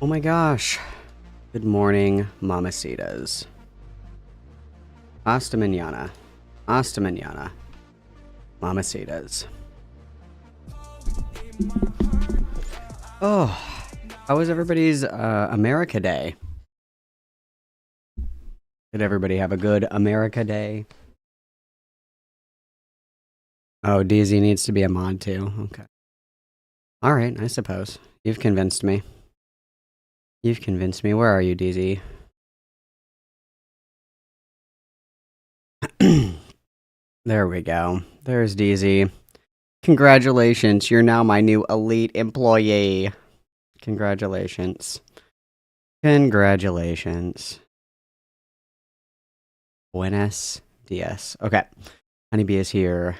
Oh my gosh. Good morning, mamacitas. Hasta mañana. Hasta mañana. Mamacitas. Oh, how was everybody's America Day? Did everybody have a good America Day? Oh, DZ needs to be a mod too. Okay. Alright, I suppose. You've convinced me. You've convinced me. Where are you, DZ? There we go. There's DZ. Congratulations, you're now my new elite employee. Congratulations. Congratulations. Buenos dias. Okay. Honeybee is here.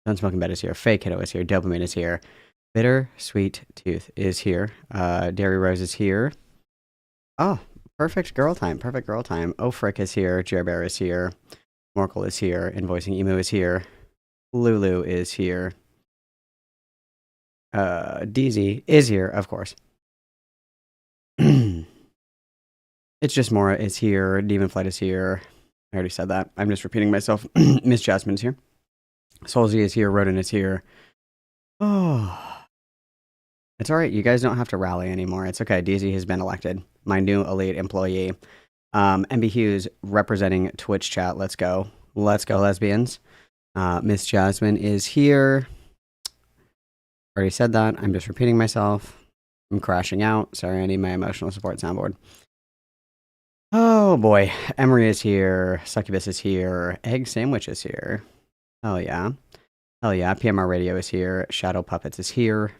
Unsmoking Bed is here. Fake Kiddo is here. Dopamine is here. Bitter Sweet Tooth is here. Dairy Rose is here. Oh, perfect girl time. Perfect girl time. Oh, Frick is here. Jer Bear is here. Morkel is here. Invoicing Emu is here. Lulu is here. DZ is here, of course. It's just Mora is here. Demon Flight is here. I already said that. I'm just repeating myself. Miss Jasmine's here. Soulsy is here. Rodin is here. Oh. It's alright. You guys don't have to rally anymore. It's okay. DZ has been elected. My new elite employee. MB Hughes representing Twitch chat. Let's go. Let's go, lesbians. Miss Jasmine is here. Already said that. I'm just repeating myself. I'm crashing out. Sorry, I need my emotional support soundboard. Oh boy. Emery is here. Succubus is here. Egg Sandwich is here. Hell yeah. Hell yeah. PMR Radio is here. Shadow Puppets is here.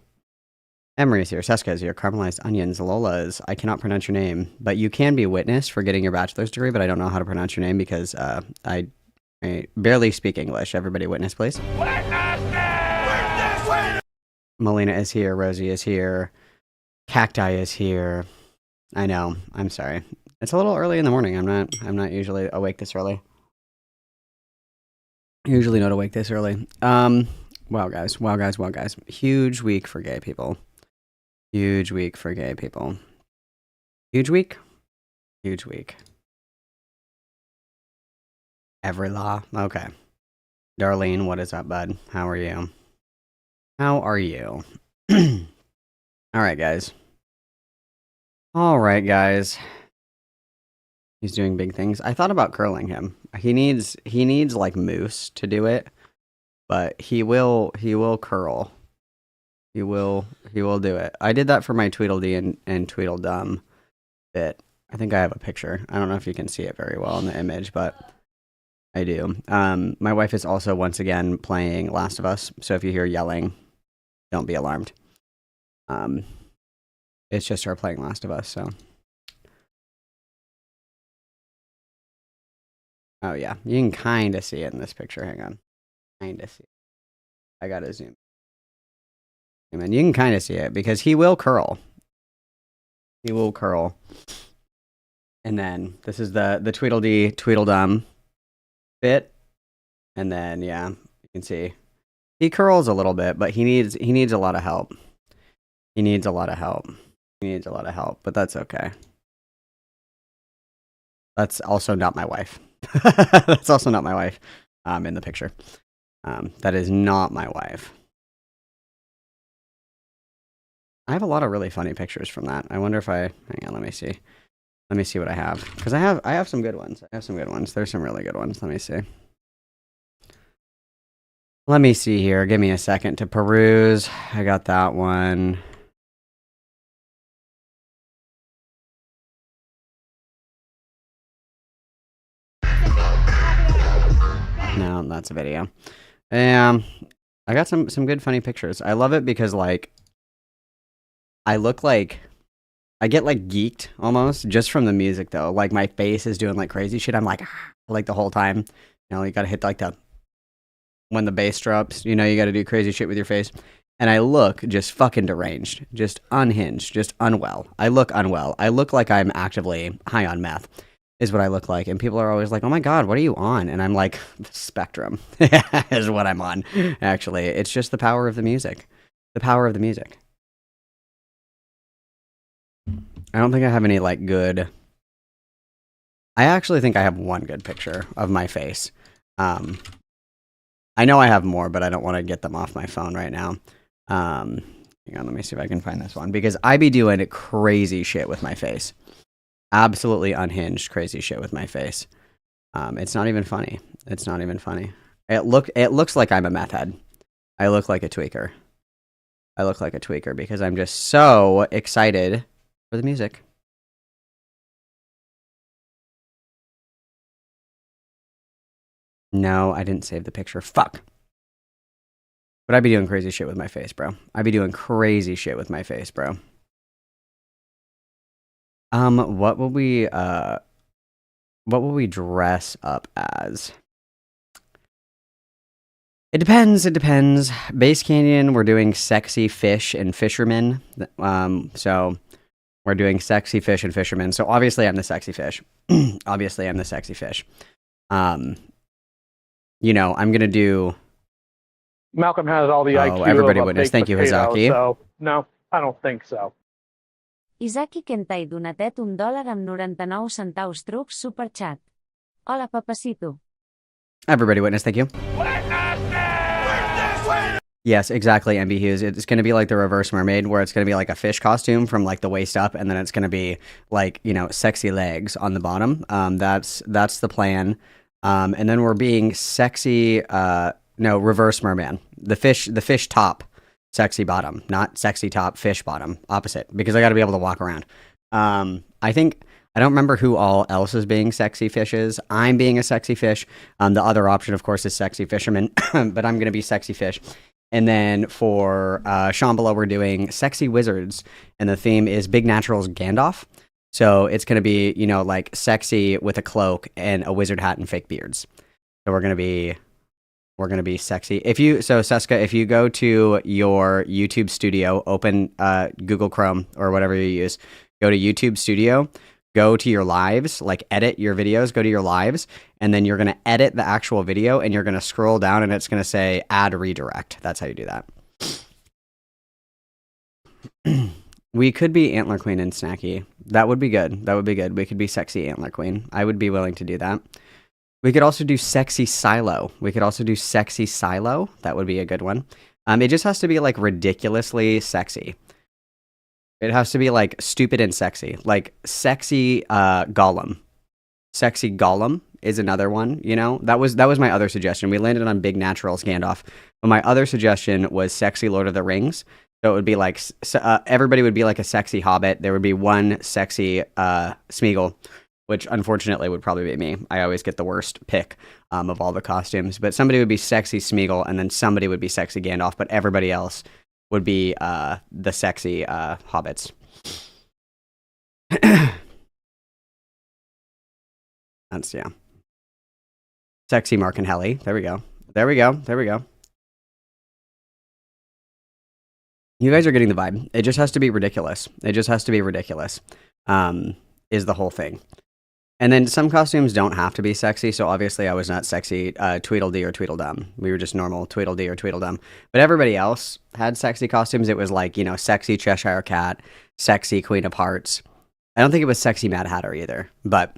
Emery is here. Seska is here. Caramelized Onions. Lola is. I cannot pronounce your name, but you can be witness for getting your bachelor's degree, but I don't know how to pronounce your name because I barely speak English. Everybody witness, please. Melina is here. Rosie is here. Cacti is here. I know. I'm sorry. It's a little early in the morning. I'm not usually awake this early. Usually not awake this early. Wow guys. Huge week for gay people. Huge week for gay people. Huge week? Huge week. Every law. Okay. Darlene, what is up, bud? How are you? How are you? Alright, guys. Alright, guys. He's doing big things. I thought about curling him. He needs like mousse to do it, but he will curl. He will do it. I did that for my Tweedledee and Tweedledum bit. I think I have a picture. I don't know if you can see it very well in the image, but I do. My wife is also once again playing Last of Us, so if you hear yelling, don't be alarmed. It's just her playing Last of Us, so. Oh yeah, you can kind of see it in this picture. Hang on. Kind of see it. I gotta zoom. And you can kind of see it because he will curl. He will curl. And then this is the Tweedledee Tweedledum bit. And then yeah, you can see he curls a little bit, but he needs a lot of help. He needs a lot of help. He needs a lot of help, but that's okay. That's also not my wife. That's also not my wife. In the picture. That is not my wife. I have a lot of really funny pictures from that. I wonder if hang on, let me see. Let me see what I have. Because I have some good ones. I have some good ones. There's some really good ones. Let me see. Let me see here. Give me a second to peruse. I got that one. No, that's a video. I got some good funny pictures. I love it because like I look like I get like geeked almost just from the music though. Like my face is doing like crazy shit. I'm like the whole time. You know, you gotta hit like when the bass drops, you know, you gotta do crazy shit with your face. And I look just fucking deranged, just unhinged, just unwell. I look unwell. I look like I'm actively high on meth, is what I look like. And people are always like, oh my God, what are you on? And I'm like, the spectrum is what I'm on. Actually, it's just the power of the music. The power of the music. I don't think I have any like good. I actually think I have one good picture of my face. I know I have more, but I don't want to get them off my phone right now. Hang on, let me see if I can find this one because I be doing crazy shit with my face. Absolutely unhinged crazy shit with my face. It's not even funny. It's not even funny. It looks like I'm a meth head. I look like a tweaker. I look like a tweaker because I'm just so excited for the music. No, I didn't save the picture. Fuck. But I'd be doing crazy shit with my face, bro. I'd be doing crazy shit with my face, bro. What will we dress up as? It depends. It depends. Base Canyon, we're doing sexy fish and fishermen. So we're doing sexy fish and fishermen. So obviously I'm the sexy fish. Obviously I'm the sexy fish. You know, I'm gonna do. Malcolm has all the IQ everybody of a witness. baked Thank you, potato, Hizaki. so no, I don't think so. Isaki Kentai donatet $1 amb 99 centaus trucs superchat. Hola papacito. Everybody witness, thank you. Yes, exactly, MB Hughes. It's going to be like the reverse mermaid, where it's going to be like a fish costume from like the waist up, and then it's going to be like, you know, sexy legs on the bottom. That's the plan. And then we're being sexy. No, reverse merman. The fish top, sexy bottom, not sexy top, fish bottom. Opposite, because I got to be able to walk around. I think. I don't remember who all else is being sexy fishes. I'm being a sexy fish. The other option, of course, is sexy fisherman, but I'm going to be sexy fish. And then for Shambhala, we're doing sexy wizards, and the theme is Big Natural's Gandalf. So it's going to be, you know, like sexy with a cloak and a wizard hat and fake beards. So we're going to be sexy. Seska, if you go to your YouTube studio, open Google Chrome or whatever you use, go to YouTube Studio. Go to your lives, like edit your videos, go to your lives, and then you're going to edit the actual video, and you're going to scroll down, and it's going to say add redirect. That's how you do that. We could be Antler Queen and Snacky. That would be good. That would be good. We could be sexy Antler Queen. I would be willing to do that. We could also do sexy Silo. That would be a good one. It just has to be like ridiculously sexy. It has to be like stupid and sexy, like sexy Gollum. Sexy Gollum is another one. You know, that was my other suggestion. We landed on Big Natural's Gandalf, but my other suggestion was sexy Lord of the Rings. So it would be like everybody would be like a sexy Hobbit. There would be one sexy Smeagol, which unfortunately would probably be me. I always get the worst pick of all the costumes. But somebody would be sexy Smeagol, and then somebody would be sexy Gandalf, but everybody else would be the sexy hobbits. That's, yeah. Sexy Mark and Helly. There we go. You guys are getting the vibe. It just has to be ridiculous. Is the whole thing. And then some costumes don't have to be sexy, so obviously I was not sexy Tweedledee or Tweedledum. We were just normal Tweedledee or Tweedledum. But everybody else had sexy costumes. It was like, you know, sexy Cheshire Cat, sexy Queen of Hearts. I don't think it was sexy Mad Hatter either, but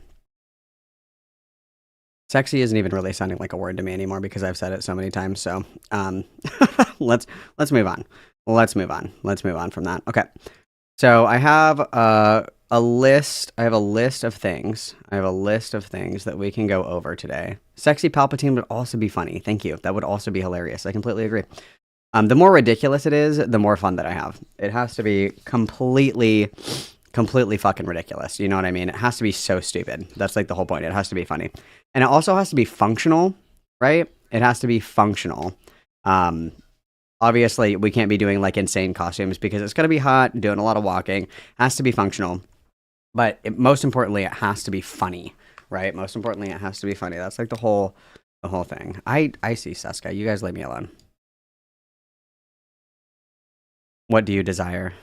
sexy isn't even really sounding like a word to me anymore because I've said it so many times. So let's move on. Let's move on from that. Okay. So I have a list of things that we can go over today. Sexy Palpatine would also be funny. Thank you. That would also be hilarious. I completely agree. The more ridiculous it is, the more fun that I have. It has to be completely fucking ridiculous. You know what I mean? It has to be so stupid. That's like the whole point. It has to be funny. And it also has to be functional, right? It has to be functional. Obviously, we can't be doing like insane costumes because it's going to be hot, doing a lot of walking. It has to be functional. But most importantly, it has to be funny, right? Most importantly, it has to be funny. That's like the whole thing. I see, Seska. You guys leave me alone. What do you desire?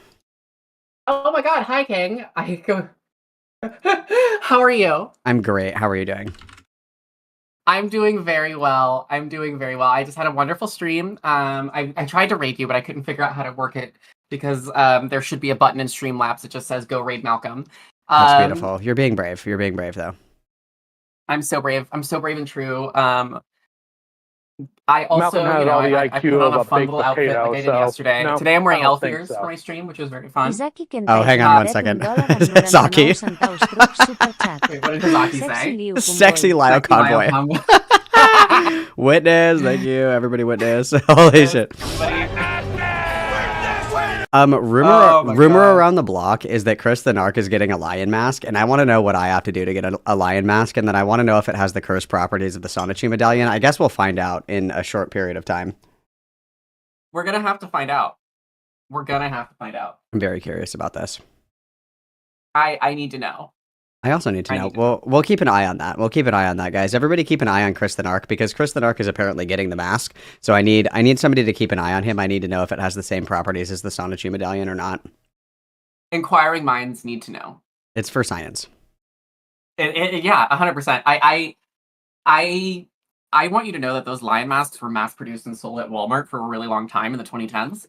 Oh my god, hi King. How are you? I'm great. How are you doing? I'm doing very well. I just had a wonderful stream. I tried to raid you, but I couldn't figure out how to work it because there should be a button in Streamlabs that just says "Go raid Malcolm." That's beautiful. You're being brave. You're being brave, though. I'm so brave. I'm so brave and true. I also, Malcolm has all the I IQ put on of a a fun baked little outfit potato, like I did so yesterday. no, Today I'm wearing I don't elf think ears so. for my stream, which was very fun. Izaki Kentay Oh, hang on one donated second. $1.99 Saki. super chat. Wait, what did Kazaki Sexy say? Liu Sexy Kumboy. Lyle Sexy Lyle Convoy. Convoy. Witness. Thank you. Everybody witness. Holy shit. Rumor Oh my rumor God. around the block is that Chris the Narc is getting a lion mask, and I want to know what I have to do to get a lion mask, and then I want to know if it has the cursed properties of the Sonichi medallion. I guess we'll find out in a short period of time. We're gonna have to find out. We're gonna have to find out. I'm very curious about this. I need to know. I also need to I know. need to We'll keep an eye on that. We'll keep an eye on that, guys. Everybody keep an eye on Chris the Narc, because Chris the Narc is apparently getting the mask. So I need somebody to keep an eye on him. I need to know if it has the same properties as the Sonichi medallion or not. Inquiring minds need to know. It's for science. Yeah, 100%. I want you to know that those lion masks were mass produced and sold at Walmart for a really long time in the 2010s.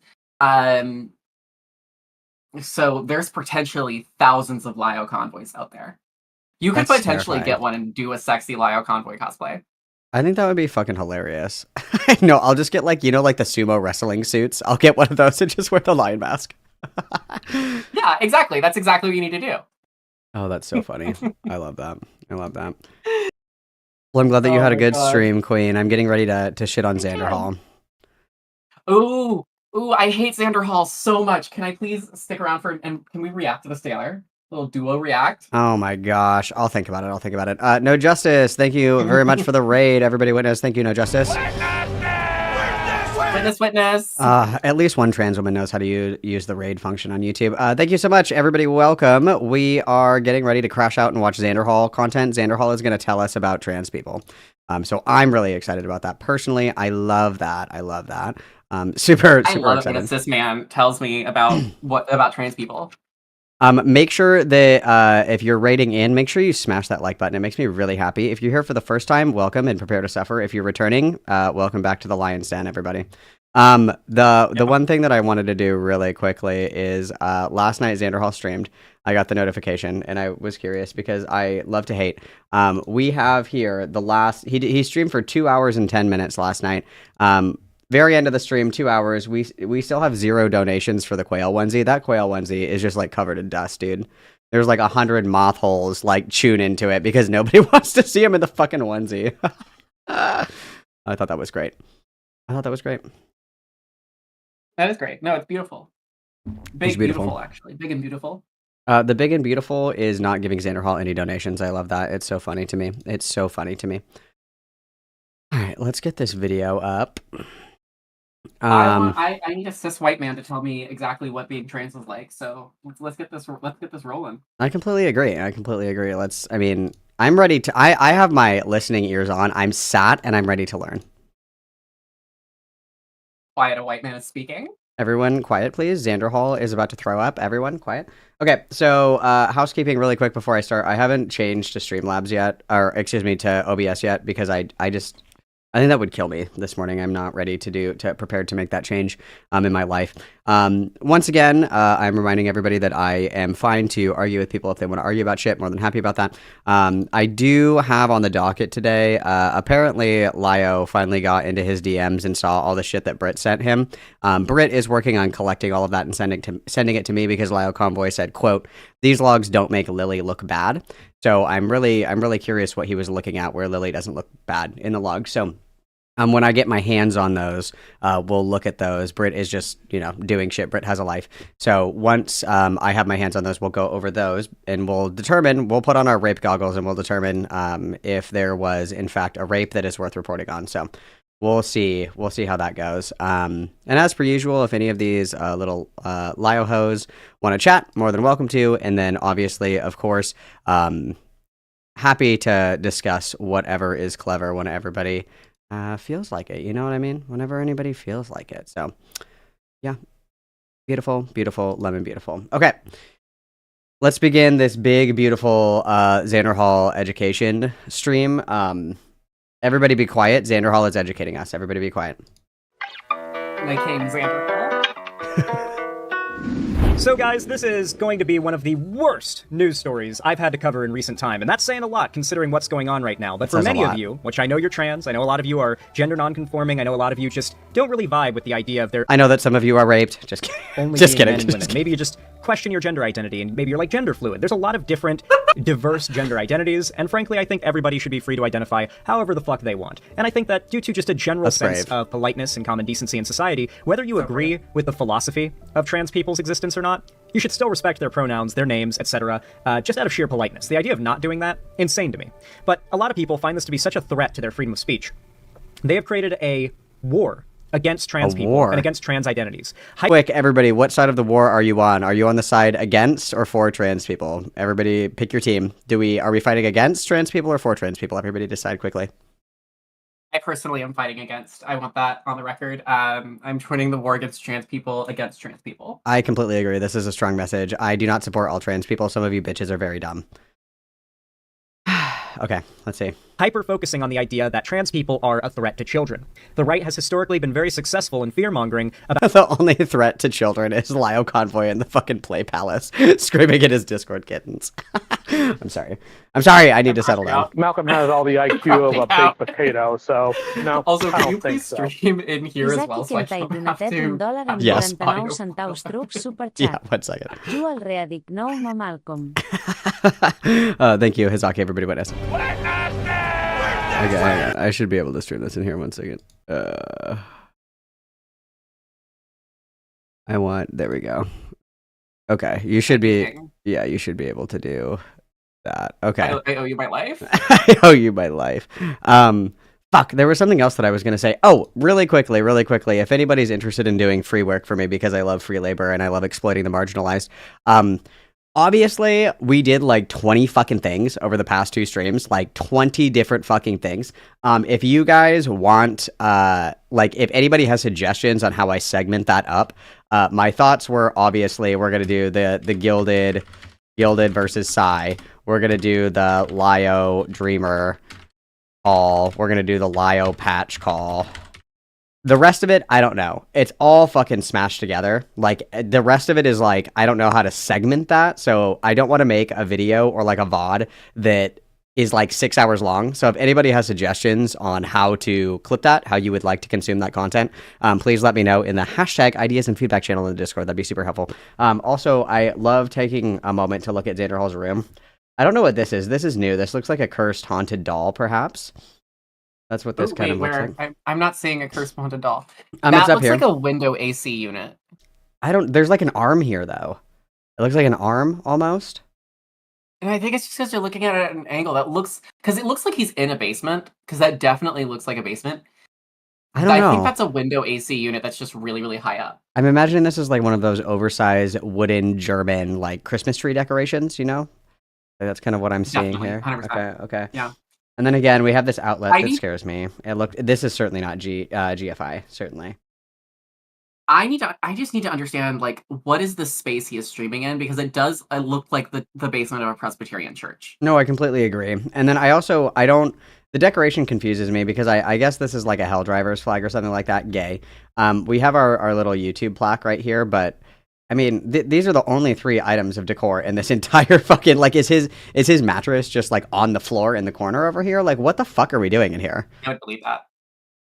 So there's potentially thousands of Lio convoys out there. You could That's potentially terrifying. get one and do a sexy Lio convoy cosplay. I think that would be fucking hilarious. No, I'll just get like the sumo wrestling suits. I'll get one of those and just wear the lion mask. Yeah, exactly. That's exactly what you need to do. Oh, that's so funny. I love that. I love that. Well, I'm glad that you Oh had a my good God. stream, Queen. I'm getting ready to shit on Xander did. Hall. Ooh, I hate Xander Hall so much. Can I please stick around and can we react to this together? Little duo react. Oh my gosh. I'll think about it. No Justice. Thank you very much for the raid. Everybody witness. Thank you, No Justice. Witness. At least one trans woman knows how to use the raid function on YouTube. Thank you so much, everybody. Welcome. We are getting ready to crash out and watch Xander Hall content. Xander Hall is going to tell us about trans people. So I'm really excited about that. Personally, I love that. Super I love it excited. when a cis man tells me about about trans people. Make sure that if you're rating in, make sure you smash that like button. It makes me really happy. If you're here for the first time, welcome and prepare to suffer. If you're returning, welcome back to the Lion's Den, everybody. The one thing that I wanted to do really quickly is last night Xander Hall streamed. I got the notification and I was curious because I love to hate. We have here the last he streamed for 2 hours and 10 minutes last night. Very end of the stream, 2 hours. We still have 0 donations for the quail onesie. That quail onesie is just like covered in dust, dude. There's like 100 moth holes like chewed into it because nobody wants to see him in the fucking onesie. I thought that was great. That is great. No, it's beautiful. Big, It's beautiful. actually. Big and beautiful. The big and beautiful is not giving Xander Hall any donations. I love that. It's so funny to me. All right, let's get this video up. I need a cis white man to tell me exactly what being trans is like. So let's get this rolling. I completely agree. I'm ready to. I have my listening ears on. I'm sat and I'm ready to learn. Quiet, a white man is speaking. Everyone quiet, please. Xander Hall is about to throw up. Everyone quiet. Okay, so housekeeping really quick before I start. I haven't changed to Streamlabs yet, or excuse me, to OBS yet, because I think that would kill me this morning. I'm not ready prepared to make that change in my life. Once again, I'm reminding everybody that I am fine to argue with people if they want to argue about shit. More than happy about that. I do have on the docket today, apparently Lio finally got into his DMs and saw all the shit that Britt sent him. Britt is working on collecting all of that and sending it to me because Lio Convoy said, quote, "These logs don't make Lily look bad." So I'm really curious what he was looking at where Lily doesn't look bad in the log. So when I get my hands on those, we'll look at those. Britt is just, doing shit. Britt has a life. So once I have my hands on those, we'll go over those and we'll put on our rape goggles and we'll determine if there was, in fact, a rape that is worth reporting on. So we'll see how that goes. And as per usual, if any of these little Lio hoes want to chat, more than welcome to. And then obviously, of course, happy to discuss whatever is clever when everybody feels like it. You know what I mean? Whenever anybody feels like it. So yeah, beautiful, lemon beautiful. Okay. Let's begin this big, beautiful Xander Hall education stream. Everybody be quiet. Xander Hall is educating us. Everybody be quiet. My king, Xander Hall. So guys, this is going to be one of the worst news stories I've had to cover in recent time, and that's saying a lot considering what's going on right now. But for many of you, which I know you're trans, I know a lot of you are gender non-conforming, I know a lot of you just don't really vibe with the idea of there I know that some of you are raped. Just kidding. only Just being kidding. men and Just women. kidding. Maybe you just question your gender identity, and maybe you're like gender fluid. There's a lot of different, diverse gender identities, and frankly, I think everybody should be free to identify however the fuck they want. And I think that due to just a general That's sense brave. of politeness and common decency in society, whether you agree with the philosophy of trans people's existence or not, you should still respect their pronouns, their names, etc., just out of sheer politeness. The idea of not doing that, insane to me. But a lot of people find this to be such a threat to their freedom of speech. They have created a war against trans people war? and against trans identities. Quick, everybody, what side of the war are you on? Are you on the side against or for trans people? Everybody, pick your team. Are we fighting against trans people or for trans people? Everybody decide quickly. I personally am fighting against. I want that on the record. I'm joining the war against trans people. I completely agree. This is a strong message. I do not support all trans people. Some of you bitches are very dumb. Okay, let's see. Hyper-focusing on the idea that trans people are a threat to children. The right has historically been very successful in fear-mongering about The only threat to children is Lio Convoy in the fucking play palace, screaming at his Discord kittens. I'm sorry. I need to settle down. Malcolm has all the IQ of a baked potato, so no, Also, I can don't you think please so. stream in here as Isaki well, so I Kentai don't have donatet to. $1 amb Yes. 49 centaus trucs super Yeah, chat. 1 second. Jo el readic nou ma Malcolm. Thank you, Hizaki. Everybody witness. Okay, hang on. I should be able to stream this in here 1 second. There we go. Okay, you should be, yeah, you should be able to do that. Okay. I owe you my life. I owe you my life. Fuck, there was something else that I was going to say. Oh, really quickly. If anybody's interested in doing free work for me, because I love free labor and I love exploiting the marginalized, obviously, we did like 20 fucking things over the past 2 streams, like 20 different fucking things. If you guys want, if anybody has suggestions on how I segment that up, my thoughts were obviously we're going to do the Gilded versus Psy. We're going to do the Lio Dreamer call. We're going to do the Lio Patch call. The rest of it, I don't know. It's all fucking smashed together. Like, the rest of it is like, I don't know how to segment that. So I don't want to make a video or like a VOD that is like 6 hours long. So if anybody has suggestions on how to clip that, how you would like to consume that content, please let me know in the hashtag ideas and feedback channel in the Discord. That'd be super helpful. Also, I love taking a moment to look at Xander Hall's room. I don't know what this is. This is new. This looks like a cursed haunted doll, perhaps. That's what this kind of looks like. I'm not seeing a cursed haunted doll. It's That up looks here. like a window AC unit. There's like an arm here, though. It looks like an arm, almost. And I think it's just because you're looking at it at an angle that looks... Because it looks like he's in a basement. Because that definitely looks like a basement. I don't know. I think that's a window AC unit that's just really, really high up. I'm imagining this is like one of those oversized wooden German, like, Christmas tree decorations, you know? That's kind of what I'm seeing Definitely, here. 100%. Okay. Yeah. And then again, we have this outlet that scares me. This is certainly not GFI, certainly. I just need to understand, like, what is the space he is streaming in? Because it does look like the basement of a Presbyterian church. No, I completely agree. And then the decoration confuses me because I guess this is like a Helldrivers flag or something like that. Gay. We have our little YouTube plaque right here, but I mean, these are the only 3 items of decor in this entire fucking, like, is his mattress just like on the floor in the corner over here? Like, what the fuck are we doing in here? I would believe that.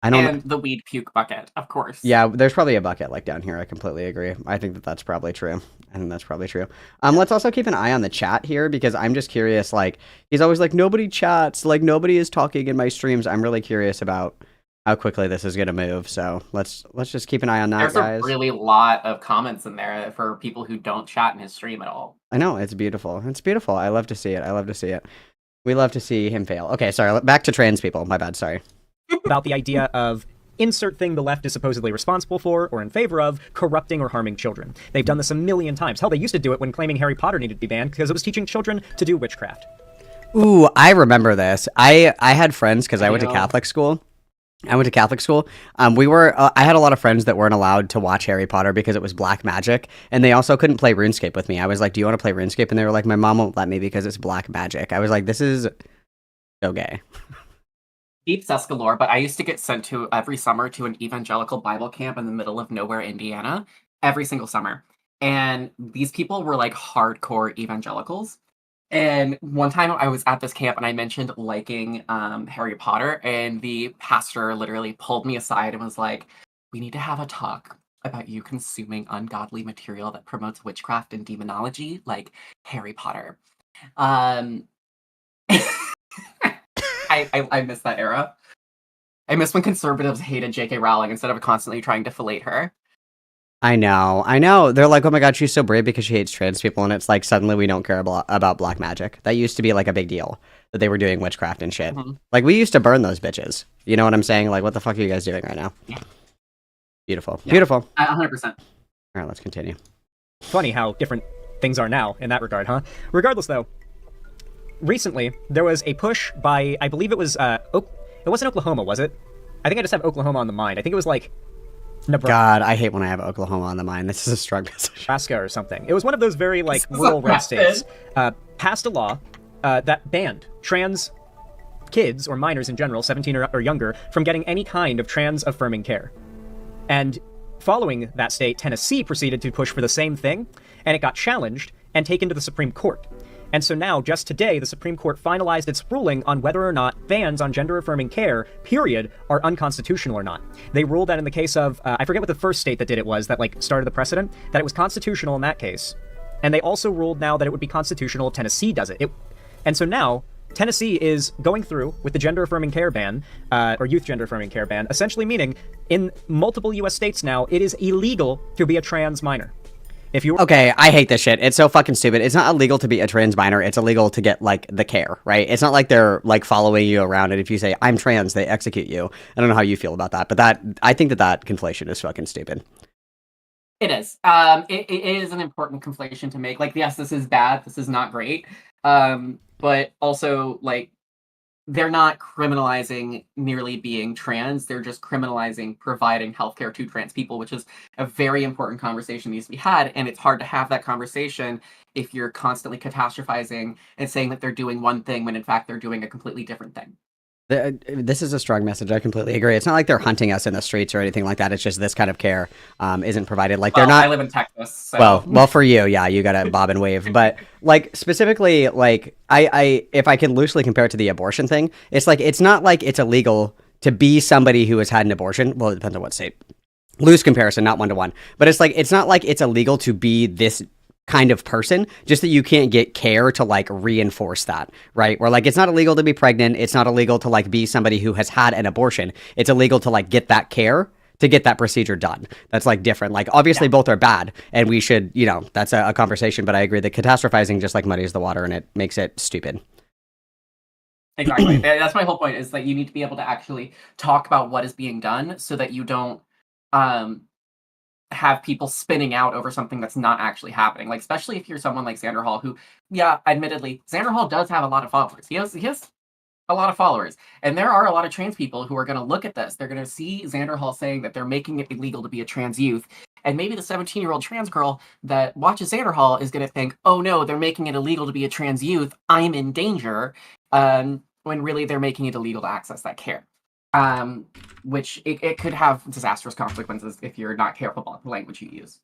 And the weed puke bucket, of course. Yeah, there's probably a bucket like down here. I completely agree. I think that's probably true. Let's also keep an eye on the chat here because I'm just curious. Like, he's always like, nobody chats. Like, nobody is talking in my streams. I'm really curious about how quickly this is gonna move. So let's just keep an eye on that, There's guys. a really lot of comments in there for people who don't chat in his stream at all. I know, it's beautiful. I love to see it. We love to see him fail. Okay, sorry. Back to trans people. My bad. Sorry. about the idea of insert thing the left is supposedly responsible for or in favor of corrupting or harming children. They've done this a million times. Hell, they used to do it when claiming Harry Potter needed to be banned because it was teaching children to do witchcraft. Ooh, I remember this. I had friends because I went to Catholic school. I had a lot of friends that weren't allowed to watch Harry Potter because it was black magic, and they also couldn't play RuneScape with me. I was like, do you want to play RuneScape? And they were like, my mom won't let me because it's black magic. I was like, this is so gay. Deep Sescalore, but I used to get sent to every summer to an evangelical Bible camp in the middle of nowhere, Indiana, every single summer. And these people were like hardcore evangelicals. And one time I was at this camp and I mentioned liking Harry Potter, and the pastor literally pulled me aside and was like, "We need to have a talk about you consuming ungodly material that promotes witchcraft and demonology, like Harry Potter." Um, I miss that era. I miss when conservatives hated J.K. Rowling instead of constantly trying to fillet her. I know. They're like, oh my god, she's so brave because she hates trans people, and it's like suddenly we don't care about black magic. That used to be like a big deal that they were doing witchcraft and shit. Mhm. Like we used to burn those bitches. You know what I'm saying? Like, what the fuck are you guys doing right now? Yeah. Beautiful, Yeah. beautiful. 100%. All right, let's continue. Funny how different things are now in that regard, huh? Regardless, though, recently there was a push by, I believe it was, it wasn't Oklahoma, was it? I think I just have Oklahoma on the mind. I think it was like God, I hate when I have Oklahoma on the mind. This is a strong message. Nebraska or something. It was one of those very like This is rural red arrested. states. Passed a law that banned trans kids or minors in general, 17 or younger, from getting any kind of trans affirming care. And following that state, Tennessee proceeded to push for the same thing, and it got challenged and taken to the Supreme Court. And so now, just today, the Supreme Court finalized its ruling on whether or not bans on gender-affirming care, period, are unconstitutional or not. They ruled that in the case of, I forget what the first state that did it was, that like started the precedent, that it was constitutional in that case. And they also ruled now that it would be constitutional if Tennessee does it. And so now, Tennessee is going through with the gender-affirming care ban, or youth gender-affirming care ban, essentially meaning in multiple U.S. states now, it is illegal to be a trans minor. If you Okay, I hate this shit. It's so fucking stupid. It's not illegal to be a trans minor. It's illegal to get, like, the care, right? It's not like they're, like, following you around, and if you say, I'm trans, they execute you. I don't know how you feel about that, but I think that conflation is fucking stupid. It is. It is an important conflation to make. Like, yes, this is bad. This is not great. But also, like, they're not criminalizing merely being trans. They're just criminalizing providing healthcare to trans people, which is a very important conversation that needs to be had. And it's hard to have that conversation if you're constantly catastrophizing and saying that they're doing one thing when in fact they're doing a completely different thing. This is a strong message. I completely agree. It's not like they're hunting us in the streets or anything like that. It's just this kind of care isn't provided. Like they're not. I live in Texas. So. Well, for you, yeah, you gotta bob and wave. But like specifically, like I if I can loosely compare it to the abortion thing, it's like it's not like it's illegal to be somebody who has had an abortion. Well, it depends on what state. Loose comparison, not 1-to-1. But it's like it's not like it's illegal to be this kind of person, just that you can't get care to like reinforce that, right? Where like it's not illegal to be pregnant, it's not illegal to like be somebody who has had an abortion. It's illegal to like get that care, to get that procedure done. That's like different. Like obviously both are bad, and we should, you know, that's a conversation. But I agree that catastrophizing just like muddies the water and it makes it stupid. Exactly. That's my whole point. Is that you need to be able to actually talk about what is being done, so that you don't have people spinning out over something that's not actually happening. Like, especially if you're someone like Xander Hall, who, yeah, admittedly, Xander Hall does have a lot of followers. He has a lot of followers. And there are a lot of trans people who are going to look at this. They're going to see Xander Hall saying that they're making it illegal to be a trans youth. And maybe the 17-year-old trans girl that watches Xander Hall is going to think, oh no, they're making it illegal to be a trans youth. I'm in danger. When really they're making it illegal to access that care. Which it could have disastrous consequences if you're not careful about the language you use.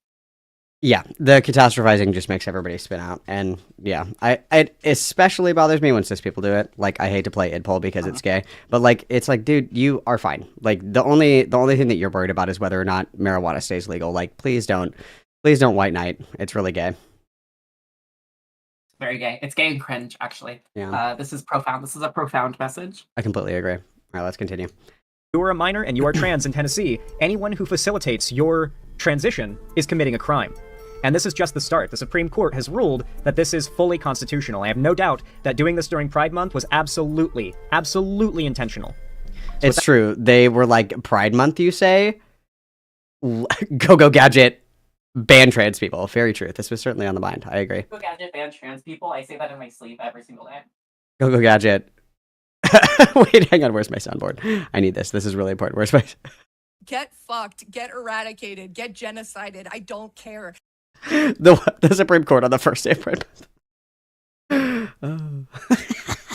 Yeah, the catastrophizing just makes everybody spin out, and yeah, it especially bothers me when cis people do it. Like, I hate to play idpol because it's gay, but like, it's like, dude, you are fine. Like, the only thing that you're worried about is whether or not marijuana stays legal. Like, please don't white knight. It's really gay. Very gay. It's gay and cringe, actually. Yeah. This is profound. This is a profound message. I completely agree. All right, let's continue. you are a minor and you are trans in Tennessee, anyone who facilitates your transition is committing a crime. And this is just the start. The Supreme Court has ruled that this is fully constitutional. I have no doubt that doing this during Pride Month was absolutely intentional. So it's true. They were like, Pride Month, you say? Go Gadget, ban trans people. Very true. This was certainly on the mind. I agree. Go Gadget, ban trans people. I say that in my sleep every single day. Go Gadget. Wait, hang on. Where's my soundboard? I need this. This is really important. Where's my... Get fucked. Get eradicated. Get genocided. I don't care. The Supreme Court on the first day of Pride Month.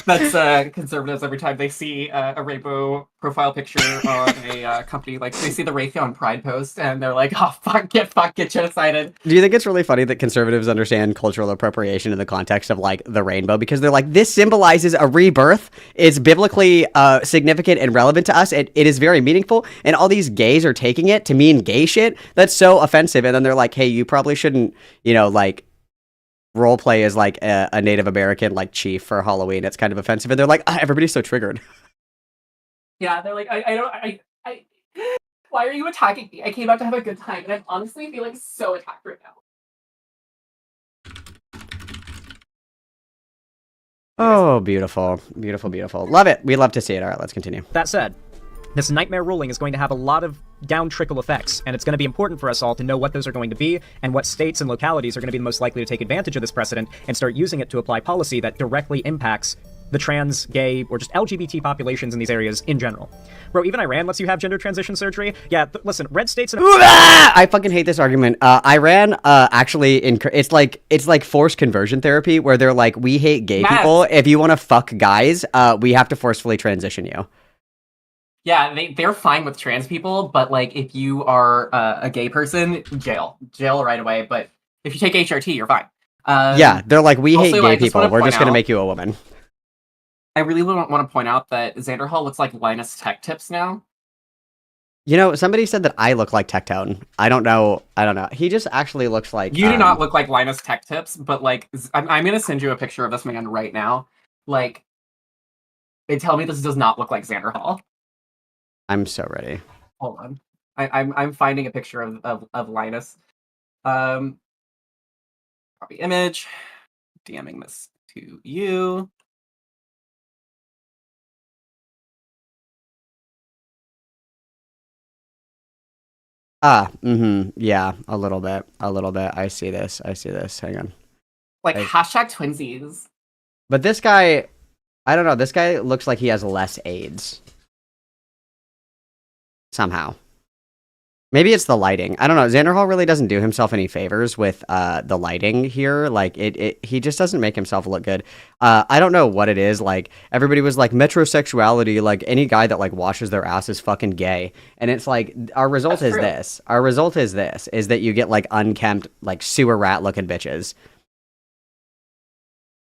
The That's conservatives every time they see a rainbow profile picture on a company. Like they see the Raytheon Pride post and they're like, "Oh fuck, get genocided." Do you think it's really funny that conservatives understand cultural appropriation in the context of like the rainbow because they're like, this symbolizes a rebirth. It's biblically significant and relevant to us. It is very meaningful, and all these gays are taking it to mean gay shit. That's so offensive. And then they're like, hey, you probably shouldn't, like role play as like a Native American like chief for Halloween. It's kind of offensive, and they're like, everybody's so triggered. Yeah, they're like, I why are you attacking me? I came out to have a good time, and I'm honestly feeling so attacked right now. Oh, beautiful, beautiful, beautiful. Love it. We love to see it. All right, let's continue. That said, this nightmare ruling is going to have a lot of down-trickle effects, and it's going to be important for us all to know what those are going to be, and what states and localities are going to be the most likely to take advantage of this precedent and start using it to apply policy that directly impacts the trans, gay, or just LGBT populations in these areas in general. Bro, even Iran lets you have gender transition surgery. Yeah, listen, red states and... I fucking hate this argument. Iran actually it's like forced conversion therapy where they're like, we hate gay people. If you want to fuck guys, we have to forcefully transition you. Yeah, they're fine with trans people, but like if you are a gay person, jail right away. But if you take HRT, you're fine. Yeah, they're like, we hate gay people. We're just gonna make you a woman. I really want to point out that Xander Hall looks like Linus Tech Tips now. You know, somebody said that I look like Tectone. I don't know. He just actually looks like... You do not look like Linus Tech Tips, but like, I'm going to send you a picture of this man right now. Like, they tell me this does not look like Xander Hall. I'm so ready. Hold on. I'm finding a picture of Linus. Copy image. DMing this to you. Yeah, a little bit. I see this. Hang on. Like, hashtag twinsies. But this guy, I don't know. This guy looks like he has less AIDS. Somehow. Maybe it's the lighting. I don't know. Xander Hall really doesn't do himself any favors with the lighting here. Like, he just doesn't make himself look good. I don't know what it is. Like, everybody was like, metrosexuality, like, any guy that, like, washes their ass is fucking gay. And it's like, our result is this. Our result is this, is that you get, like, unkempt, like, sewer rat-looking bitches.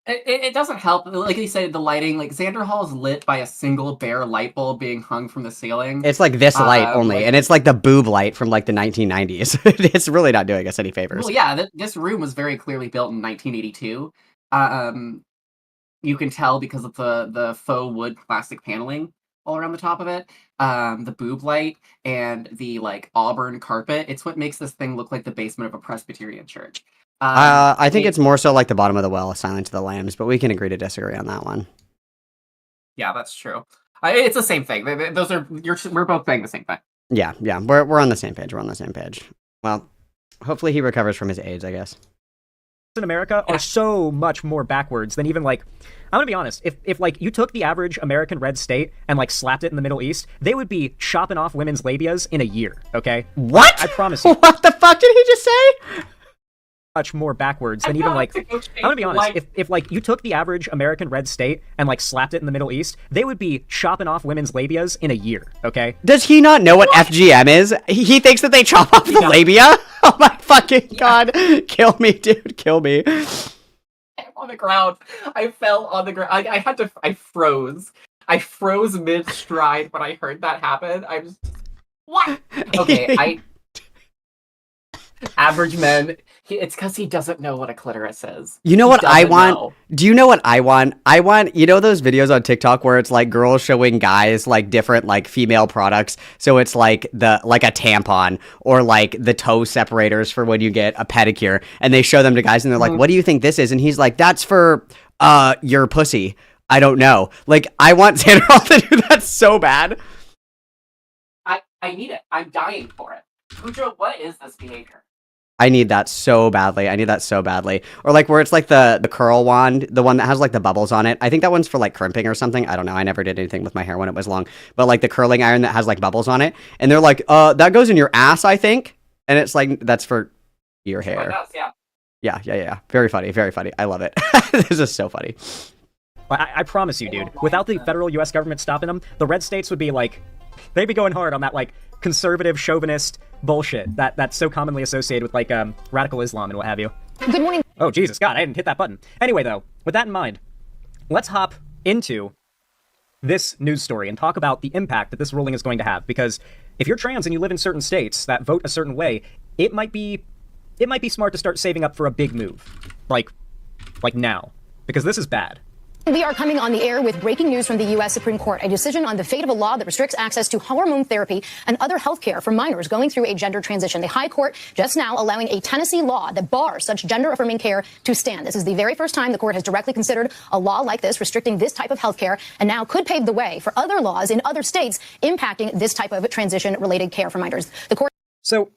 It doesn't help. Like you said, the lighting, like Xander Hall is lit by a single bare light bulb being hung from the ceiling. It's like this light only, and it's like the boob light from like the 1990s. It's really not doing us any favors. Well, yeah, this room was very clearly built in 1982. You can tell because of the faux wood plastic paneling all around the top of it. The boob light and the like auburn carpet. It's what makes this thing look like the basement of a Presbyterian church. I think it's more so like the bottom of the well, Silence of the Lambs, but we can agree to disagree on that one. Yeah, that's true. It's the same thing. We're both saying the same thing. Yeah, we're on the same page. We're on the same page. Well, hopefully he recovers from his AIDS, I guess. In America are so much more backwards than even like, I'm gonna be honest, if like you took the average American red state and like slapped it in the Middle East, they would be chopping off women's labias in a year, okay? What? I promise you. What the fuck did he just say? Much more backwards than even like, I'm gonna be honest, if like you took the average American red state and like slapped it in the Middle East, they would be chopping off women's labias in a year, okay? Does he not know what FGM is? He thinks that they chop off the labia? Oh my fucking god. Kill me, dude, kill me. I'm on the ground. I fell on the ground. I froze. I froze mid-stride when I heard that happen. I was, what? Okay, average men... It's because he doesn't know what a clitoris is. You know what I want? Do you know what I want? I want, you know those videos on TikTok where it's like girls showing guys like different like female products. So it's like a tampon or like the toe separators for when you get a pedicure, and they show them to guys and they're like, what do you think this is? And he's like, that's for your pussy. I don't know. Like, I want Xander Hall to do that so bad. I need it. I'm dying for it. Ujo, what is this behavior? I need that so badly. Or like where it's like the curl wand, the one that has like the bubbles on it. I think that one's for like crimping or something. I don't know. I never did anything with my hair when it was long. But like the curling iron that has like bubbles on it. And they're like, that goes in your ass, I think. And it's like, that's for your hair. Does, yeah. Yeah. Very funny. I love it. This is so funny. I promise you, dude, without the federal U.S. government stopping them, the red states would be like, they'd be going hard on that, like, conservative chauvinist bullshit that's so commonly associated with, like, radical Islam and what have you. Good morning. Oh, Jesus, God, I didn't hit that button. Anyway, though, with that in mind, let's hop into this news story and talk about the impact that this ruling is going to have. Because if you're trans and you live in certain states that vote a certain way, it might be smart to start saving up for a big move. Like now. Because this is bad. We are coming on the air with breaking news from the U.S. Supreme Court, a decision on the fate of a law that restricts access to hormone therapy and other health care for minors going through a gender transition. The High Court just now allowing a Tennessee law that bars such gender-affirming care to stand. This is the very first time the court has directly considered a law like this restricting this type of health care, and now could pave the way for other laws in other states impacting this type of transition-related care for minors. The court. So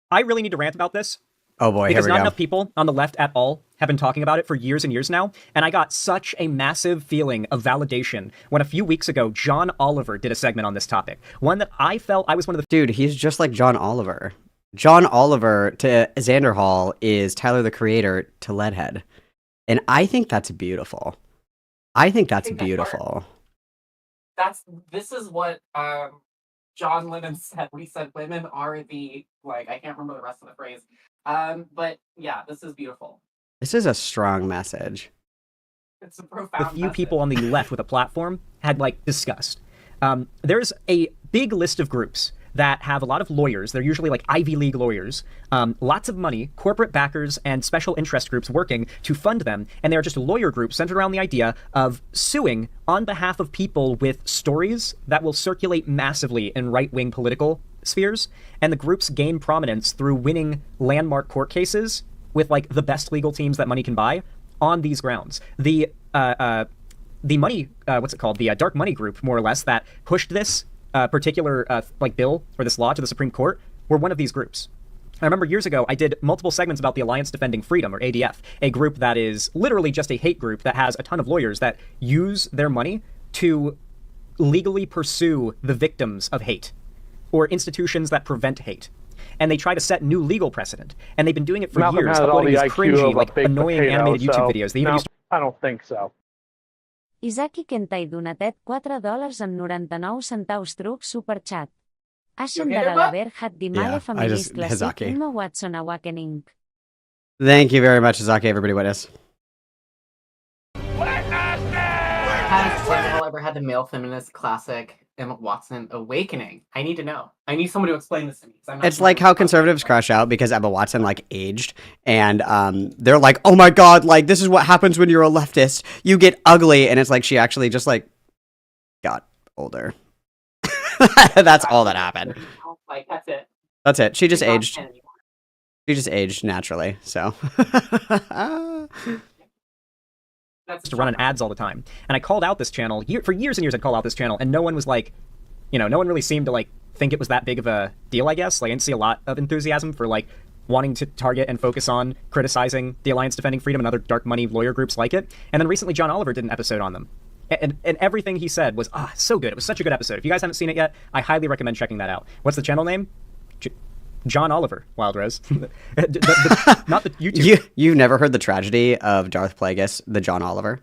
I really need to rant about this. Oh boy, because here we not go. enough people on the left at all have been talking about it for years and years now, and I got such a massive feeling of validation when a few weeks ago John Oliver did a segment on this topic. One that I felt I was one of the... Dude, he's just like John Oliver. John Oliver to Xander Hall is Tyler the Creator to Leadhead. And I think that's beautiful. I think that's beautiful. This is what John Lennon said. We said women are the, like, I can't remember the rest of the phrase. But yeah, this is beautiful. This is a strong message. It's a profound few message. people on the left with a platform had, like, discussed. There's a big list of groups that have a lot of lawyers. They're usually like Ivy League lawyers, lots of money, corporate backers, and special interest groups working to fund them. And they're just a lawyer group centered around the idea of suing on behalf of people with stories that will circulate massively in right-wing political spheres. And the groups gain prominence through winning landmark court cases with, like, the best legal teams that money can buy on these grounds. The money, what's it called? The dark money group, more or less, that pushed this particular like bill or this law to the Supreme Court were one of these groups. I remember years ago I did multiple segments about the Alliance Defending Freedom, or ADF, a group that is literally just a hate group that has a ton of lawyers that use their money to legally pursue the victims of hate or institutions that prevent hate. And they try to set new legal precedent. And they've been doing it for Malcolm years, has all uploading the these IQ cringy, of a like, baked annoying potato, animated YouTube so videos. They even no, used to... I don't think so. Isaki Kentai donatet $4 amb 99 centaus truc superchat. Ashen okay, dara laver hat di male Yeah, I just- feminist classic Hizaki. Emma Watson awakening. Thank you very much, Izaki. Everybody witness. Has Sandoval ever had the male feminist classic Emma Watson awakening? I need to know. I need someone to explain this to me. 'Cause I'm not It's sure like what how the fuck conservatives it is. crash out because Emma Watson, like, aged. And they're like, oh my god, like, this is what happens when you're a leftist. You get ugly. And it's like she actually just, like, got older. That's all that happened. Like, that's it. That's it. She just She's not aged. 10 anymore. She just aged naturally, so. That's to run on ads all the time. And I called out this channel for years and years. I'd call out this channel, and no one was like, no one really seemed to, like, think it was that big of a deal, I guess. Like, I didn't see a lot of enthusiasm for, like, wanting to target and focus on criticizing the Alliance Defending Freedom and other dark money lawyer groups like it. And then recently John Oliver did an episode on them. And everything he said was so good. It was such a good episode. If you guys haven't seen it yet, I highly recommend checking that out. What's the channel name? John Oliver, Wild Rose. Not the YouTube. You've never heard the tragedy of Darth Plagueis, the John Oliver?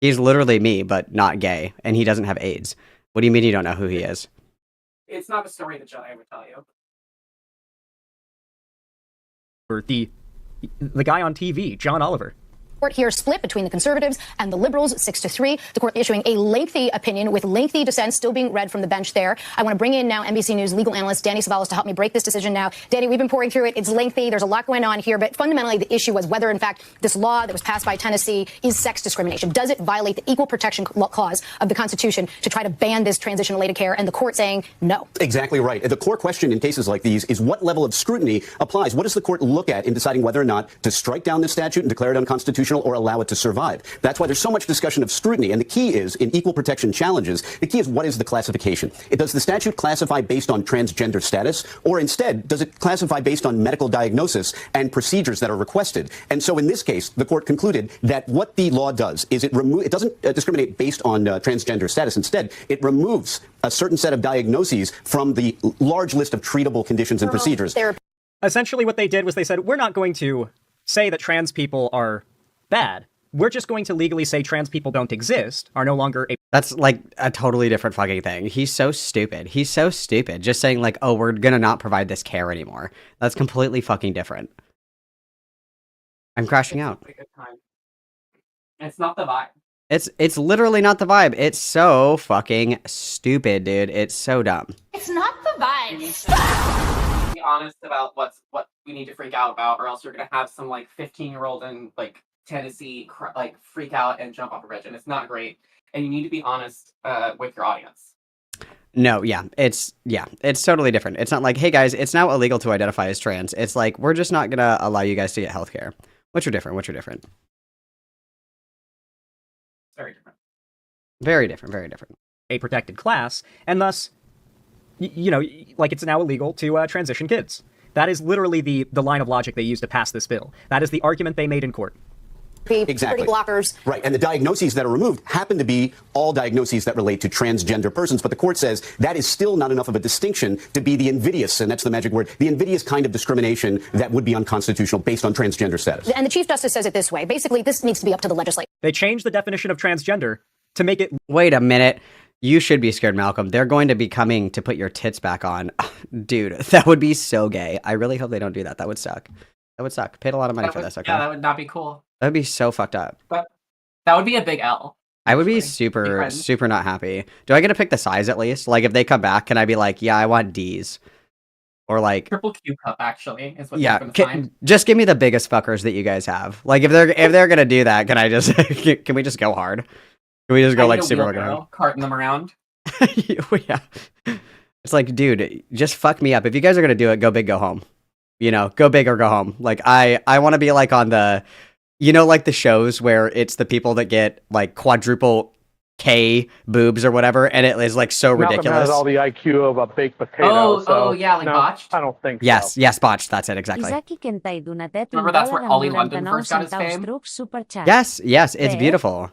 He's literally me, but not gay, and he doesn't have AIDS. What do you mean you don't know who he is? It's not a story that Jedi would tell you. Or the guy on TV, John Oliver. Court here split between the conservatives and the liberals, 6-3. The court issuing a lengthy opinion with lengthy dissent still being read from the bench there. I want to bring in now NBC News legal analyst Danny Savalas to help me break this decision now. Danny, we've been pouring through it. It's lengthy. There's a lot going on here, but fundamentally the issue was whether, in fact, this law that was passed by Tennessee is sex discrimination. Does it violate the Equal Protection Clause of the Constitution to try to ban this transition-related care? And the court saying no. Exactly right. The core question in cases like these is what level of scrutiny applies. What does the court look at in deciding whether or not to strike down this statute and declare it unconstitutional or allow it to survive? That's why there's so much discussion of scrutiny. And the key is, in equal protection challenges, the key is what is the classification? Does the statute classify based on transgender status, or instead, does it classify based on medical diagnosis and procedures that are requested? And so in this case, the court concluded that what the law does is it doesn't discriminate based on transgender status. Instead, it removes a certain set of diagnoses from the large list of treatable conditions and procedures. Essentially what they did was they said, we're not going to say that trans people are bad. we're just going to legally say trans people don't exist, are no longer a That's like a totally different fucking thing. He's so stupid. He's so stupid. Just saying like, oh, we're gonna not provide this care anymore. That's completely fucking different. I'm crashing out. It's a good time. It's not the vibe. It's literally not the vibe. It's so fucking stupid, dude. It's so dumb. It's not the We need vibe. to be honest about what we need to freak out about, or else you're gonna have some like 15-year-old in like Tennessee like freak out and jump off a bridge, and it's not great. And you need to be honest with your audience. No, it's totally different. It's not like, hey guys, it's now illegal to identify as trans. It's like, we're just not gonna allow you guys to get healthcare. Which are different. Very different. Very different, very different. a protected class, and thus, like it's now illegal to transition kids. That is literally the line of logic they used to pass this bill. That is the argument they made in court. Exactly. Blockers. Right. And the diagnoses that are removed happen to be all diagnoses that relate to transgender persons. But the court says that is still not enough of a distinction to be the invidious, and that's the magic word, the invidious kind of discrimination that would be unconstitutional based on transgender status. And the Chief Justice says it this way. Basically, this needs to be up to the legislature. They changed the definition of transgender to make it... Wait a minute. You should be scared, Malcolm. They're going to be coming to put your tits back on. Dude, that would be so gay. I really hope they don't do that. That would suck. That would suck. Paid a lot of money for this, okay? Yeah, that would not be cool. That would be so fucked up. But that would be a big L. I would be Actually. super not happy. Do I get to pick the size at least? Like, if they come back, can I be like, yeah, I want D's? Or like... Triple Q cup, actually, is what Yeah, you're gonna find. just give me the biggest fuckers that you guys have. Like, if they're gonna do that, can I just... can we just go hard? Can we just go, I like, need a super wheelbarrow, hard? carting them around. Yeah. It's like, dude, just fuck me up. If you guys are gonna do it, go big, go home. You know, go big or go home. Like, I want to be like on the, like the shows where it's the people that get like quadruple K boobs or whatever, and it is like so Malcolm ridiculous. has all the IQ of a baked potato. Yeah, like no, botched? I don't think Yes, so. yes, botched. That's it, exactly. Isaki Kentay donatet Remember that's where Ollie London first got his $1.99 fame? truc super chat. Yes, it's Fair. beautiful.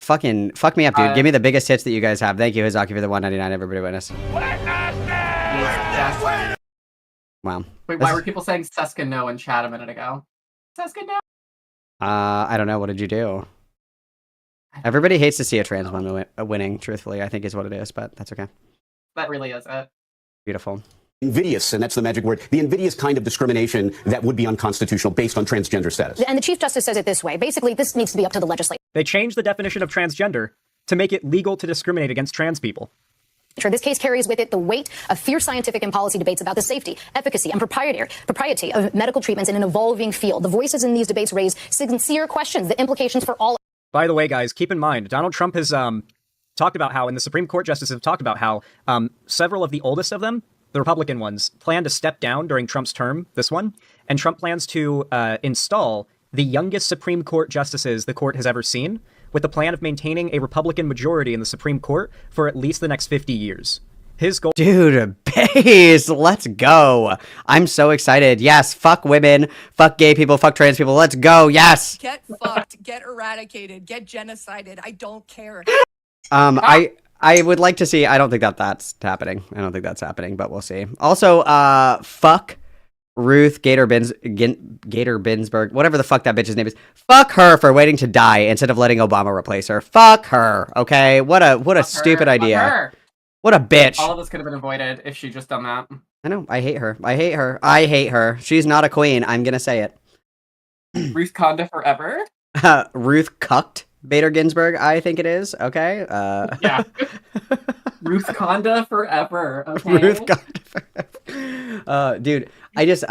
Fuck me up, dude. Give me the biggest hits that you guys have. Thank you, Hizaki, for the 199. Everybody witness. Wow. Wait, why were people saying Seska no in chat a minute ago? Seska no? I don't know. What did you do? Everybody hates to see a trans woman winning, truthfully, I think is what it is, but that's okay. That really is it. Beautiful. Invidious, and that's the magic word, the invidious kind of discrimination that would be unconstitutional based on transgender status. And the Chief Justice says it this way. Basically, this needs to be up to the legislature. They changed the definition of transgender to make it legal to discriminate against trans people. This case carries with it the weight of fierce scientific and policy debates about the safety, efficacy, and propriety of medical treatments in an evolving field. The voices in these debates raise sincere questions, the implications for all. By the way, guys, keep in mind, Donald Trump has talked about how, and the Supreme Court justices have talked about how several of the oldest of them, the Republican ones, plan to step down during Trump's term, this one, and Trump plans to install the youngest Supreme Court justices the court has ever seen, with the plan of maintaining a Republican majority in the Supreme Court for at least the next 50 years. His goal... Dude, base, let's go. I'm so excited. Yes, fuck women, fuck gay people, fuck trans people. Let's go, yes. Get fucked, get eradicated, get genocided. I don't care. I would like to see, I don't think that's happening. I don't think that's happening, but we'll see. Also, fuck Ruth Gator Binsberg, whatever the fuck that bitch's name is. Fuck her for waiting to die instead of letting Obama replace her. Fuck her, okay? What a stupid idea. What a bitch. All of this could have been avoided if she just done that. I know, I hate her. She's not a queen, I'm gonna say it. Ruth Conda forever? Ruth cucked Bader Ginsburg, I think it is. Okay. Yeah. Ruth Conda forever. Okay. Ruth Conda forever. Dude, I just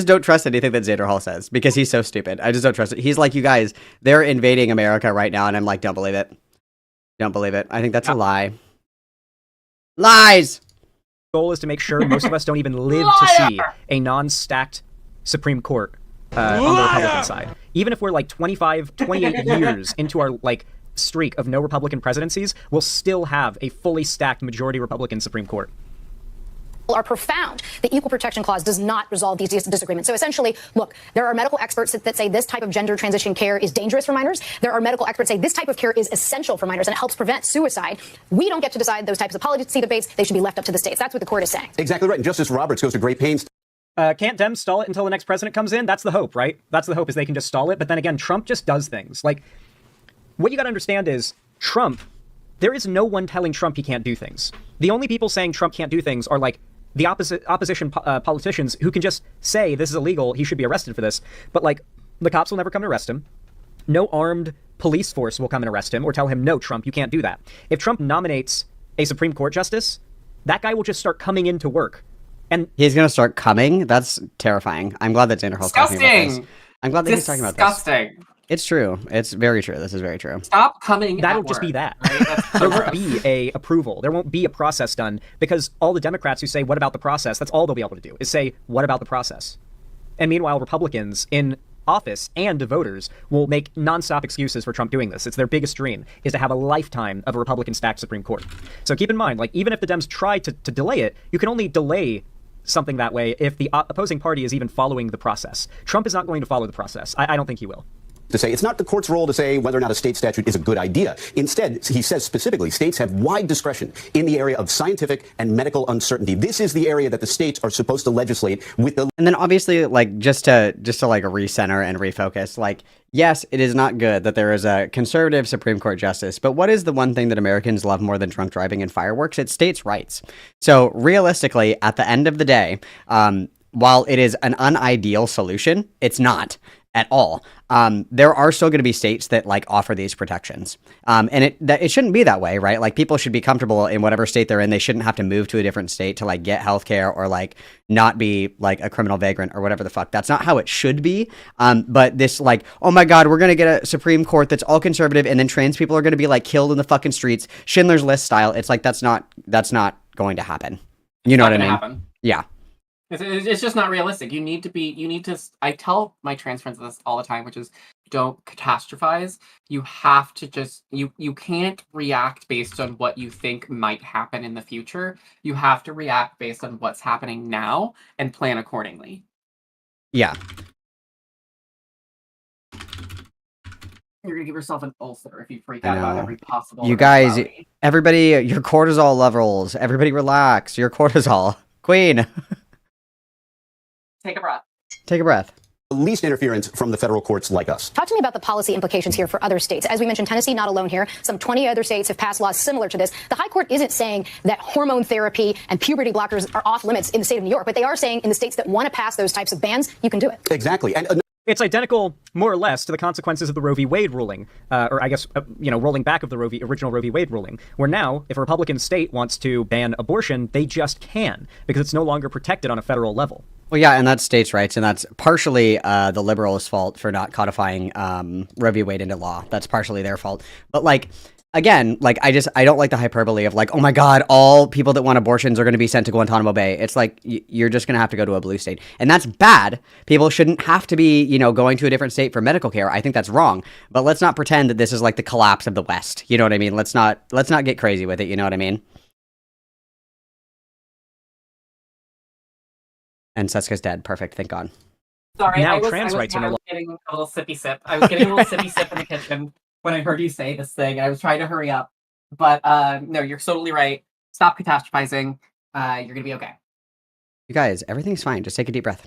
don't trust anything that Xander Hall says because he's so stupid. I just don't trust it. He's like, you guys, they're invading America right now, and I'm like, don't believe it. Don't believe it. I think that's a lie. Lies. Goal is to make sure most of us don't even live to see a non-stacked Supreme Court on the Republican side. Even if we're like 28 years into our like streak of no Republican presidencies, we'll still have a fully stacked majority Republican Supreme Court. Are profound. The Equal Protection Clause does not resolve these disagreements. So essentially, look, there are medical experts that say this type of gender transition care is dangerous for minors. There are medical experts say this type of care is essential for minors and it helps prevent suicide. We don't get to decide those types of policy debates. They should be left up to the states. That's what the court is saying. Exactly right. And Justice Roberts goes to great pains Can't Dems stall it until the next president comes in? That's the hope, right? That's the hope, is they can just stall it. But then again, Trump just does things. Like, what you got to understand is Trump, there is no one telling Trump he can't do things. The only people saying Trump can't do things are like the opposition politicians who can just say this is illegal, he should be arrested for this. But like, the cops will never come to arrest him. No armed police force will come and arrest him or tell him, no, Trump, you can't do that. If Trump nominates a Supreme Court justice, that guy will just start coming into work. And he's going to start coming? That's terrifying. I'm glad that Xander Hall's talking about this. I'm glad that he's talking about this. Disgusting. It's true. It's very true. This is very true. Stop coming. That'll just be that. Right? There won't be a approval. There won't be a process done, because all the Democrats who say, what about the process? That's all they'll be able to do, is say, what about the process? And meanwhile, Republicans in office and voters will make nonstop excuses for Trump doing this. It's their biggest dream, is to have a lifetime of a Republican-stacked Supreme Court. So keep in mind, like, even if the Dems try to delay it, you can only delay something that way if the opposing party is even following the process. Trump is not going to follow the process. I don't think he will. To say it's not the court's role to say whether or not a state statute is a good idea. Instead, he says specifically, states have wide discretion in the area of scientific and medical uncertainty. This is the area that the states are supposed to legislate with the. And then obviously, like, just to like recenter and refocus, like, yes, it is not good that there is a conservative Supreme Court justice, but what is the one thing that Americans love more than drunk driving and fireworks? It's states' rights. So realistically, at the end of the day, while it is an unideal solution, it's not at all. There are still going to be states that like offer these protections. And it shouldn't be that way, right? Like, people should be comfortable in whatever state they're in. They shouldn't have to move to a different state to like get healthcare or like not be like a criminal vagrant or whatever the fuck. That's not how it should be. But this like, oh my God, we're going to get a Supreme Court that's all conservative and then trans people are going to be like killed in the fucking streets, Schindler's List style. It's like, that's not going to happen. You know what I mean? Happen. Yeah. It's just not realistic. You need to, I tell my trans friends this all the time, which is, don't catastrophize. You have to just, you can't react based on what you think might happen in the future. You have to react based on what's happening now and plan accordingly. Yeah. You're gonna give yourself an ulcer if you freak out about every possible. You guys, everybody, your cortisol levels, everybody relax. Your cortisol. Queen. Take a breath. Take a breath. Least interference from the federal courts like us. Talk to me about the policy implications here for other states. As we mentioned, Tennessee not alone here. Some 20 other states have passed laws similar to this. The High Court isn't saying that hormone therapy and puberty blockers are off limits in the state of New York, but they are saying in the states that want to pass those types of bans, you can do it. Exactly. And it's identical, more or less, to the consequences of the Roe v. Wade ruling, or I guess, rolling back of the original Roe v. Wade ruling, where now, if a Republican state wants to ban abortion, they just can, because it's no longer protected on a federal level. Well, yeah, and that's states' rights, and that's partially the liberals' fault for not codifying Roe v. Wade into law. That's partially their fault. But, like, again, like, I don't like the hyperbole of, like, oh my God, all people that want abortions are going to be sent to Guantanamo Bay. It's like, you're just going to have to go to a blue state. And that's bad. People shouldn't have to be, going to a different state for medical care. I think that's wrong. But let's not pretend that this is, like, the collapse of the West. You know what I mean? Let's not get crazy with it. You know what I mean? And Seska's dead. Perfect. Thank God. Sorry, now I was rights are no longer getting a little sippy sip. I was getting a little sippy sip in the kitchen when I heard you say this thing, and I was trying to hurry up. But no, you're totally right. Stop catastrophizing. You're gonna be okay. You guys, everything's fine. Just take a deep breath.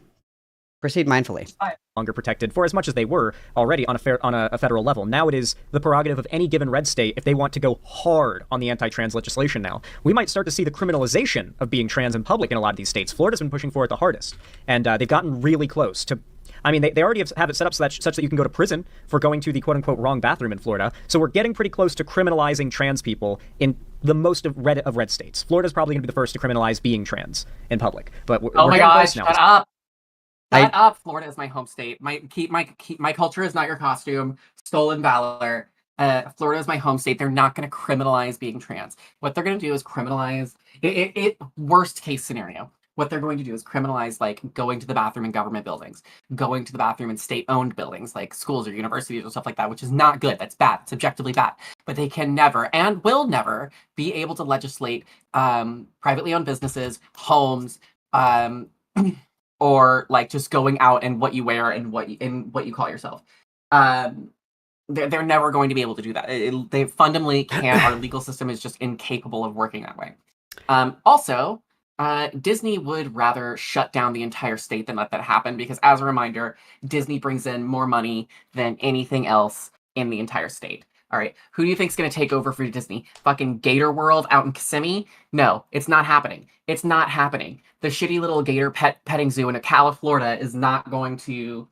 Proceed mindfully. Longer protected for as much as they were already on a federal level. Now it is the prerogative of any given red state, if they want to go hard on the anti-trans legislation now. We might start to see the criminalization of being trans in public in a lot of these states. Florida's been pushing for it the hardest, and they've gotten really close to. I mean, they already have it set up such that you can go to prison for going to the quote-unquote wrong bathroom in Florida. So we're getting pretty close to criminalizing trans people in the most of red states. Florida's probably going to be the first to criminalize being trans in public. But we're oh my getting gosh, close now. shut up. Shut up. Florida is my home state. My culture is not your costume. Stolen valor. Florida is my home state. They're not going to criminalize being trans. What they're going to do is criminalize it. Worst case scenario. What they're going to do is criminalize like going to the bathroom in government buildings, going to the bathroom in state-owned buildings like schools or universities or stuff like that, which is not good. That's bad. It's objectively bad. But they can never and will never be able to legislate privately owned businesses, homes, or like just going out and what you wear and what you call yourself. They're never going to be able to do that. They fundamentally can't. Our legal system is just incapable of working that way. Also, Disney would rather shut down the entire state than let that happen because, as a reminder, Disney brings in more money than anything else in the entire state. All right, who do you think's going to take over for Disney? Fucking Gator World out in Kissimmee? No, it's not happening. It's not happening. The shitty little gator petting zoo in Ocala, Florida, is not going to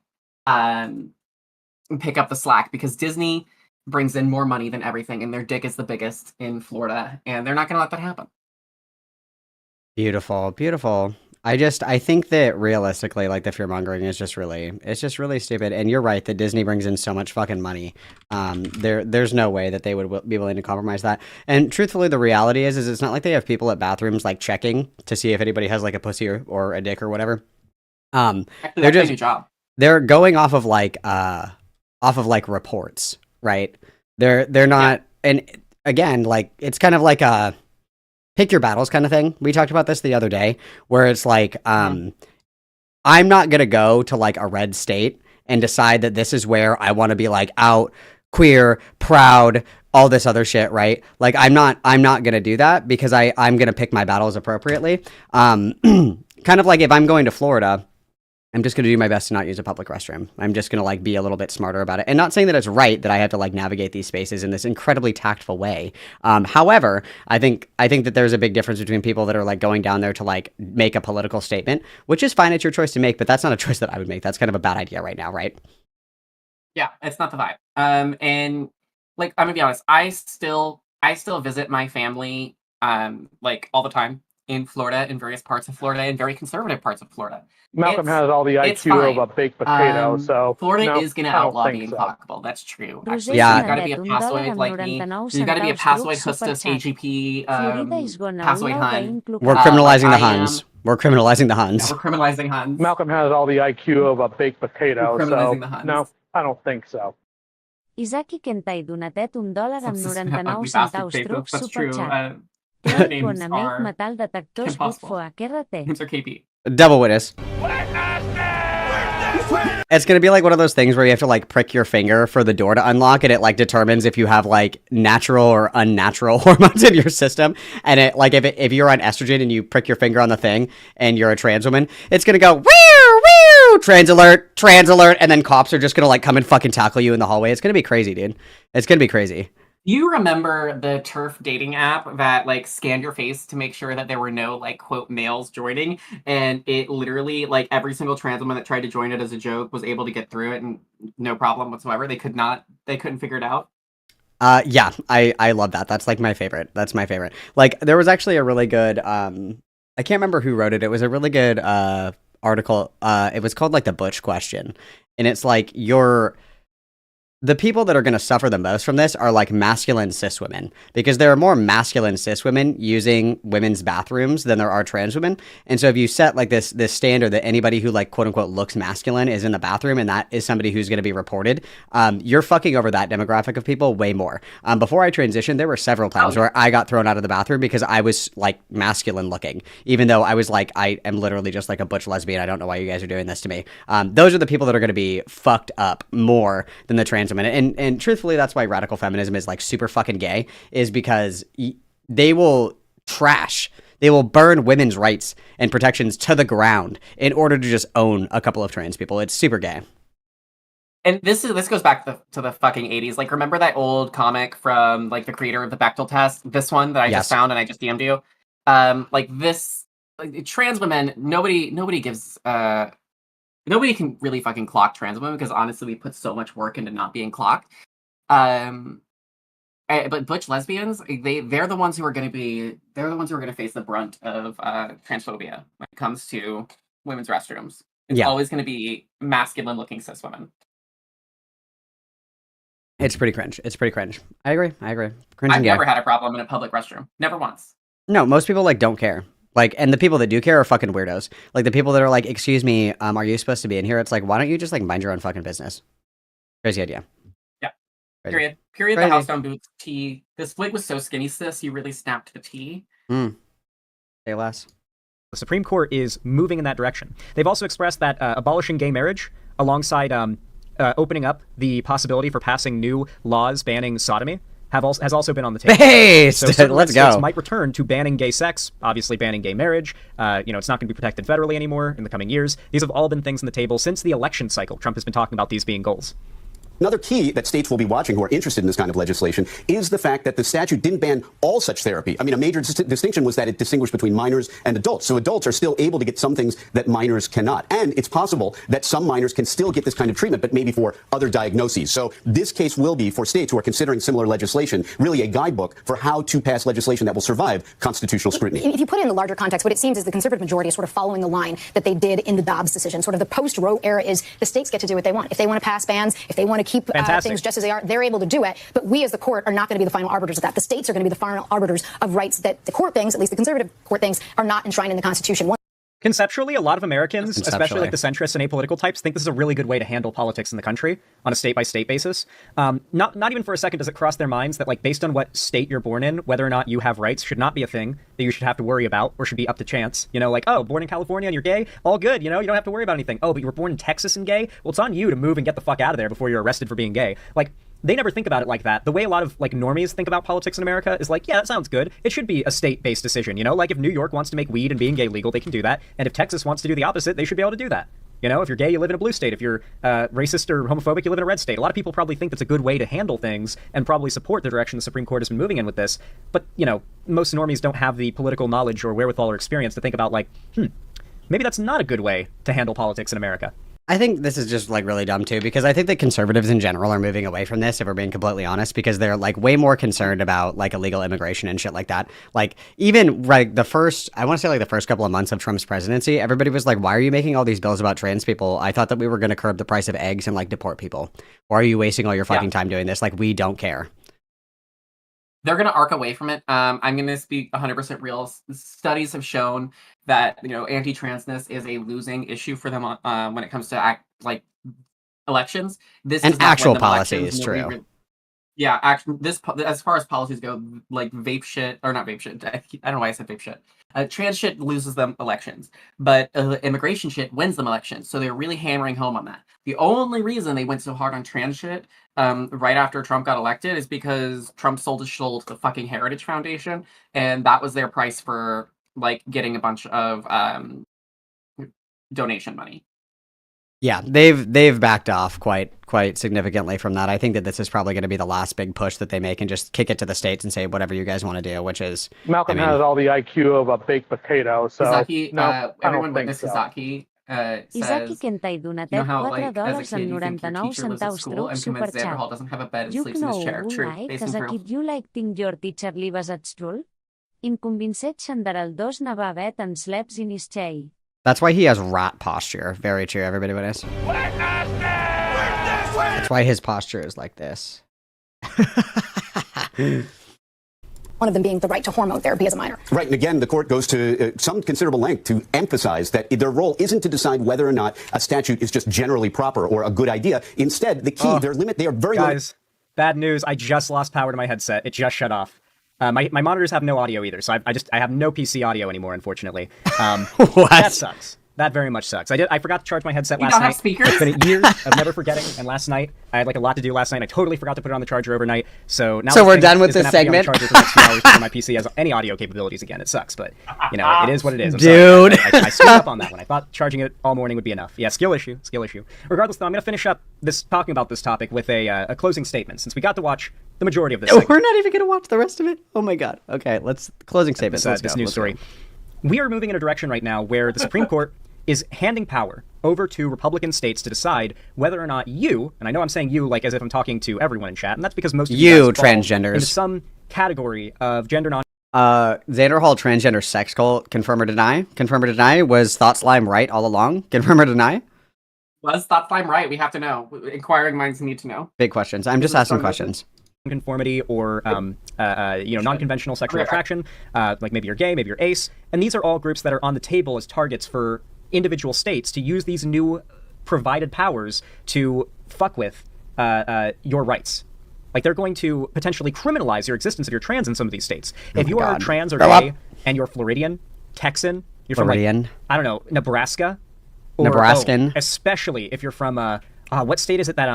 pick up the slack because Disney brings in more money than everything, and their dick is the biggest in Florida, and they're not going to let that happen. Beautiful, beautiful. I think that realistically, like the fear mongering is it's just really stupid. And you're right that Disney brings in so much fucking money. There's no way that they would be willing to compromise that. And truthfully, the reality is it's not like they have people at bathrooms like checking to see if anybody has like a pussy or a dick or whatever. They're just a job. They're going off of like reports, right? They're not, and again, like it's kind of like a pick your battles kind of thing. We talked about this the other day where it's like, I'm not going to go to like a red state and decide that this is where I want to be like out, queer, proud, all this other shit, right? Like I'm not going to do that because I'm going to pick my battles appropriately. Kind of like if I'm going to Florida, I'm just going to do my best to not use a public restroom. I'm just going to like be a little bit smarter about it. And not saying that it's right that I have to like navigate these spaces in this incredibly tactful way. However, I think that there's a big difference between people that are like going down there to like make a political statement, which is fine. It's your choice to make, but that's not a choice that I would make. That's kind of a bad idea right now, right? Yeah, it's not the vibe. And like I'm gonna be honest, I still visit my family like all the time in Florida, in various parts of Florida, in very conservative parts of Florida. Malcolm has all the IQ of a baked potato, so Florida is going to outlaw being fuckable. That's true. Actually, yeah, you got to be a passoid like me. You got to be a passoid hostess, AGP, passoid Hun. We're criminalizing the Huns. We're criminalizing the Huns. Yeah, we're criminalizing Huns. Malcolm has all the IQ of a baked potato, so no, I don't think so. Isaki Kentai donatet $1 amb 99 centaus truc superchat. Names are metal detectors impossible. Names are KP. Devil Witness. It's going to be like one of those things where you have to like prick your finger for the door to unlock, and it like determines if you have like natural or unnatural hormones in your system. And it like if you're on estrogen and you prick your finger on the thing and you're a trans woman, it's going to go woo, trans alert, and then cops are just going to like come and fucking tackle you in the hallway. It's going to be crazy, dude. It's going to be crazy. Do you remember the TERF dating app that like scanned your face to make sure that there were no like quote males joining, and it literally like every single trans woman that tried to join it as a joke was able to get through it and no problem whatsoever. They couldn't figure it out. Yeah, I love that. That's like my favorite. That's my favorite. Like there was actually a really good I can't remember who wrote it. It was a really good article. It was called like the Butch question, and it's like the people that are going to suffer the most from this are like masculine cis women, because there are more masculine cis women using women's bathrooms than there are trans women. And so if you set like this standard that anybody who like quote unquote looks masculine is in the bathroom and that is somebody who's going to be reported, you're fucking over that demographic of people way more. Before I transitioned, there were several times where I got thrown out of the bathroom because I was like masculine looking, even though I was like, I am literally just like a butch lesbian. I don't know why you guys are doing this to me. Those are the people that are going to be fucked up more than the trans women. And truthfully, that's why radical feminism is like super fucking gay, is because they will burn women's rights and protections to the ground in order to just own a couple of trans people. It's super gay. And this goes back to the fucking 80s. Like, remember that old comic from like the creator of the Bechdel test? This one that I just found and I just DM'd you. Like this, like, trans women, nobody gives nobody can really fucking clock trans women because honestly, we put so much work into not being clocked. But butch lesbians, they're the ones who are going to face the brunt of transphobia when it comes to women's restrooms. It's always going to be masculine looking cis women. It's pretty cringe. I agree. Cringe. I've never had a problem in a public restroom. Never once. No, most people like don't care. Like, and the people that do care are fucking weirdos. Like the people that are like, excuse me, are you supposed to be in here? It's like, why don't you just like mind your own fucking business? Crazy idea. Yeah. Crazy. Period. The house down boots tea. This wig was so skinny, sis. You really snapped the tea. Say less. The Supreme Court is moving in that direction. They've also expressed that abolishing gay marriage alongside opening up the possibility for passing new laws banning sodomy has also been on the table. Based. So certain Let's states go. might return to banning gay sex, obviously banning gay marriage. It's not going to be protected federally anymore in the coming years. These have all been things on the table since the election cycle. Trump has been talking about these being goals. Another key that states will be watching who are interested in this kind of legislation is the fact that the statute didn't ban all such therapy. I mean, a major distinction was that it distinguished between minors and adults. So adults are still able to get some things that minors cannot. And it's possible that some minors can still get this kind of treatment, but maybe for other diagnoses. So this case will be, for states who are considering similar legislation, really a guidebook for how to pass legislation that will survive constitutional scrutiny. If you put it in the larger context, what it seems is the conservative majority is sort of following the line that they did in the Dobbs decision. Sort of the post-Roe era is the states get to do what they want. If they want to pass bans, if they want to keep things just as they are, they're able to do it. But we as the court are not going to be the final arbiters of that. The states are going to be the final arbiters of rights that the court thinks, at least the conservative court thinks, are not enshrined in the Constitution. Conceptually, a lot of Americans, especially like the centrists and apolitical types, think this is a really good way to handle politics in the country on a state-by-state basis. Not even for a second does it cross their minds that, like, based on what state you're born in, whether or not you have rights should not be a thing that you should have to worry about or should be up to chance. You know, like, oh, born in California and you're gay? All good, you know? You don't have to worry about anything. Oh, but you were born in Texas and gay? Well, it's on you to move and get the fuck out of there before you're arrested for being gay. Like, they never think about it like that. The way a lot of, like, normies think about politics in America is like, yeah, that sounds good. It should be a state-based decision, you know? Like, if New York wants to make weed and being gay legal, they can do that. And if Texas wants to do the opposite, they should be able to do that. You know, if you're gay, you live in a blue state. If you're racist or homophobic, you live in a red state. A lot of people probably think that's a good way to handle things and probably support the direction the Supreme Court has been moving in with this. But, you know, most normies don't have the political knowledge or wherewithal or experience to think about, like, maybe that's not a good way to handle politics in America. I think this is just, like, really dumb, too, because I think that conservatives in general are moving away from this, if we're being completely honest, because they're, like, way more concerned about, like, illegal immigration and shit like that. Like, even, like, the first couple of months of Trump's presidency, everybody was like, why are you making all these bills about trans people? I thought that we were going to curb the price of eggs and, like, deport people. Why are you wasting all your fucking time doing this? Like, we don't care. They're going to arc away from it. I'm going to speak 100% real. Studies have shown that, you know, anti-transness is a losing issue for them when it comes to elections. This and is not actual when policy elections, is true. This as far as policies go, like vape shit, or not vape shit. I don't know why I said vape shit. Trans shit loses them elections, but immigration shit wins them elections. So they're really hammering home on that. The only reason they went so hard on trans shit right after Trump got elected is because Trump sold his soul to the fucking Heritage Foundation, and that was their price for, like, getting a bunch of donation money. Yeah, they've backed off quite significantly from that. I think that this is probably going to be the last big push that they make and just kick it to the states and say whatever you guys want to do, which is... Malcolm has all the IQ of a baked potato, so... Izaki, no, everyone witness Izaki. Izaki Kentai donatet $4 amb 99 centaus truc superchat. Doesn't have a bed and You sleeps in his chair. know True. like Based as on a proof. kid you like think your teacher lives at school? Inconvincet xandaral dos na babet and sleeps in his chair. That's why he has rat posture. Very true, everybody witness. That's why his posture is like this. One of them being the right to hormone therapy as a minor. Right, and again, the court goes to some considerable length to emphasize that their role isn't to decide whether or not a statute is just generally proper or a good idea. Instead, the key, they are very... Guys, bad news. I just lost power to my headset. It just shut off. My monitors have no audio either, so I have no PC audio anymore, unfortunately. What? That sucks. That very much sucks. I forgot to charge my headset last night. Speakers? It's been years of never forgetting, and last night I had like a lot to do last night. I totally forgot to put it on the charger overnight. So now we're done with this segment. Charger for the next 2 hours before my PC has any audio capabilities again. It sucks, but you know it is what it is. I'm Dude, sorry. I screwed up on that one. I thought charging it all morning would be enough. Yeah, skill issue. Regardless, though, I'm going to finish up talking about this topic with a closing statement, since we got to watch the majority of this. We're not even going to watch the rest of it. Oh my god. Okay, closing statement. This news story. We are moving in a direction right now where the Supreme Court is handing power over to Republican states to decide whether or not you, and I know I'm saying you like as if I'm talking to everyone in chat, and that's because most of you guys fall transgenders into some category of gender non. Xander Hall transgender sex cult. Confirm or deny? Confirm or deny? Was Thought Slime right all along? Confirm or deny? Was Thought Slime right? We have to know. Inquiring minds need to know. Big questions. I'm just asking questions. Conformity or non-conventional sexual attraction, like maybe you're gay, maybe you're ace, and these are all groups that are on the table as targets for individual states to use these new provided powers to fuck with your rights. Like they're going to potentially criminalize your existence if you're trans in some of these states. If you are trans or gay and you're Floridian, Texan, you're from like, I don't know, Nebraska, or, Nebraskan, especially if you're from what state is it that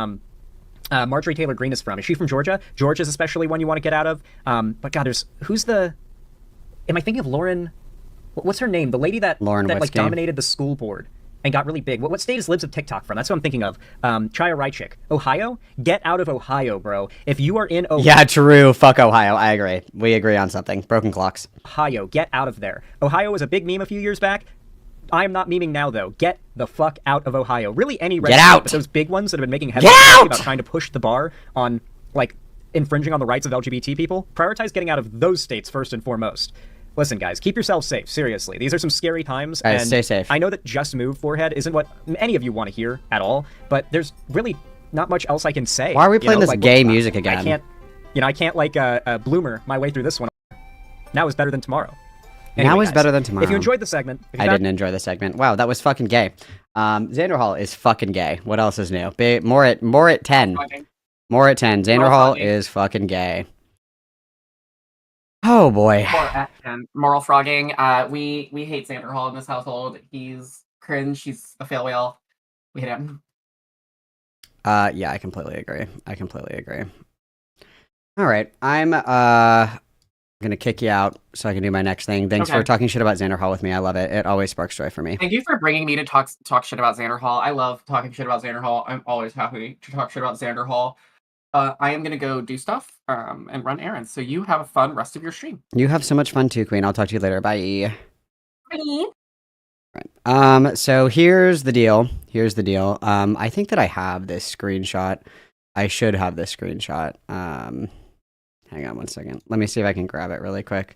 Marjorie Taylor Greene is from. Is she from Georgia? Georgia's especially one you want to get out of. But God, am I thinking of Lauren? What's her name? The lady that like dominated the school board and got really big. What state is Libs of TikTok from? That's what I'm thinking of. Chaya Raichik. Ohio? Get out of Ohio, bro. If you are in Ohio... Yeah, true. Fuck Ohio. I agree. We agree on something. Broken clocks. Ohio. Get out of there. Ohio was a big meme a few years back. I am not memeing now, though. Get the fuck out of Ohio. Really, any red state, but those big ones that have been making headlines about trying to push the bar on, like, infringing on the rights of LGBT people, prioritize getting out of those states first and foremost. Listen, guys, keep yourselves safe. Seriously, these are some scary times. Guys, and stay safe. I know that just move forehead isn't what any of you want to hear at all, but there's really not much else I can say. Why are we playing this gay music again? I can't like bloomer my way through this one. Now is better than tomorrow. Anyway, now is better than tomorrow. If you enjoyed the segment, I didn't enjoy the segment. Wow, that was fucking gay. Xander Hall is fucking gay. What else is new? More at 10. More at 10. Xander Hall is fucking gay. Oh boy. Moral frogging. We hate Xander Hall in this household. He's cringe. He's a fail whale. We hate him. Yeah, I completely agree. All right, I'm gonna kick you out so I can do my next thing. Thanks for talking shit about Xander Hall with me. I love it. It always sparks joy for me. Thank you for bringing me to talk shit about Xander Hall. I love talking shit about Xander Hall. I'm always happy to talk shit about Xander Hall. I am gonna go do stuff and run errands. So you have a fun rest of your stream. You have so much fun too, Queen. I'll talk to you later. Bye. Bye. Right. So here's the deal. I think that I have this screenshot. I should have this screenshot. Hang on one second. Let me see if I can grab it really quick.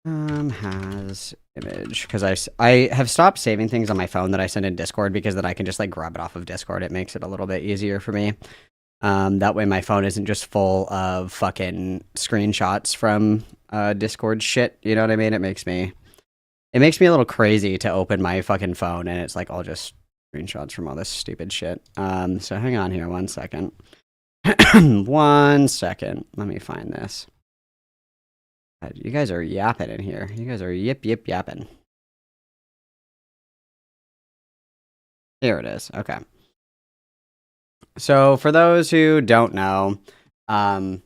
Has image, because I have stopped saving things on my phone that I send in Discord, because then I can just like grab it off of Discord. It makes it a little bit easier for me. That way my phone isn't just full of fucking screenshots from Discord shit. You know what I mean? It makes me a little crazy to open my fucking phone and it's like all just screenshots from all this stupid shit. So hang on here 1 second. 1 second. Let me find this. God, you guys are yapping in here. You guys are yapping. Here it is. Okay. So for those who don't know, I'll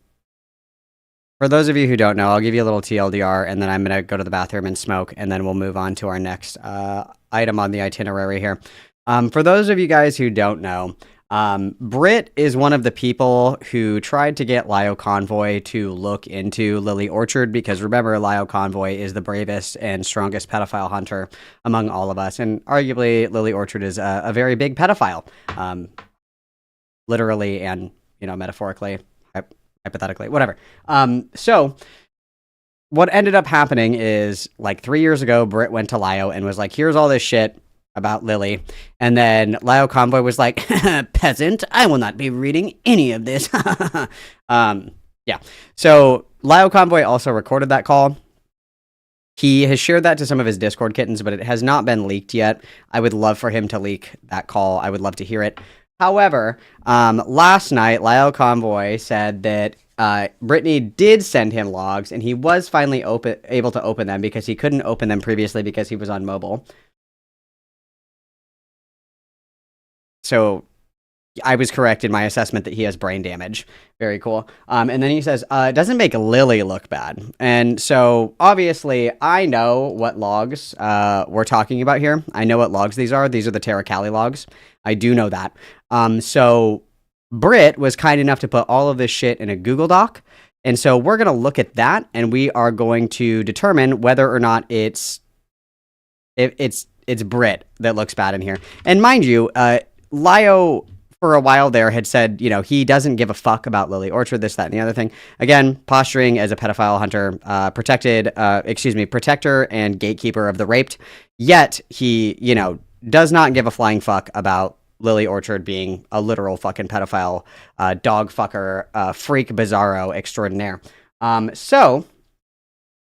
give you a little TLDR, and then I'm going to go to the bathroom and smoke, and then we'll move on to our next item on the itinerary here. For those of you guys who don't know, Britt is one of the people who tried to get Lio Convoy to look into Lily Orchard, because remember, Lio Convoy is the bravest and strongest pedophile hunter among all of us, and arguably Lily Orchard is a very big pedophile, literally and, metaphorically, hypothetically, whatever. So what ended up happening is, like 3 years ago, Britt went to Lio and was like, here's all this shit about Lily. And then Lio Convoy was like, peasant, I will not be reading any of this. Yeah. So Lio Convoy also recorded that call. He has shared that to some of his Discord kittens, but it has not been leaked yet. I would love for him to leak that call. I would love to hear it. However, last night, Lio Convoy said that Brittany did send him logs, and he was finally able to open them, because he couldn't open them previously because he was on mobile. So I was correct in my assessment that he has brain damage. Very cool. And then he says, it doesn't make Lily look bad. And so obviously I know what logs we're talking about here. I know what logs these are. These are the Terra Cali logs. I do know that. So Britt was kind enough to put all of this shit in a Google Doc. And so we're going to look at that, and we are going to determine whether or not it's Britt that looks bad in here. And mind you, Lio, for a while there, had said, he doesn't give a fuck about Lily Orchard, this, that, and the other thing. Again, posturing as a pedophile hunter, protector and gatekeeper of the raped. Yet he, does not give a flying fuck about Lily Orchard being a literal fucking pedophile, dog fucker, freak bizarro extraordinaire. So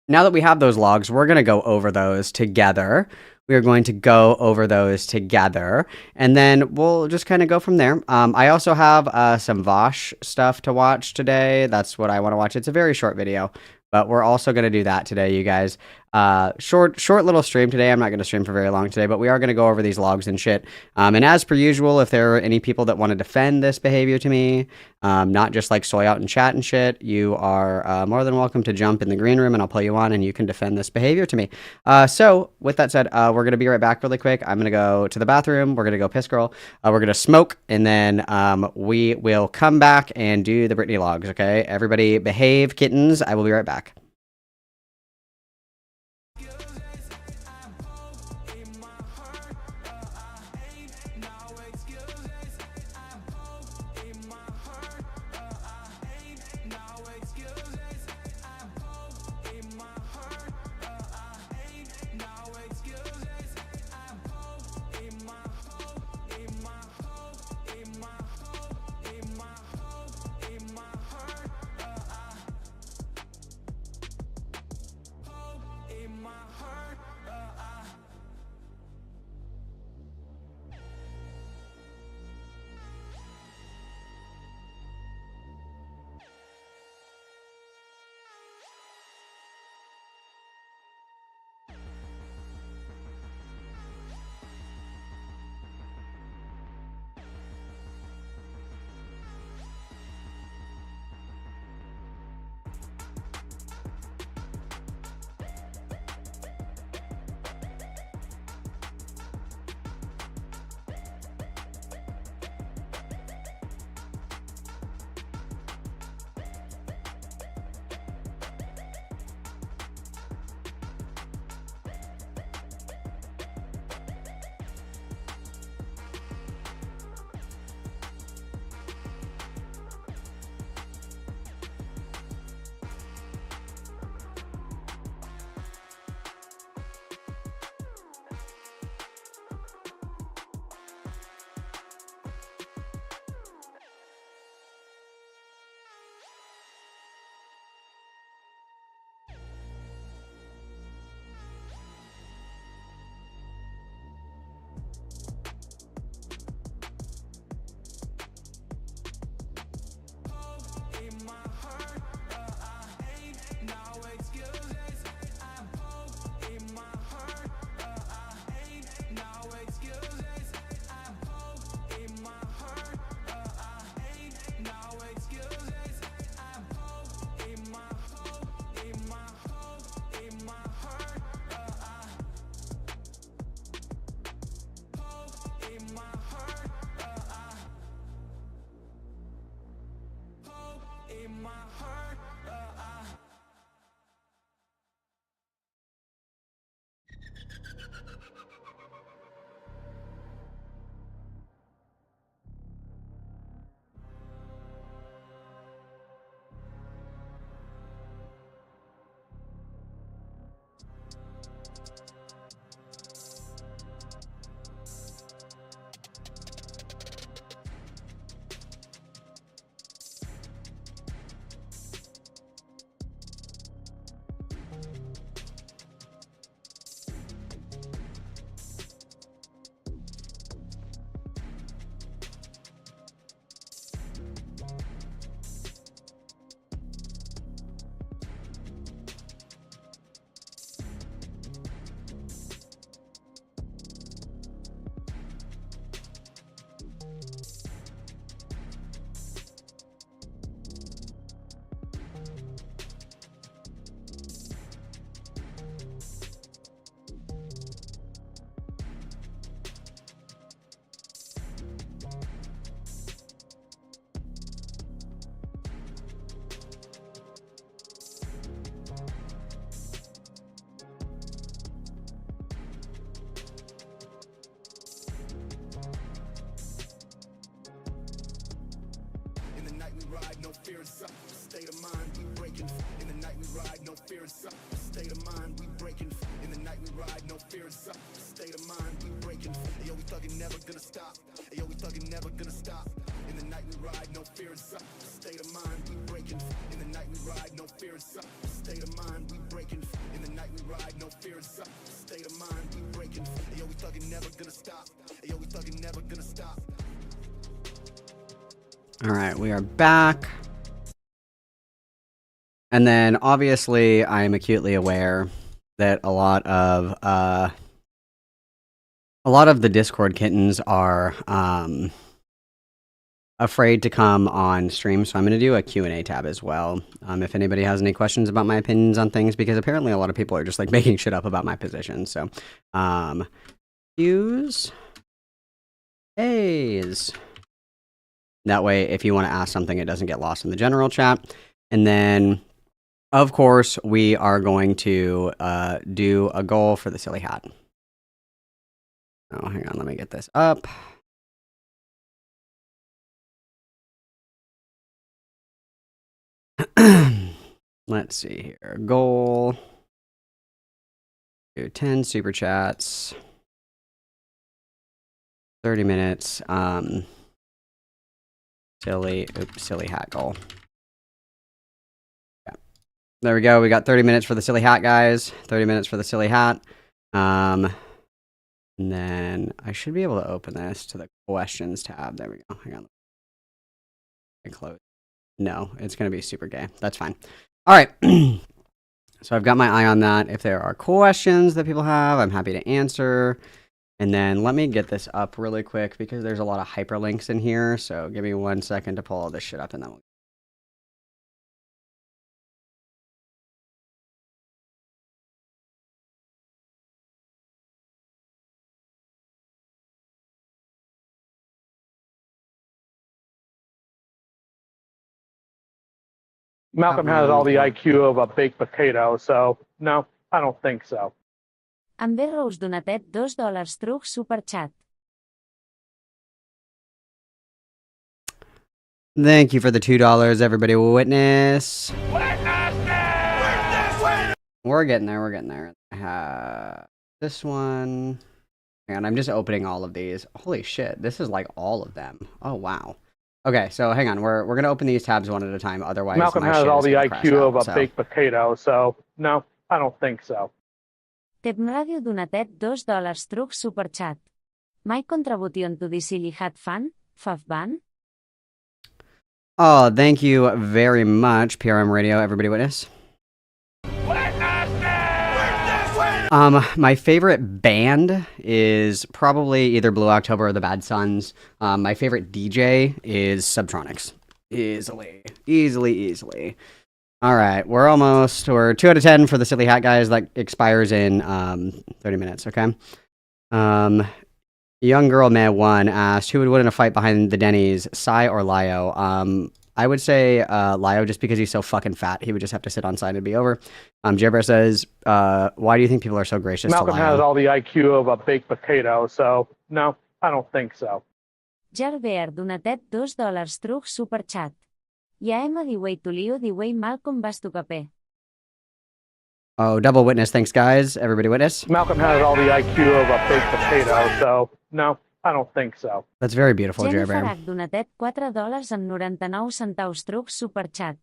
now that we have those logs, we're going to go over those together. We are going to go over those together, and then we'll just kind of go from there. I also have some Vosh stuff to watch today. That's what I want to watch. It's a very short video, but we're also going to do that today, you guys. Short little stream today. I'm not going to stream for very long today, but we are going to go over these logs and shit. And as per usual, if there are any people that want to defend this behavior to me, not just like soy out in chat and shit, you are more than welcome to jump in the green room and I'll pull you on and you can defend this behavior to me. So with that said, we're going to be right back really quick. I'm going to go to the bathroom. We're going to go piss girl. We're going to smoke and then we will come back and do the Britney logs. Okay, everybody behave, kittens. I will be right back. All right, we are back. And then obviously I am acutely aware that a lot of the Discord kittens are afraid to come on stream, so I'm going to do a Q&A tab as well. If anybody has any questions about my opinions on things, because apparently a lot of people are just like making shit up about my position. So, use A's. That way, if you want to ask something, it doesn't get lost in the general chat. And then, of course, we are going to do a goal for the silly hat. Oh, hang on, let me get this up. Let's see here. Goal. Do 10 super chats. 30 minutes. Silly hat goal. Yeah. There we go. We got 30 minutes for the silly hat, guys. 30 minutes for the silly hat. And then I should be able to open this to the questions tab. There we go. Hang on. I close. No, it's going to be super gay. That's fine. All right. So I've got my eye on that. If there are questions that people have, I'm happy to answer. And then let me get this up really quick because there's a lot of hyperlinks in here. So give me 1 second to pull all this shit up and then we'll... Malcolm has all the IQ of a baked potato, so no, I don't think so. Amber Rose donatet $2 truc superchat. Thank you for the $2, everybody. Witness. We're getting there. We're getting there. This one. Hang on, I'm just opening all of these. Holy shit, this is like all of them. Oh wow. Okay, so hang on. We're gonna open these tabs one at a time. Otherwise, Malcolm has all the IQ of a baked potato, so no, I don't think so. Tep Radio donatet $2 truc superchat. My contribution to the silly hat fan, Favban. Oh, thank you very much, PRM Radio. Everybody witness. My favorite band is probably either Blue October or the Bad Sons. My favorite DJ is Subtronics. Easily. All right, we're 2 out of 10 for the silly hat, guys. That expires in 30 minutes, okay? Young Girl May 1 asked, who would win in a fight behind the Denny's, Sai or Lio? I would say Lio, just because he's so fucking fat. He would just have to sit on side and it'd be over. Jerbear says, why do you think people are so gracious Malcolm to Lio? has all the IQ of a baked potato, so no, I don't think so. Jerbear donatet $2 truc superchat. Ja Emma diwei Tulio diwei Malcolm Bastucape. Oh, double witness. Thanks, guys. Everybody witness. Malcolm has all the IQ of a baked potato, so no, I don't think so. That's very beautiful, Jennifer Jerbear. H. donatet $4.99 truc superchat.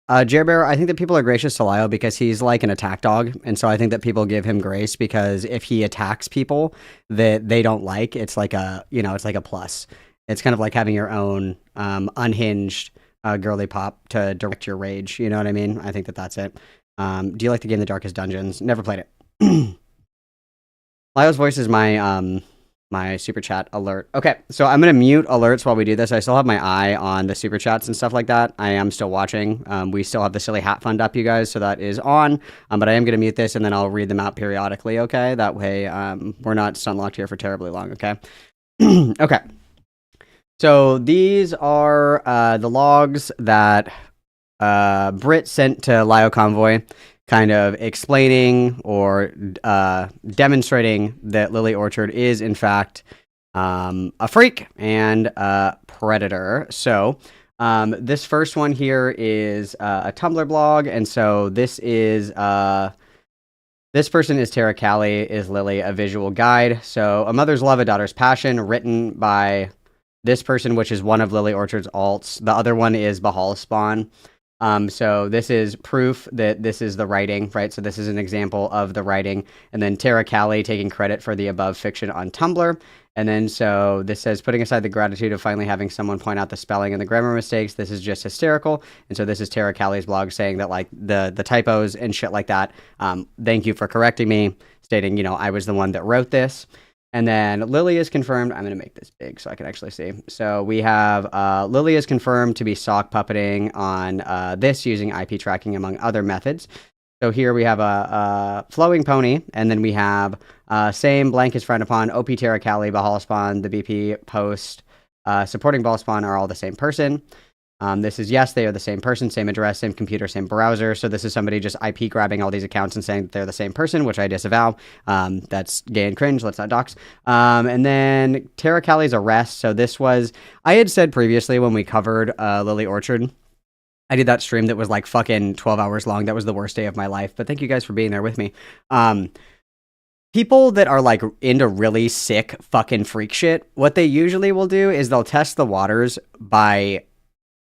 Jerbear, I think that people are gracious to Lio because he's like an attack dog, and so I think that people give him grace because if he attacks people that they don't like, it's like a, it's like a plus. It's kind of like having your own unhinged girly pop to direct your rage. You know what I mean? I think that that's it. Do you like the game The Darkest Dungeons? Never played it. Lio's voice is my my super chat alert. Okay, so I'm gonna mute alerts while we do this. I still have my eye on the super chats and stuff like that. I am still watching. We still have the silly hat fund up, you guys, so that is on. But I am gonna mute this and then I'll read them out periodically. Okay, that way we're not stun locked here for terribly long. Okay. Okay. So these are the logs that Brit sent to Lio Convoy, kind of explaining or demonstrating that Lily Orchard is, in fact, a freak and a predator. So this first one here is a Tumblr blog, and so this is... this person is Tara Callie, is Lily, a visual guide. So A Mother's Love, A Daughter's Passion, written by this person, which is one of Lily Orchard's alts. The other one is Bahal Spawn. So this is proof that this is the writing, right? So this is an example of the writing. And then Tara Callie taking credit for the above fiction on Tumblr. And then so this says, putting aside the gratitude of finally having someone point out the spelling and the grammar mistakes, this is just hysterical. And so this is Tara Callie's blog saying that like the typos and shit like that. Thank you for correcting me, stating, you know, I was the one that wrote this. And then Lily is confirmed. I'm going to make this big so I can actually see. So we have Lily is confirmed to be sock puppeting on this using IP tracking among other methods. So here we have a flowing pony, and then we have same blank is frowned upon, OP Terra Cali, Bahala Spawn, the BP post, supporting Ball Spawn are all the same person. This is, yes, they are the same person, same address, same computer, same browser. So this is somebody just IP grabbing all these accounts and saying that they're the same person, which I disavow. That's gay and cringe. Let's not dox. And then Tara Callie's arrest. So this was, I had said previously when we covered Lily Orchard, I did that stream that was like fucking 12 hours long. That was the worst day of my life. But thank you guys for being there with me. People that are like into really sick fucking freak shit, what they usually will do is they'll test the waters by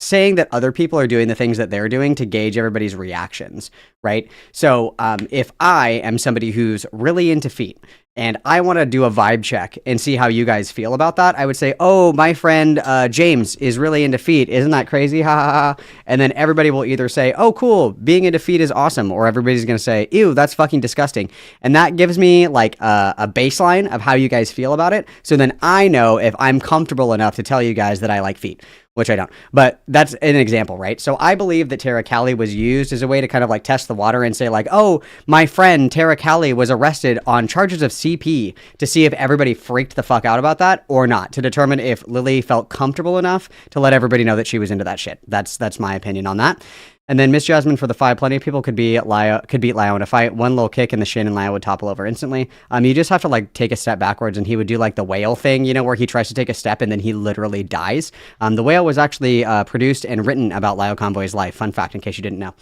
saying that other people are doing the things that they're doing to gauge everybody's reactions, right? So if I am somebody who's really into feet and I want to do a vibe check and see how you guys feel about that, I would say, oh, my friend James is really into feet. Isn't that crazy? Ha ha ha. And then everybody will either say, oh, cool, being into feet is awesome. Or everybody's going to say, ew, that's fucking disgusting. And that gives me like a baseline of how you guys feel about it. So then I know if I'm comfortable enough to tell you guys that I like feet, which I don't. But that's an example, right? So I believe that Tara Callie was used as a way to kind of like test the water and say like, oh, my friend Tara Callie was arrested on charges of CP, to see if everybody freaked the fuck out about that or not, to determine if Lily felt comfortable enough to let everybody know that she was into that shit. That's my opinion on that. And then Miss Jasmine for the 5. Plenty of people could beat Lio in a fight. One little kick in the shin and Lio would topple over instantly. You just have to like take a step backwards, and he would do like the whale thing, you know, where he tries to take a step and then he literally dies. The whale was actually produced and written about Lio Convoy's life. Fun fact, in case you didn't know.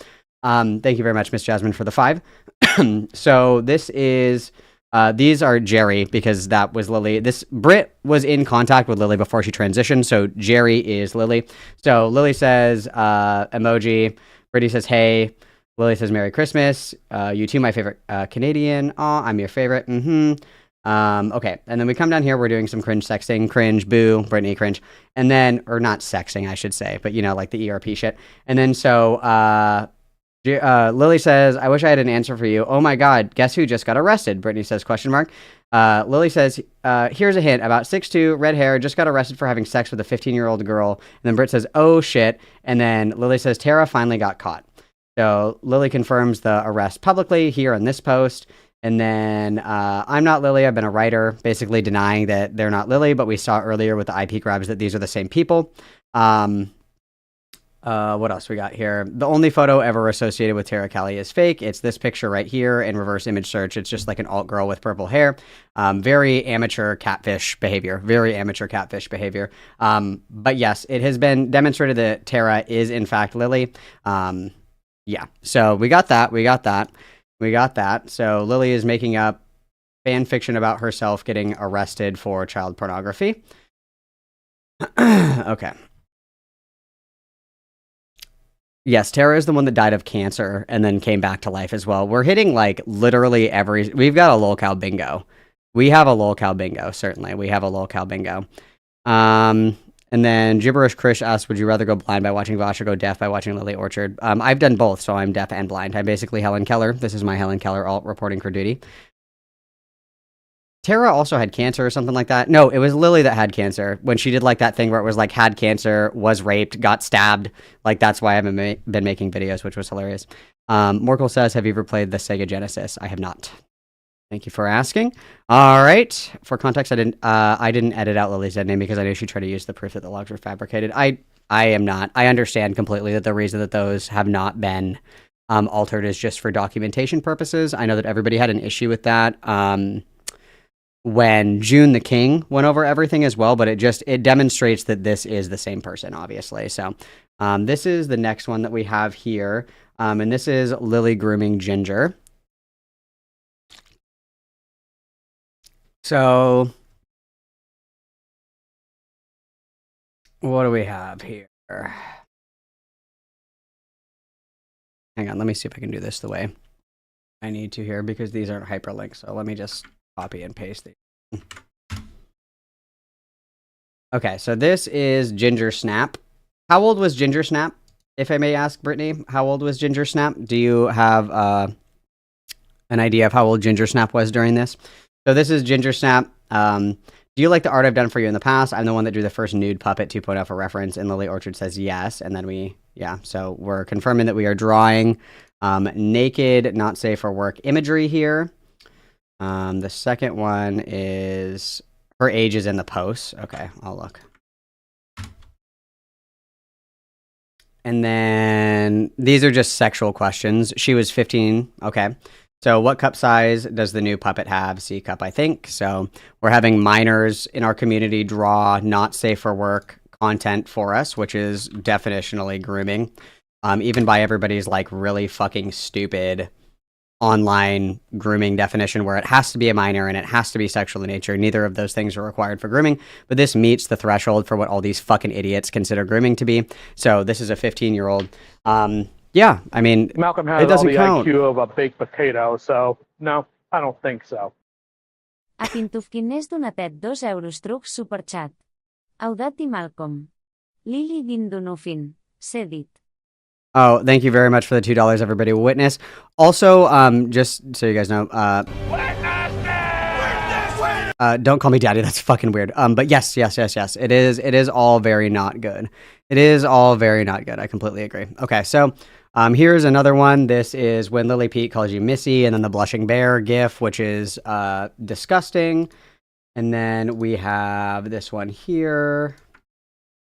Thank you very much, Miss Jasmine, for the 5. So this is... these are Jerry, because that was Lily. This Brit was in contact with Lily before she transitioned, so Jerry is Lily. So Lily says, emoji. Brittany says, hey. Lily says, Merry Christmas. You too, my favorite Canadian. Aw, I'm your favorite. Okay, and then we come down here. We're doing some cringe sexting. Cringe, boo, Brittany, cringe. And then, or not sexting, I should say, but you know, like the ERP shit. And then so, Lily says, I wish I had an answer for you. Oh my god, guess who just got arrested? Brittany says, question mark. Lily says, here's a hint. About 6'2", red hair, just got arrested for having sex with a 15-year-old girl. And then Britt says, oh shit. And then Lily says, Tara finally got caught. So Lily confirms the arrest publicly here on this post. And then I'm not Lily, I've been a writer, basically denying that they're not Lily, but we saw earlier with the IP grabs that these are the same people. What else we got here? The only photo ever associated with Tara Callie is fake. It's this picture right here in reverse image search. It's just like an alt girl with purple hair. Very amateur catfish behavior. Very amateur catfish behavior. But yes, it has been demonstrated that Tara is in fact Lily. Yeah, so we got that. So Lily is making up fan fiction about herself getting arrested for child pornography. Okay. Yes, Tara is the one that died of cancer and then came back to life as well. We're hitting like literally every... We've got a lolcow bingo. We have a lolcow bingo, certainly. We have a lolcow bingo. And then Gibberish Krish asks, would you rather go blind by watching Vash or go deaf by watching Lily Orchard? I've done both, so I'm deaf and blind. I'm basically Helen Keller. This is my Helen Keller alt reporting for duty. Tara also had cancer or something like that. No, it was Lily that had cancer when she did like that thing where it was like had cancer, was raped, got stabbed. Like that's why I haven't been making videos, which was hilarious. Morkel says, have you ever played the Sega Genesis? I have not. Thank you for asking. All right. For context, I didn't edit out Lily's dead name because I knew she'd try to use the proof that the logs were fabricated. I am not. I understand completely that the reason that those have not been altered is just for documentation purposes. I know that everybody had an issue with that. When June the King went over everything as well, but it demonstrates that this is the same person, obviously. So this is the next one that we have here. And this is Lily grooming Ginger. So what do we have here? hang on, let me see if I can do this the way I need to here, because these aren't hyperlinks. So let me just copy and paste these. Okay, so this is Ginger Snap. How old was Ginger Snap, if I may ask, Brittany? How old was Ginger Snap? Do you have an idea of how old Ginger Snap was during this? So this is Ginger Snap. Do you like the art I've done for you in the past? I'm the one that drew the first nude puppet 2.0 for reference, and Lily Orchard says yes. And then so we're confirming that we are drawing naked, not safe for work imagery here. The second one is her age is in the post. Okay, I'll look. And then these are just sexual questions. She was 15. Okay. So what cup size does the new puppet have? C cup, I think. So we're having minors in our community draw not safe for work content for us, which is definitionally grooming. Even by everybody's like really fucking stupid online grooming definition where it has to be a minor and it has to be sexual in nature. Neither of those things are required for grooming, but this meets the threshold for what all these fucking idiots consider grooming to be. So this is a 15-year-old. Yeah, I mean, Malcolm it has all doesn't the count. IQ of a baked potato, so no, I don't think so. A Pintufquinés donatet 2 euros trucs superchat. Audat i Malcolm. Lili Dindunufin. Cedit. Oh, thank you very much for the $2, everybody will witness. Also, just so you guys know, don't call me daddy, that's fucking weird. But yes. It is all very not good. It is all very not good. I completely agree. Okay, so here's another one. This is when Lily Pete calls you Missy, and then the blushing bear gif, which is disgusting. And then we have this one here.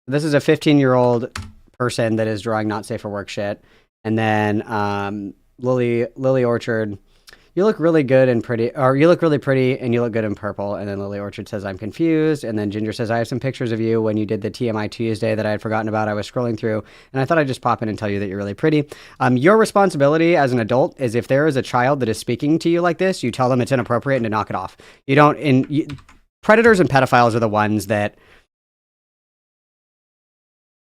This is a 15-year-old person that is drawing not safe for work shit. And then Lily Orchard, you look really good and pretty, or you look really pretty and you look good in purple. And then Lily Orchard says, I'm confused. And then Ginger says, I have some pictures of you when you did the TMI Tuesday that I had forgotten about. I was scrolling through and I thought I'd just pop in and tell you that you're really pretty. Your responsibility as an adult is if there is a child that is speaking to you like this, you tell them it's inappropriate and to knock it off. You don't, predators and pedophiles are the ones that,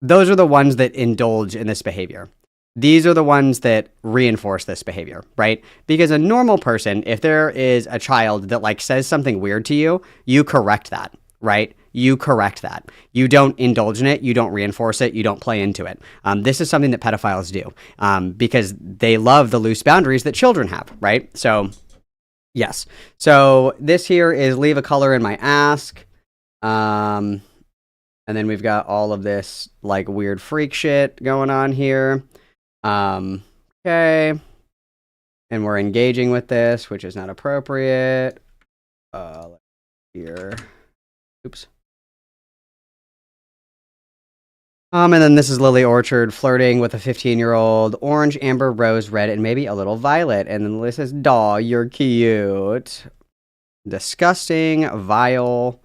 those are the ones that indulge in this behavior. These are the ones that reinforce this behavior, right? Because a normal person, if there is a child that like says something weird to you, you correct that, right? You correct that. You don't indulge in it. You don't reinforce it. You don't play into it. This is something that pedophiles do because they love the loose boundaries that children have, right? So, yes. So this here is leave a color in my ask. And then we've got all of this like weird freak shit going on here. Okay. And we're engaging with this, which is not appropriate. Here. Oops. And then this is Lily Orchard flirting with a 15-year-old. Orange, amber, rose, red, and maybe a little violet. And then Lily says, "Daw, you're cute." Disgusting, vile,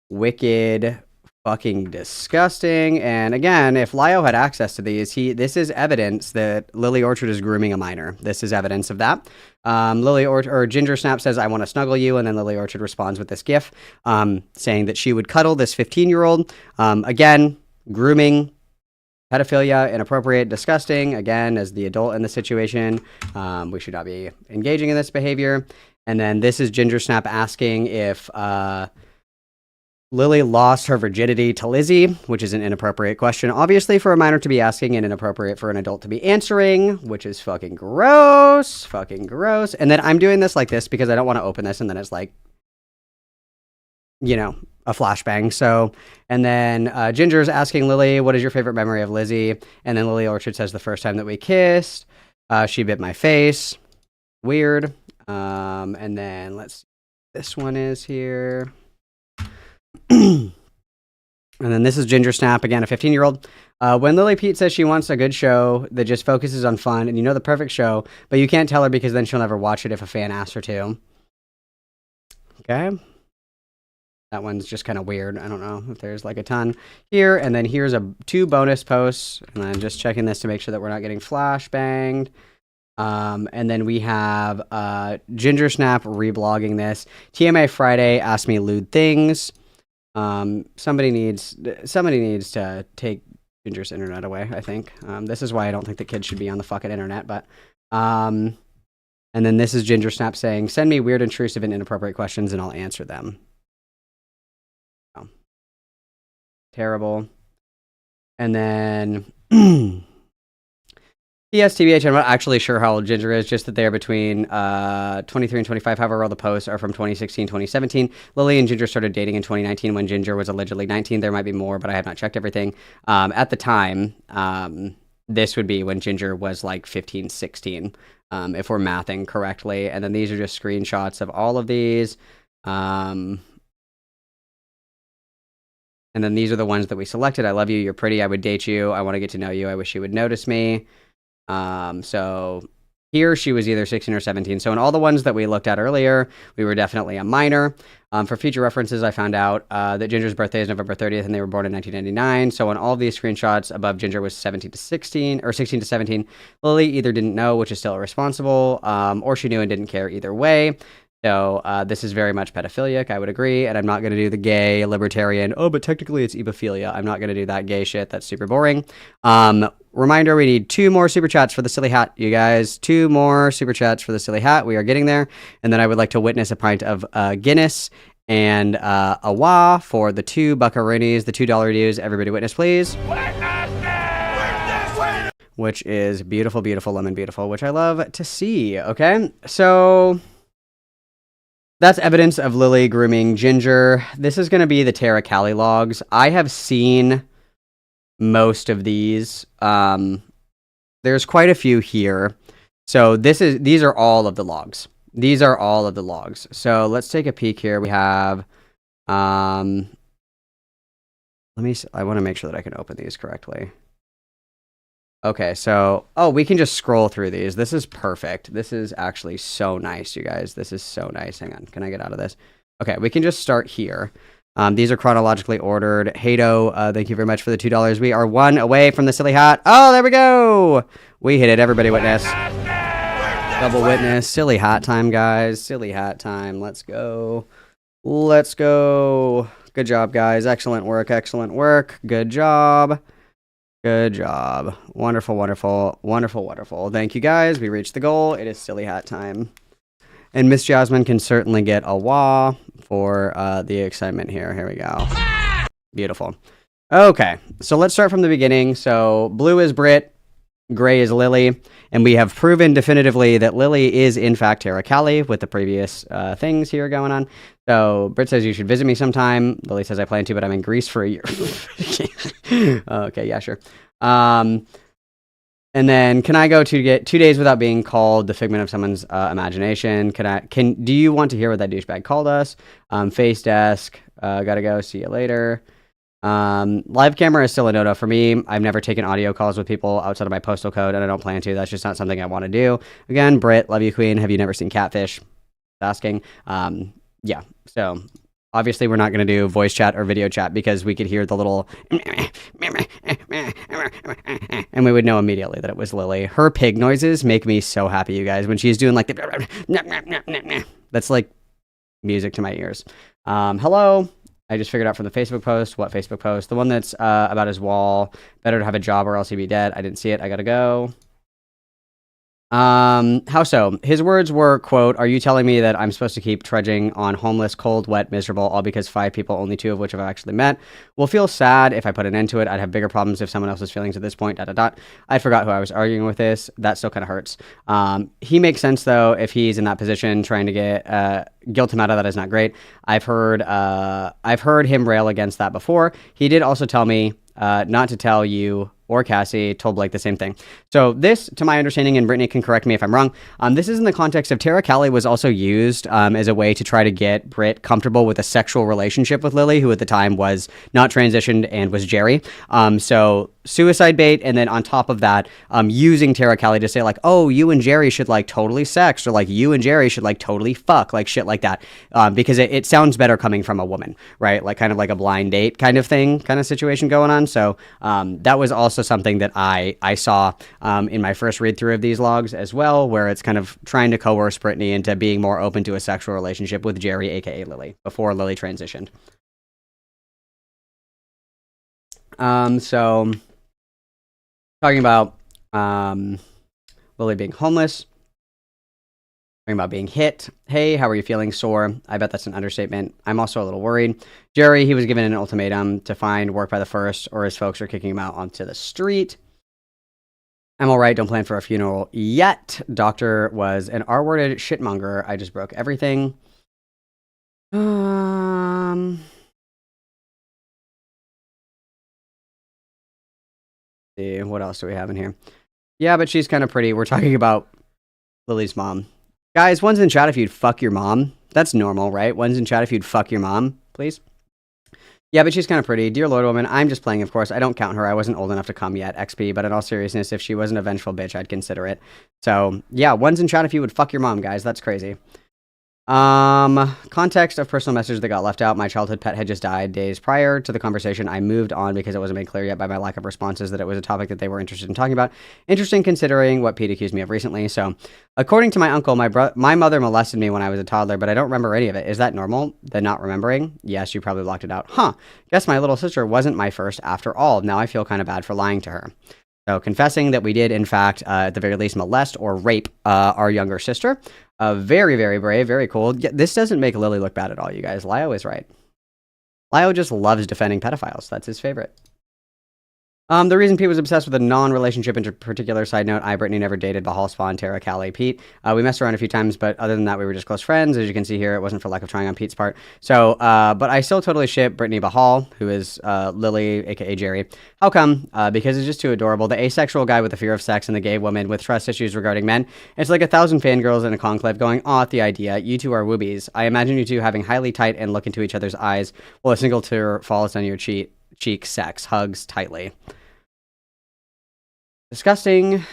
wicked, fucking disgusting. And again, if Lio had access to these, this is evidence that Lily Orchard is grooming a minor. This is evidence of that. Ginger Snap says, I want to snuggle you. And then Lily Orchard responds with this gif saying that she would cuddle this 15-year-old. Again, grooming, pedophilia, inappropriate, disgusting. Again, as the adult in the situation, we should not be engaging in this behavior. And then this is Ginger Snap asking if Lily lost her virginity to Lizzie, which is an inappropriate question, obviously, for a minor to be asking and inappropriate for an adult to be answering, which is fucking gross. Fucking gross. And then I'm doing this like this because I don't want to open this and then it's like, you know, a flashbang. So, and then Ginger's asking Lily, what is your favorite memory of Lizzie? And then Lily Orchard says the first time that we kissed, she bit my face. Weird. And then let's see what this one is here. And then this is Ginger Snap, again, a 15-year-old. When Lily Pete says she wants a good show that just focuses on fun, and you know the perfect show, but you can't tell her because then she'll never watch it if a fan asks her to. Okay. That one's just kind of weird. I don't know if there's like a ton here. And then here's 2 bonus posts. And I'm just checking this to make sure that we're not getting flash banged. And then we have Ginger Snap reblogging this. TMA Friday asked me lewd things. Somebody needs to take Ginger's internet away, I think. This is why I don't think the kids should be on the fucking internet, but and then this is Ginger Snap saying, "Send me weird, intrusive, and inappropriate questions and I'll answer them." Oh. Terrible. And then TBH, I'm not actually sure how old Ginger is, just that they're between 23 and 25. However, all the posts are from 2016, 2017. Lily and Ginger started dating in 2019 when Ginger was allegedly 19. There might be more, but I have not checked everything. At the time, this would be when Ginger was like 15, 16, if we're mathing correctly. And then these are just screenshots of all of these. And then these are the ones that we selected. I love you. You're pretty. I would date you. I want to get to know you. I wish you would notice me. So here she was either 16 or 17. So in all the ones that we looked at earlier, we were definitely a minor. For future references, I found out that Ginger's birthday is November 30th and they were born in 1999. So on all of these screenshots above, Ginger was 17 to 16 or 16 to 17. Lily either didn't know, which is still irresponsible, or she knew and didn't care either way. So this is very much pedophilic, I would agree, and I'm not going to do the gay, libertarian, oh, but technically it's ebophilia. I'm not going to do that gay shit. That's super boring. Reminder, we need 2 more super chats for the silly hat, you guys. 2 more super chats for the silly hat. We are getting there. And then I would like to witness a pint of Guinness and a wah for the 2 buckaroonies, the $2 dues. Everybody witness, please. Which is beautiful, beautiful, lemon beautiful, which I love to see, okay? So that's evidence of Lily grooming Ginger. This is going to be the Tara Callie logs. I have seen most of these. There's quite a few here. So these are all of the logs. These are all of the logs. So let's take a peek here. We have, I want to make sure that I can open these correctly. Okay, so, we can just scroll through these. This is perfect. This is actually so nice, you guys. This is so nice. Hang on, can I get out of this? Okay, we can just start here. These are chronologically ordered. Hato, thank you very much for the $2. We are 1 away from the silly hat. Oh, there we go! We hit it. Everybody witness. Double witness. Silly hat time, guys. Silly hat time. Let's go. Let's go. Good job, guys. Excellent work. Excellent work. Good job. Good job. Wonderful, wonderful, wonderful, wonderful. Thank you, guys. We reached the goal. It is silly hat time. And Miss Jasmine can certainly get a wah for the excitement here. Here we go. Beautiful. Okay, so let's start from the beginning. So blue is Brit, gray is Lily, and we have proven definitively that Lily is in fact Tara Callie with the previous things here going on. So Britt says you should visit me sometime. Lily says I plan to, but I'm in Greece for a year. Okay, yeah, sure. And then can I go to get 2 days without being called the figment of someone's imagination? Do you want to hear what that douchebag called us? Face desk, gotta go, see you later. Live camera is still a no-no for me. I've never taken audio calls with people outside of my postal code, and I don't plan to. That's just not something I want to do. Again, Britt, love you, queen. Have you never seen Catfish? Asking. Yeah, so obviously we're not going to do voice chat or video chat because we could hear the little and we would know immediately that it was Lily. Her pig noises make me so happy, you guys. When she's doing like the that's like music to my ears. Hello. I just figured out from the Facebook post. What Facebook post? The one that's about his wall. Better to have a job or else he'd be dead. I didn't see it. I gotta go. How so? His words were, quote, "Are you telling me that I'm supposed to keep trudging on homeless, cold, wet, miserable, all because 5 people, only 2 of which I've actually met, will feel sad if I put an end to it? I'd have bigger problems if someone else's feelings at this point, ... I forgot who I was arguing with this. That still kind of hurts. He makes sense, though, if he's in that position, trying to get, guilt him out of that is not great. I've heard him rail against that before. He did also tell me, not to tell you or Cassie, told Blake the same thing. So this, to my understanding, and Brittany can correct me if I'm wrong, this is in the context of Tara Callie was also used as a way to try to get Britt comfortable with a sexual relationship with Lily, who at the time was not transitioned and was Jerry. So suicide bait, and then on top of that, using Tara Callie to say like, oh, you and Jerry should like totally sex, or like you and Jerry should like totally fuck, like shit like that, because it sounds better coming from a woman, right? Like kind of like a blind date kind of thing, kind of situation going on. So that was also something that I saw in my first read through of these logs as well, where it's kind of trying to coerce Brittany into being more open to a sexual relationship with Jerry, aka Lily, before Lily transitioned. So Talking about Lily being homeless. Talking about being hit. Hey, how are you feeling? Sore. I bet that's an understatement. I'm also a little worried. Jerry, he was given an ultimatum to find work by the 1st, or his folks are kicking him out onto the street. I'm all right. Don't plan for a funeral yet. Doctor was an R-worded shitmonger. I just broke everything. See, what else do we have in here? Yeah, but she's kind of pretty. We're talking about Lily's mom. Guys, one's in chat if you'd fuck your mom. That's normal, right? One's in chat if you'd fuck your mom, please. Yeah, but she's kind of pretty. Dear Lord Woman, I'm just playing, of course. I don't count her. I wasn't old enough to come yet, XP. But in all seriousness, if she wasn't a vengeful bitch, I'd consider it. So, yeah, one's in chat if you would fuck your mom, guys. That's crazy. Context of personal message that got left out. My childhood pet had just died days prior to the conversation. I moved on because it wasn't made clear yet by my lack of responses that it was a topic that they were interested in talking about. Interesting considering what Pete accused me of recently. So, according to my uncle, my mother molested me when I was a toddler, but I don't remember any of it. Is that normal? The not remembering? Yes, you probably blocked it out. Huh. Guess my little sister wasn't my first after all. Now I feel kind of bad for lying to her. So confessing that we did, in fact, at the very least, molest or rape our younger sister. Very, very brave, very cool. This doesn't make Lily look bad at all, you guys. Lio is right. Lio just loves defending pedophiles. That's his favorite. The reason Pete was obsessed with a non-relationship in particular, side note, I, Brittany, never dated Bahal, Spawn, Tara, Callie, Pete. We messed around a few times, but other than that, we were just close friends. As you can see here, it wasn't for lack of trying on Pete's part. So, but I still totally ship Brittany Bahal, who is Lily, aka Jerry. How come? Because it's just too adorable. The asexual guy with the fear of sex and the gay woman with trust issues regarding men. It's like 1,000 fangirls in a conclave going, aw, at the idea. You two are woobies. I imagine you two having highly tight and look into each other's eyes while a single tear falls on your cheek. Sex. Hugs tightly. Disgusting.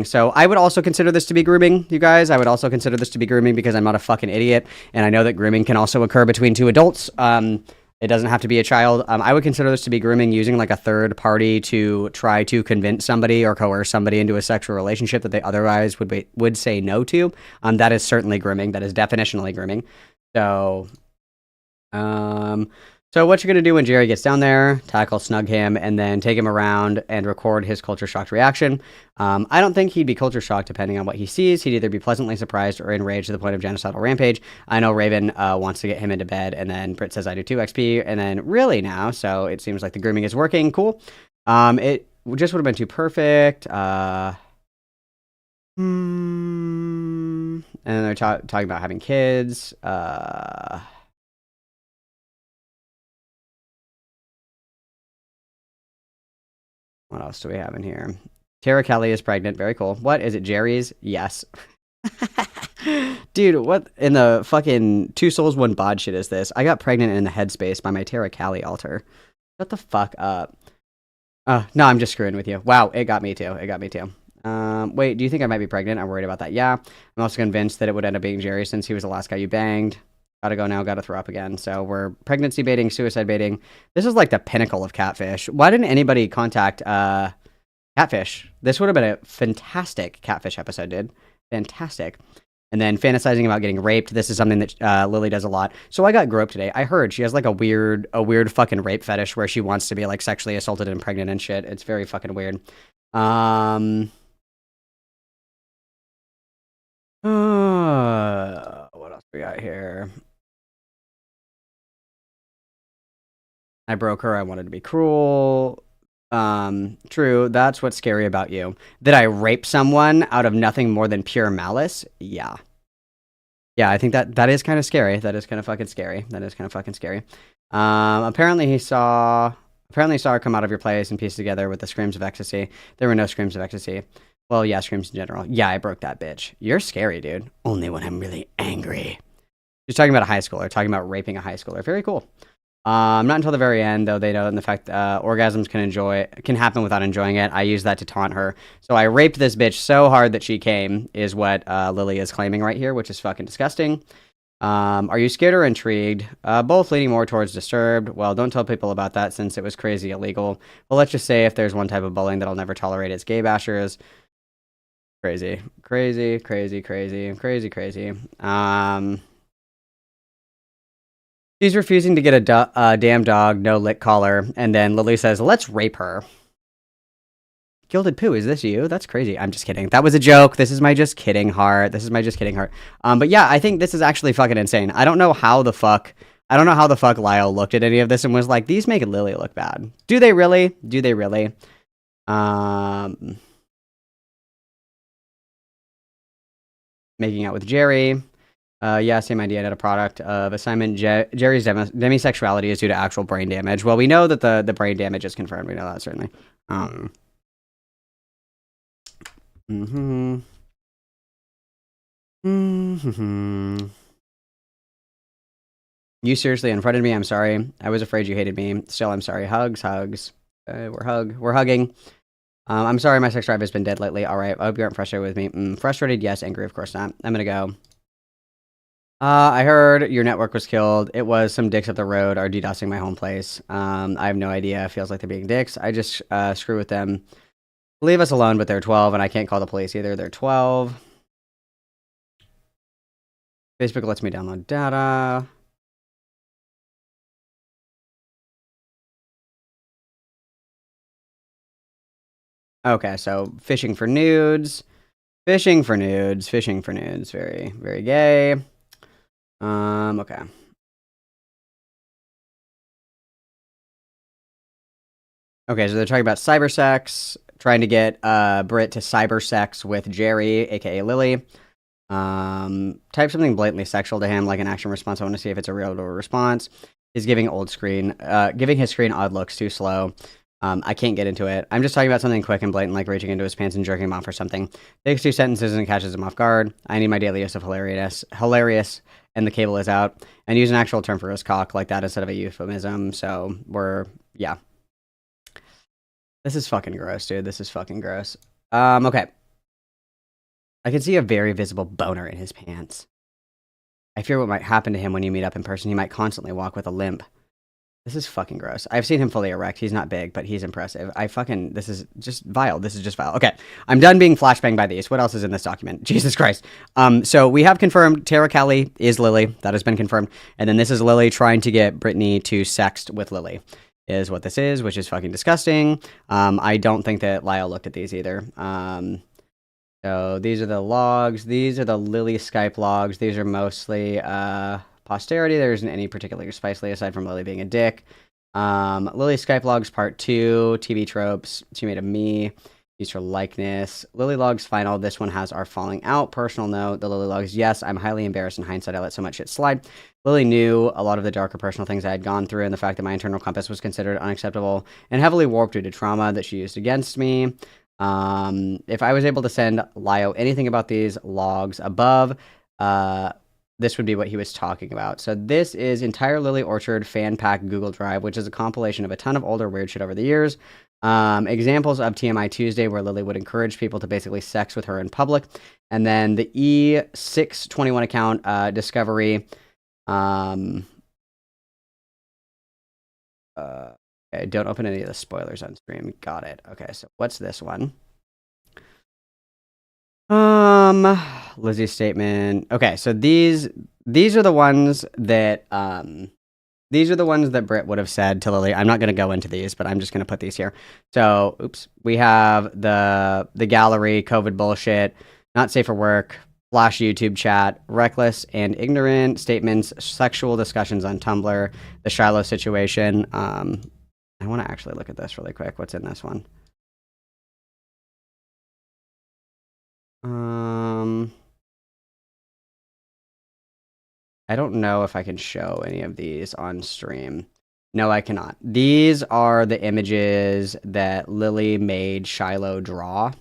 So I would also consider this to be grooming, you guys. I would also consider this to be grooming because I'm not a fucking idiot. And I know that grooming can also occur between two adults. It doesn't have to be a child. I would consider this to be grooming, using like a third party to try to convince somebody or coerce somebody into a sexual relationship that they otherwise would say no to. That is certainly grooming. That is definitionally grooming. So what you're going to do when Jerry gets down there, tackle, snug him, and then take him around and record his culture shocked reaction. I don't think he'd be culture shocked depending on what he sees. He'd either be pleasantly surprised or enraged to the point of genocidal rampage. I know Raven wants to get him into bed, and then Britt says I do too, XP, and then really now, so it seems like the grooming is working. Cool. It just would have been too perfect. And then they're talking about having kids. What else do we have in here? Tara Kelly is pregnant. Very cool. What is it? Jerry's? Yes. Dude, what in the fucking two souls, one bod shit is this? I got pregnant in the headspace by my Tara Kelly altar. Shut the fuck up. No, I'm just screwing with you. Wow, it got me too. Wait, do you think I might be pregnant? I'm worried about that. Yeah. I'm also convinced that it would end up being Jerry since he was the last guy you banged. Gotta go now, gotta throw up again. So we're pregnancy baiting, suicide baiting. This is like the pinnacle of catfish. Why didn't anybody contact Catfish? This would have been a fantastic Catfish episode, dude. Fantastic. And then fantasizing about getting raped. This is something that Lily does a lot. So I got groped today. I heard she has like a weird fucking rape fetish where she wants to be like sexually assaulted and pregnant and shit. It's very fucking weird. What else we got here? I broke her. I wanted to be cruel. True. That's what's scary about you. That I rape someone out of nothing more than pure malice? Yeah. Yeah, I think that is kind of scary. That is kind of fucking scary. Apparently he saw her come out of your place and piece together with the screams of ecstasy. There were no screams of ecstasy. Well, yeah, screams in general. Yeah, I broke that bitch. You're scary, dude. Only when I'm really angry. She's talking about a high schooler, talking about raping a high schooler. Very cool. Not until the very end, though, they know in the fact orgasms can happen without enjoying it. I use that to taunt her. So I raped this bitch so hard that she came, is what Lily is claiming right here, which is fucking disgusting. Are you scared or intrigued? Both leaning more towards disturbed. Well, don't tell people about that since it was crazy illegal. But let's just say if there's one type of bullying that I'll never tolerate, it's gay bashers. Crazy. She's refusing to get a damn dog, no lick collar, and then Lily says, let's rape her. Gilded Poo, is this you? That's crazy. I'm just kidding. That was a joke. This is my just kidding heart. But yeah, I think this is actually fucking insane. I don't know how the fuck Lyle looked at any of this and was like, these make Lily look bad. Do they really? Making out with Jerry. Yeah, same idea. Data product of assignment. Jerry's demisexuality is due to actual brain damage. Well, we know that the brain damage is confirmed. We know that certainly. You seriously unfriended me. I'm sorry. I was afraid you hated me. Still, I'm sorry. Hugs. We're hugging. I'm sorry. My sex drive has been dead lately. All right. I hope you aren't frustrated with me. Frustrated? Yes. Angry? Of course not. I'm gonna go. I heard your network was killed. It was some dicks up the road are DDoSing my home place. I have no idea. Feels like they're being dicks. I just screw with them. Leave us alone, but they're 12, and I can't call the police either. They're 12. Facebook lets me download data. Okay, so fishing for nudes. Very, very gay. Okay. Okay, so they're talking about cybersex, trying to get Britt to cybersex with Jerry, aka Lily. Type something blatantly sexual to him, like an action response. I want to see if it's a real response. He's giving his screen odd looks, too slow. I can't get into it. I'm just talking about something quick and blatant, like reaching into his pants and jerking him off or something. Takes 2 sentences and catches him off guard. I need my daily use of hilarious, and the cable is out. And use an actual term for his cock like that instead of a euphemism. So yeah. This is fucking gross, dude. This is fucking gross. Okay. I can see a very visible boner in his pants. I fear what might happen to him when you meet up in person. He might constantly walk with a limp. This is fucking gross. I've seen him fully erect. He's not big, but he's impressive. This is just vile. Okay. I'm done being flashbanged by these. What else is in this document? Jesus Christ. So we have confirmed Tara Kelly is Lily. That has been confirmed. And then this is Lily trying to get Brittany to sext with Lily. Is what this is, which is fucking disgusting. I don't think that Lyle looked at these either. So these are the logs. These are the Lily Skype logs. These are mostly posterity. There isn't any particular spicy aside from Lily being a dick. Lily Skype logs part 2. TV tropes. She made a me. Used her likeness. Lily logs final. This one has our falling out. Personal note. The Lily logs. Yes, I'm highly embarrassed in hindsight. I let so much shit slide. Lily knew a lot of the darker personal things I had gone through, and the fact that my internal compass was considered unacceptable and heavily warped due to trauma that she used against me. If I was able to send Lio anything about these logs above, this would be what he was talking about. So this is entire Lily Orchard fan pack Google Drive, which is a compilation of a ton of older weird shit over the years. Examples of TMI Tuesday where Lily would encourage people to basically sex with her in public. And then the E621 account, Discovery. Okay, don't open any of the spoilers on stream. Got it. Okay, so what's this one? Lizzie's statement. Okay, so these are the ones that Britt would have said to Lily. I'm not going to go into these, but I'm just going to put these here. So, oops, we have the gallery, COVID bullshit, not safe for work, Flash YouTube chat, reckless and ignorant statements, sexual discussions on Tumblr, the Shiloh situation. I want to actually look at this really quick. What's in this one? I don't know if I can show any of these on stream. No, I cannot. These are the images that Lily made Shiloh draw,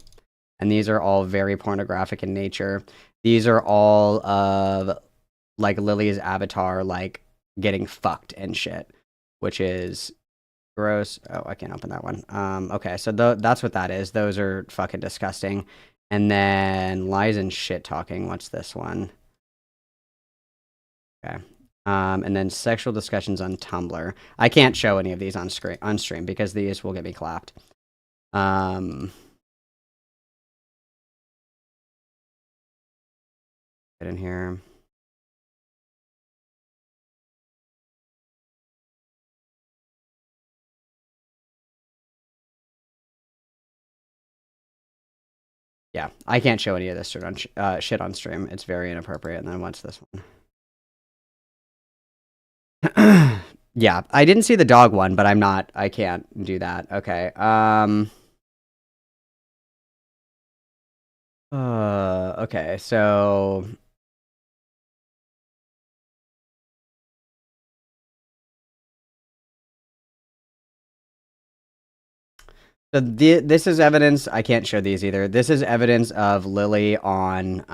and these are all very pornographic in nature. These are all of like Lily's avatar, like getting fucked and shit, which is gross. Oh, I can't open that one. Okay, so that's what that is. Those are fucking disgusting. And then lies and shit talking. What's this one? Okay. And then sexual discussions on Tumblr. I can't show any of these on stream because these will get me clapped. Get in here. Yeah, I can't show any of this shit on stream. It's very inappropriate. And then what's this one? Yeah, I didn't see the dog one, but I can't do that. Okay. Okay, so this is evidence. I can't show these either. This is evidence of Lily on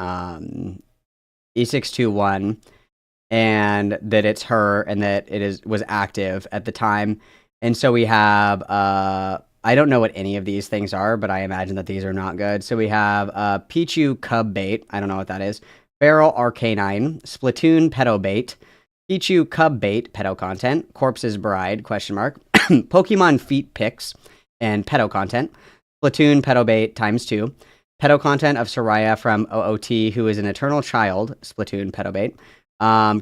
E621, and that it's her, and that it was active at the time. And so we have I don't know what any of these things are, but I imagine that these are not good. So we have Pichu Cub Bait. I don't know what that is. Feral Arcanine, Splatoon Pedo Bait, Pichu Cub Bait pedo content, Corpse's Bride ? Pokemon Feet Pics and pedo content, Splatoon pedo bait ×2, pedo content of Soraya from OOT, who is an eternal child, Splatoon pedo bait,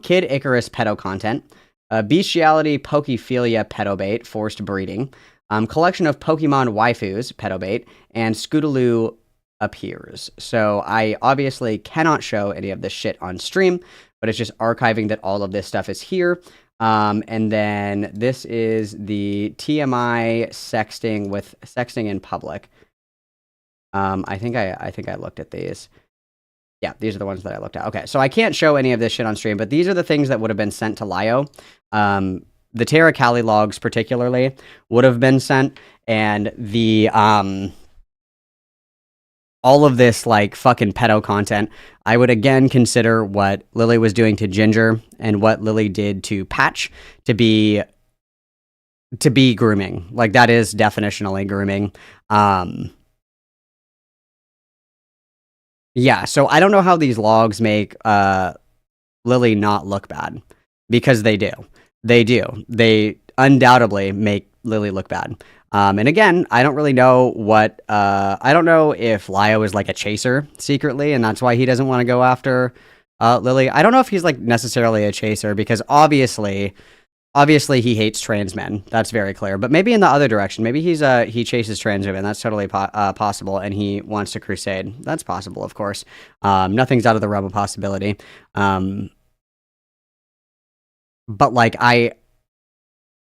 Kid Icarus pedo content, bestiality Pokephilia pedo bait, forced breeding, collection of Pokemon waifus pedo bait, and Scootaloo appears. So I obviously cannot show any of this shit on stream, but it's just archiving that all of this stuff is here. And then this is the TMI sexting in public. I think I looked at these. Yeah, these are the ones that I looked at. Okay, so I can't show any of this shit on stream, but these are the things that would have been sent to Lio. The Terra Cali logs particularly would have been sent, and the all of this like fucking pedo content, I would again consider what Lily was doing to Ginger and what Lily did to Patch to be grooming. Like that is definitionally grooming. Yeah, so I don't know how these logs make Lily not look bad, because they do. They do. They undoubtedly make Lily look bad. And again, I don't really know what, I don't know if Lio is like a chaser secretly, and that's why he doesn't want to go after Lily. I don't know if he's like necessarily a chaser, because obviously he hates trans men. That's very clear. But maybe in the other direction, maybe he chases trans women. That's totally possible, and he wants to crusade. That's possible, of course. Nothing's out of the realm of possibility. But like I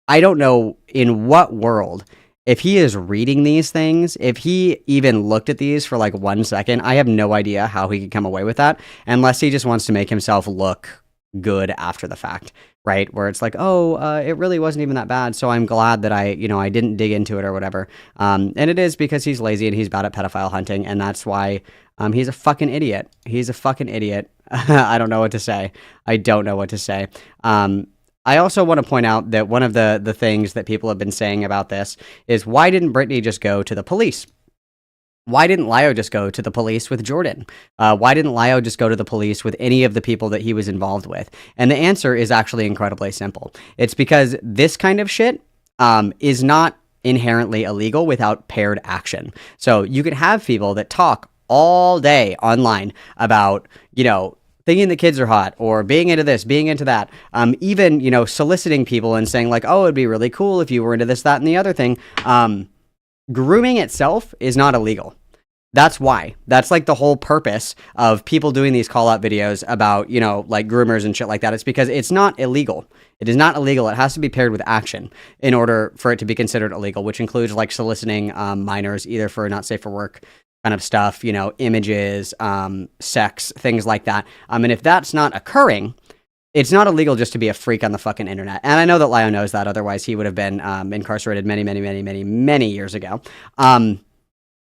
don't know in what world, if he is reading these things, if he even looked at these for like 1 second, I have no idea how he could come away with that, unless he just wants to make himself look good after the fact, right? Where it's like, oh, it really wasn't even that bad, so I'm glad that I didn't dig into it or whatever. And it is because he's lazy and he's bad at pedophile hunting, and that's why he's a fucking idiot. He's a fucking idiot. I don't know what to say. I don't know what to say. I also want to point out that one of the things that people have been saying about this is, why didn't Brittany just go to the police? Why didn't Lio just go to the police with Jordan? Why didn't Lio just go to the police with any of the people that he was involved with? And the answer is actually incredibly simple. It's because this kind of shit is not inherently illegal without paired action. So you could have people that talk all day online about, thinking the kids are hot, or being into this, being into that, even, soliciting people and saying like, oh, it'd be really cool if you were into this, that, and the other thing. Grooming itself is not illegal. That's why. That's like the whole purpose of people doing these call-out videos about, like groomers and shit like that. It's because it's not illegal. It is not illegal. It has to be paired with action in order for it to be considered illegal, which includes like soliciting minors, either for not safe for work kind of stuff, images, sex, things like that. And if that's not occurring, it's not illegal just to be a freak on the fucking internet. And I know that Lio knows that, otherwise he would have been incarcerated many years ago. And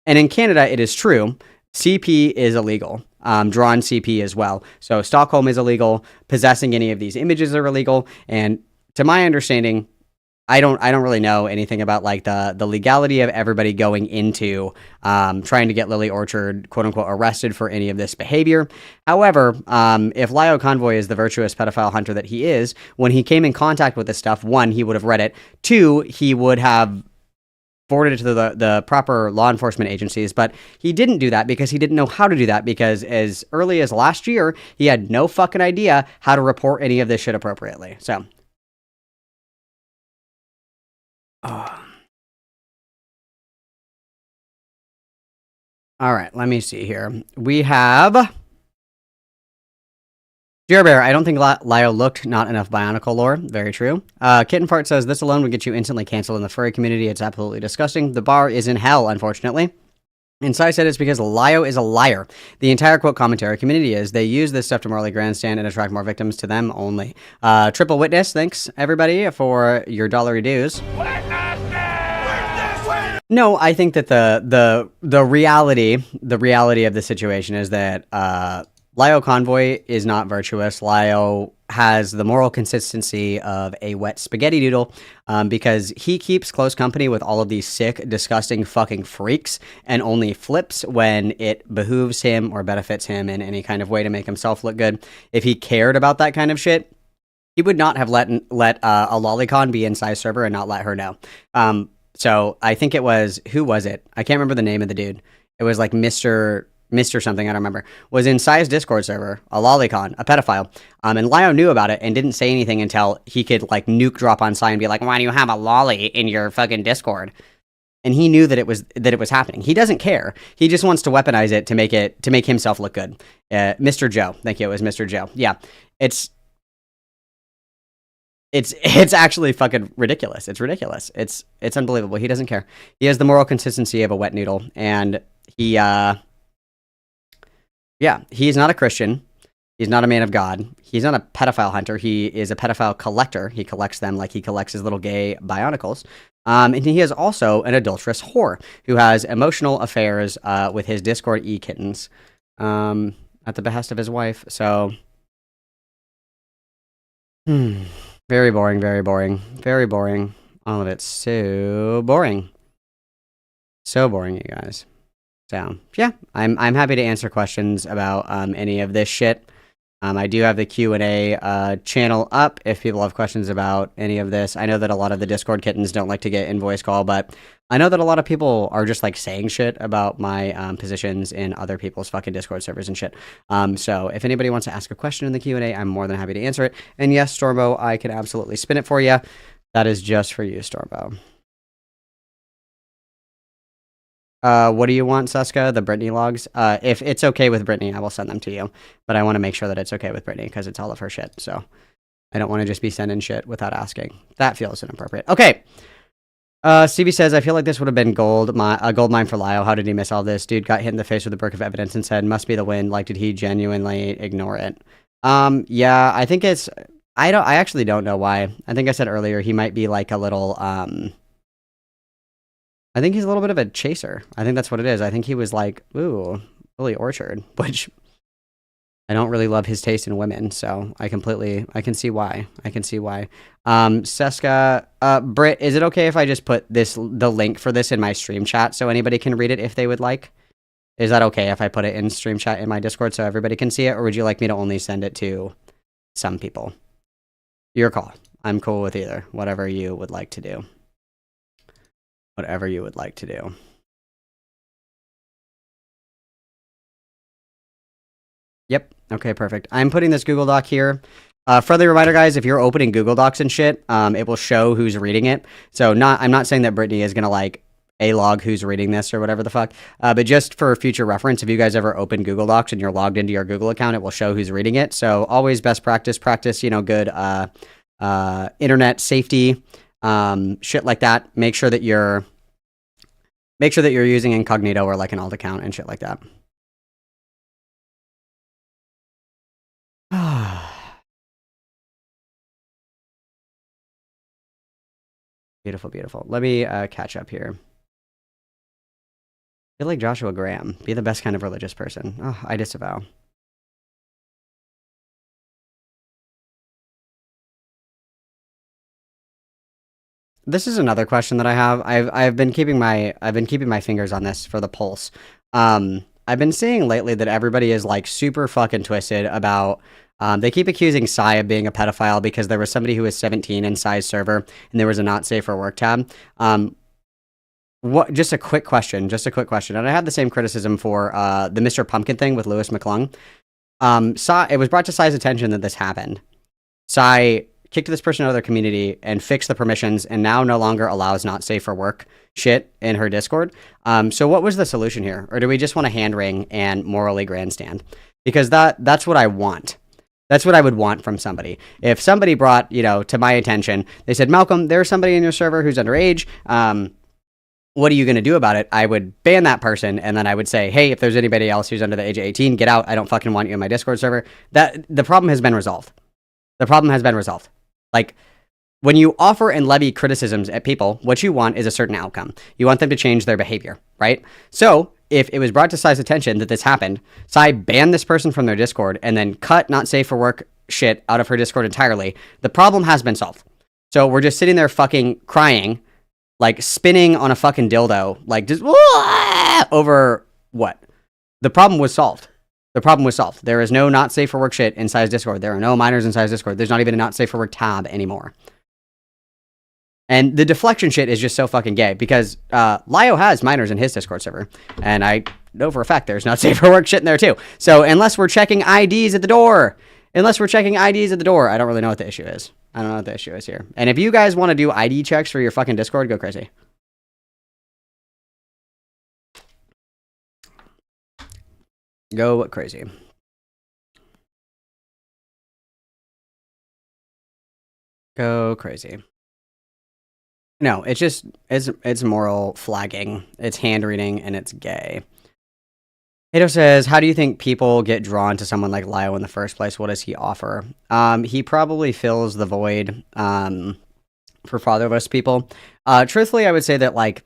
in Canada, it is true. CP is illegal. Drawn CP as well. So Stockholm is illegal. Possessing any of these images are illegal. And to my understanding, I don't really know anything about like the legality of everybody going into trying to get Lily Orchard, quote unquote, arrested for any of this behavior. However, if Lio Convoy is the virtuous pedophile hunter that he is, when he came in contact with this stuff, 1, he would have read it. 2, he would have forwarded it to the proper law enforcement agencies, but he didn't do that because he didn't know how to do that, because as early as last year, he had no fucking idea how to report any of this shit appropriately. So. All right, let me see here. We have Bear. I don't think Lio looked not enough Bionicle lore. Very true. Kitten Fart says this alone would get you instantly canceled in the furry community. It's absolutely disgusting. The bar is in hell, unfortunately. And Sai said it's because Lio is a liar. The entire quote commentary community is. They use this stuff to morally grandstand and attract more victims to them only. Triple witness, thanks everybody for your dollary dues. No, I think that the reality of the situation is that Lio Convoy is not virtuous. Lio has the moral consistency of a wet spaghetti noodle because he keeps close company with all of these sick, disgusting fucking freaks and only flips when it behooves him or benefits him in any kind of way to make himself look good. If he cared about that kind of shit, he would not have let a lolicon be inside server and not let her know. So I think it was, who was it? I can't remember the name of the dude. It was like Mr. something, I don't remember, was in Sai's Discord server, a lolicon, a pedophile, and Lio knew about it and didn't say anything until he could, like, nuke drop on Sai and be like, why do you have a lolly in your fucking Discord? And he knew that it was happening. He doesn't care. He just wants to weaponize it to make himself look good. Mr. Joe. Thank you, it was Mr. Joe. Yeah. It's actually fucking ridiculous. It's ridiculous. It's unbelievable. He doesn't care. He has the moral consistency of a wet noodle, and he, yeah, he's not a Christian. He's not a man of God. He's not a pedophile hunter. He is a pedophile collector. He collects them like he collects his little gay Bionicles. And he is also an adulterous whore who has emotional affairs with his Discord e-kittens at the behest of his wife. So, very boring, very boring, very boring. All of it's so boring. So boring, you guys. So, yeah, I'm happy to answer questions about any of this shit. I do have the Q&A channel up if people have questions about any of this. I know that a lot of the Discord kittens don't like to get in voice call, but I know that a lot of people are just, like, saying shit about my positions in other people's fucking Discord servers and shit. So if anybody wants to ask a question in the Q&A, I'm more than happy to answer it. And yes, Stormbo, I can absolutely spin it for you. That is just for you, Stormbo. What do you want, Suska? The Brittany logs? If it's okay with Brittany, I will send them to you. But I want to make sure that it's okay with Brittany because it's all of her shit. So I don't want to just be sending shit without asking. That feels inappropriate. Okay. Stevie says, I feel like this would have been a gold mine for Lio. How did he miss all this? Dude got hit in the face with a brick of evidence and said, must be the wind. Like, did he genuinely ignore it? Yeah, I think it's, I actually don't know why. I think I said earlier, he might be like a little, I think he's a little bit of a chaser. I think that's what it is. I think he was like, ooh, Willie Orchard, which I don't really love his taste in women, so I can see why. Seska, Britt, is it okay if I just put the link for this in my stream chat so anybody can read it if they would like? Is that okay if I put it in stream chat in my Discord so everybody can see it, or would you like me to only send it to some people? Your call. I'm cool with either. Whatever you would like to do. Whatever you would like to do. Yep. Okay, perfect. I'm putting this Google Doc here. Friendly reminder, guys, if you're opening Google Docs and shit, it will show who's reading it. So I'm not saying that Brittany is going to, like, log who's reading this or whatever the fuck. But just for future reference, if you guys ever open Google Docs and you're logged into your Google account, it will show who's reading it. So always best practice, good internet safety, shit like that. Make sure that you're using incognito or like an alt account and shit like that. Beautiful, beautiful. Let me catch up here. I feel like Joshua Graham. Be the best kind of religious person. Oh, I disavow. This is another question that I have. I've been keeping my fingers on this for the pulse. I've been seeing lately that everybody is like super fucking twisted about. They keep accusing Sai of being a pedophile because there was somebody who was 17 in Sai's server and there was a not safe for work tab. Just a quick question. And I had the same criticism for the Mr. Pumpkin thing with Lewis McClung. It was brought to Sai's attention that this happened. Sai kicked this person out of their community and fixed the permissions and now no longer allows not safe for work shit in her Discord. So what was the solution here? Or do we just want to hand wring and morally grandstand? Because that's what I want. That's what I would want from somebody. If somebody brought, to my attention, they said, Malcolm, there's somebody in your server who's underage. What are you going to do about it? I would ban that person, and then I would say, hey, if there's anybody else who's under the age of 18, get out. I don't fucking want you in my Discord server. The problem has been resolved. The problem has been resolved. Like, when you offer and levy criticisms at people, what you want is a certain outcome. You want them to change their behavior, right? So, if it was brought to Sai's attention that this happened, Sai banned this person from their Discord and then cut not safe for work shit out of her Discord entirely, the problem has been solved. So we're just sitting there fucking crying, like spinning on a fucking dildo, like just over what? The problem was solved. The problem was solved. There is no not safe for work shit in Sai's Discord. There are no minors in Sai's Discord. There's not even a not safe for work tab anymore. And the deflection shit is just so fucking gay because Lio has minors in his Discord server. And I know for a fact there's not safe for work shit in there too. So unless we're checking IDs at the door, I don't really know what the issue is. I don't know what the issue is here. And if you guys want to do ID checks for your fucking Discord, go crazy. Go crazy. Go crazy. No, it's moral flagging, it's hand reading, and it's gay. Hato says, how do you think people get drawn to someone like Lio in the first place? What does he offer? He probably fills the void for fatherless people. Truthfully, I would say that, like,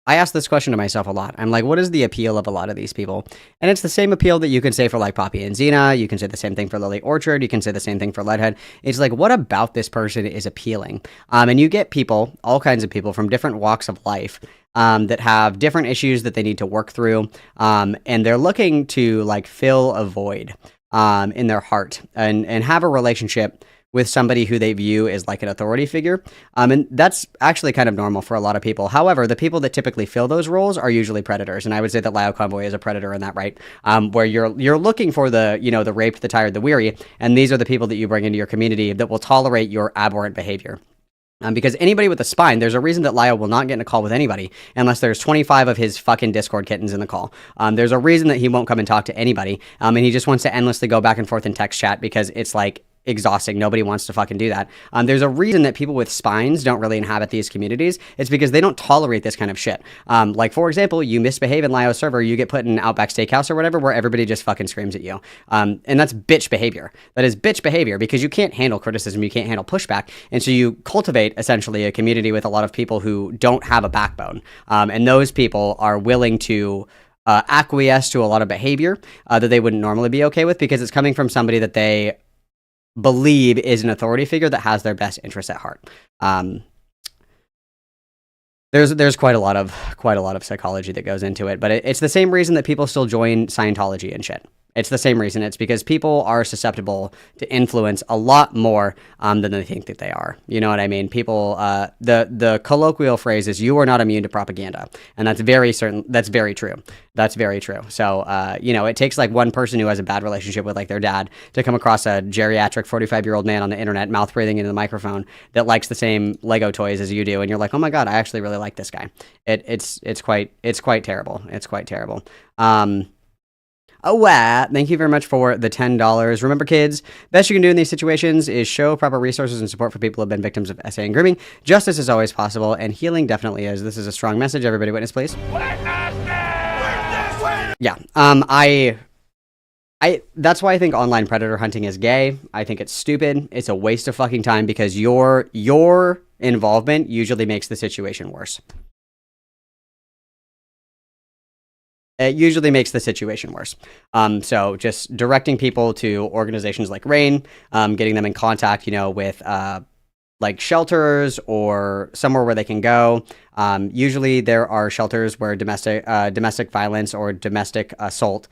I ask this question to myself a lot. I'm like, what is the appeal of a lot of these people? And it's the same appeal that you can say for, like, Poppy and Xena. You can say the same thing for Lily Orchard. You can say the same thing for Leadhead. It's like, what about this person is appealing? And you get people, all kinds of people from different walks of life that have different issues that they need to work through. And they're looking to, like, fill a void in their heart and have a relationship with somebody who they view as like an authority figure. And that's actually kind of normal for a lot of people. However, the people that typically fill those roles are usually predators. And I would say that Lio Convoy is a predator in that, right? Where you're looking for the raped, the tired, the weary. And these are the people that you bring into your community that will tolerate your aberrant behavior. Because anybody with a spine, there's a reason that Lio will not get in a call with anybody unless there's 25 of his fucking Discord kittens in the call. There's a reason that he won't come and talk to anybody. And he just wants to endlessly go back and forth in text chat because it's like exhausting. Nobody wants to fucking do that. There's a reason that people with spines don't really inhabit these communities. It's because they don't tolerate this kind of shit. Like, for example, you misbehave in Lio's server, you get put in Outback Steakhouse or whatever, where everybody just fucking screams at you. And that's bitch behavior. That is bitch behavior because you can't handle criticism, you can't handle pushback. And so you cultivate essentially a community with a lot of people who don't have a backbone. And those people are willing to acquiesce to a lot of behavior that they wouldn't normally be okay with because it's coming from somebody that they believe is an authority figure that has their best interests at heart. There's quite a lot of psychology that goes into it, but it's the same reason that people still join Scientology and shit. It's the same reason. It's because people are susceptible to influence a lot more than they think that they are. You know what I mean? People, the colloquial phrase is "you are not immune to propaganda," and that's very certain. That's very true. That's very true. So, it takes like one person who has a bad relationship with like their dad to come across a geriatric 45-year-old man on the internet, mouth breathing into the microphone, that likes the same Lego toys as you do, and you're like, oh my god, I actually really like this guy. It's quite terrible. It's quite terrible. Thank you very much for the $10. Remember, kids, best you can do in these situations is show proper resources and support for people who have been victims of SA and grooming. Justice is always possible, and healing definitely is. This is a strong message. Everybody witness, please. Yeah, that's why I think online predator hunting is gay. I think it's stupid. It's a waste of fucking time because your involvement usually makes the situation worse. It usually makes the situation worse. So just directing people to organizations like RAIN, getting them in contact, with like shelters or somewhere where they can go. Usually there are shelters where domestic violence or domestic assault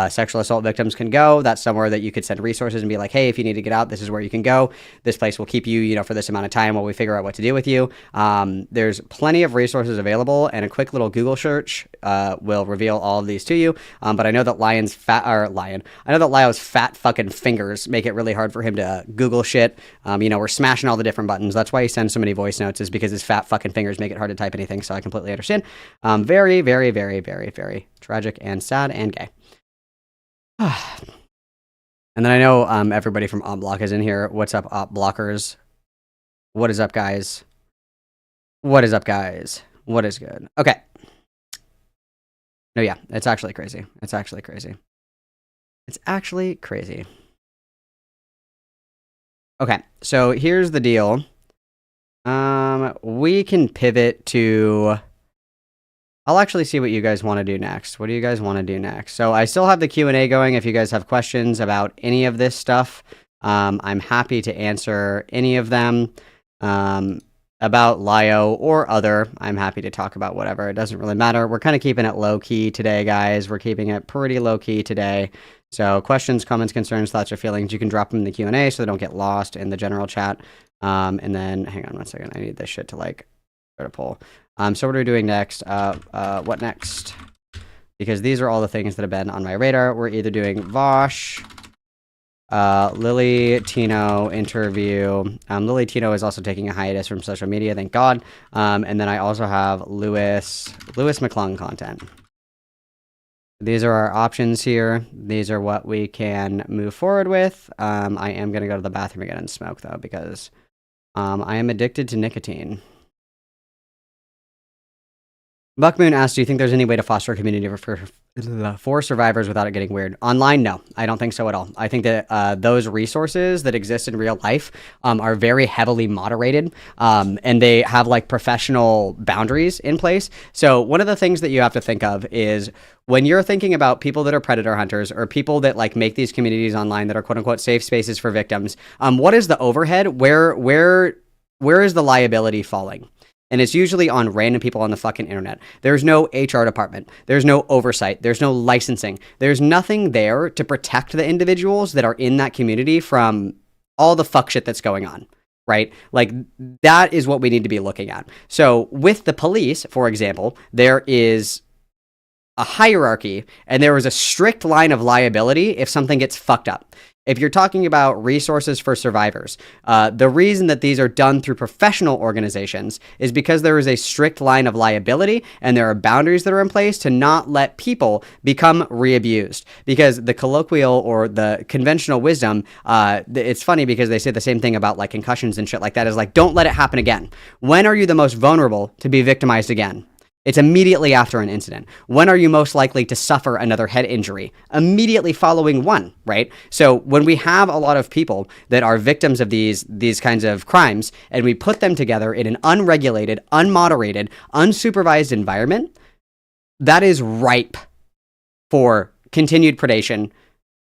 sexual assault victims can go. That's somewhere that you could send resources and be like, hey, if you need to get out, this is where you can go. This place will keep you, for this amount of time while we figure out what to do with you. There's plenty of resources available, and a quick little Google search will reveal all of these to you. But I know that I know that Lyo's fat fucking fingers make it really hard for him to Google shit. We're smashing all the different buttons. That's why he sends so many voice notes, is because his fat fucking fingers make it hard to type anything. So I completely understand. Very, very, very, very, very tragic and sad and gay. And then I know everybody from Op Block is in here. What's up, Op Blockers? What is up, guys? What is up, guys? What is good? Okay. No, yeah, it's actually crazy. It's actually crazy. It's actually crazy. Okay, so here's the deal. We can pivot to... I'll actually see what you guys want to do next. What do you guys want to do next? So I still have the Q&A going. If you guys have questions about any of this stuff, I'm happy to answer any of them. About Lyo or other, I'm happy to talk about whatever. It doesn't really matter. We're kind of keeping it low-key today, guys. We're keeping it pretty low-key today. So questions, comments, concerns, thoughts, or feelings, you can drop them in the Q&A so they don't get lost in the general chat. And then, hang on one second. I need this shit to, start a poll. So what are we doing next? What next? Because these are all the things that have been on my radar. We're either doing Vosh, Lily Tino interview. Lily Tino is also taking a hiatus from social media, thank God. And then I also have Lewis McClung content. These are our options here. These are what we can move forward with. I am going to go to the bathroom again and smoke, though, because I am addicted to nicotine. Buckmoon asks, do you think there's any way to foster a community for survivors without it getting weird? Online, no. I don't think so at all. I think that those resources that exist in real life are very heavily moderated, and they have professional boundaries in place. So one of the things that you have to think of is when you're thinking about people that are predator hunters or people that make these communities online that are quote unquote safe spaces for victims, what is the overhead? Where is the liability falling? And it's usually on random people on the fucking internet. There's no HR department. There's no oversight. There's no licensing. There's nothing there to protect the individuals that are in that community from all the fuck shit that's going on, right? That is what we need to be looking at. So with the police, for example, there is a hierarchy and there is a strict line of liability if something gets fucked up. If you're talking about resources for survivors, the reason that these are done through professional organizations is because there is a strict line of liability and there are boundaries that are in place to not let people become re-abused. Because the colloquial or the conventional wisdom, it's funny because they say the same thing about concussions and shit like that, is don't let it happen again. When are you the most vulnerable to be victimized again? It's immediately after an incident. When are you most likely to suffer another head injury? Immediately following one, right? So when we have a lot of people that are victims of these kinds of crimes, and we put them together in an unregulated, unmoderated, unsupervised environment, that is ripe for continued predation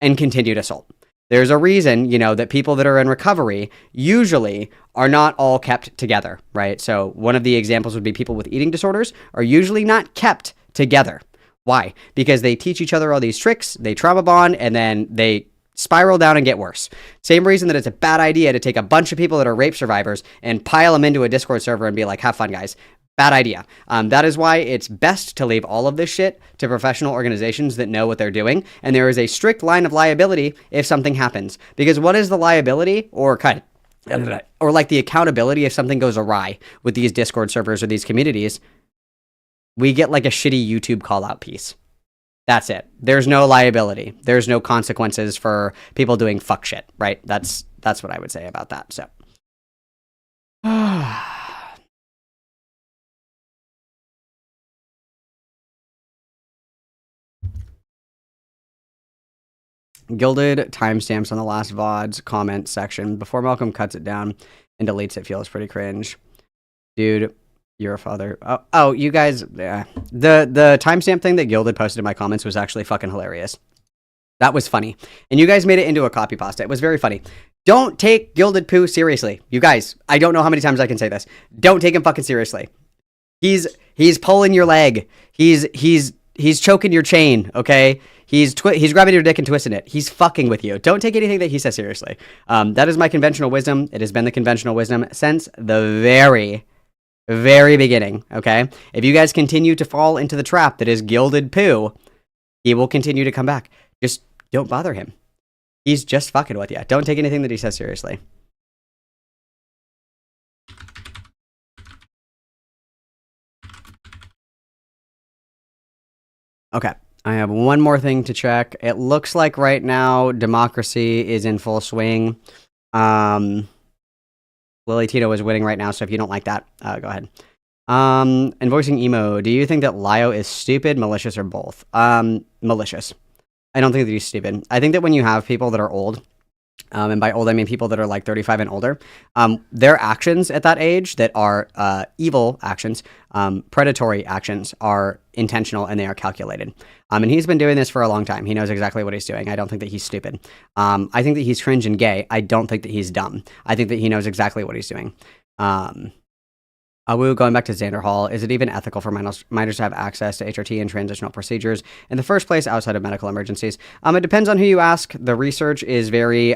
and continued assault. There's a reason, that people that are in recovery usually are not all kept together, right? So one of the examples would be people with eating disorders are usually not kept together. Why? Because they teach each other all these tricks, they trauma bond, and then they spiral down and get worse. Same reason that it's a bad idea to take a bunch of people that are rape survivors and pile them into a Discord server and be like, have fun, guys. Bad idea. That is why it's best to leave all of this shit to professional organizations that know what they're doing. And there is a strict line of liability if something happens. Because what is the liability or the accountability if something goes awry with these Discord servers or these communities? We get a shitty YouTube call out piece. That's it. There's no liability. There's no consequences for people doing fuck shit, right? That's what I would say about that. So. Gilded timestamps on the last VOD's comment section. Before Malcolm cuts it down and deletes it, feels pretty cringe. Dude, you're a father. Oh, you guys, yeah. The timestamp thing that Gilded posted in my comments was actually fucking hilarious. That was funny. And you guys made it into a copy pasta. It was very funny. Don't take Gilded Poo seriously. You guys, I don't know how many times I can say this. Don't take him fucking seriously. He's pulling your leg. He's He's choking your chain, okay? He's grabbing your dick and twisting it. He's fucking with you. Don't take anything that he says seriously. That is my conventional wisdom. It has been the conventional wisdom since the very, very beginning, okay? If you guys continue to fall into the trap that is gilded poo, he will continue to come back. Just don't bother him. He's just fucking with you. Don't take anything that he says seriously. Okay, I have one more thing to check. It looks like right now democracy is in full swing. Lily Tito is winning right now, so if you don't like that, go ahead. Invoicing emo. Do you think that Lio is stupid, malicious, or both? Malicious. I don't think that he's stupid. I think that when you have people that are old, and by old I mean people that are like 35 and older, their actions at that age that are evil actions, predatory actions, are intentional and they are calculated. And he's been doing this for a long time. He knows exactly what he's doing. I don't think that he's stupid. I think that he's cringe and gay. I don't think that he's dumb. I think that he knows exactly what he's doing. Awu, going back to Xander Hall, is it even ethical for minors to have access to HRT and transitional procedures in the first place outside of medical emergencies? It depends on who you ask. The research is very...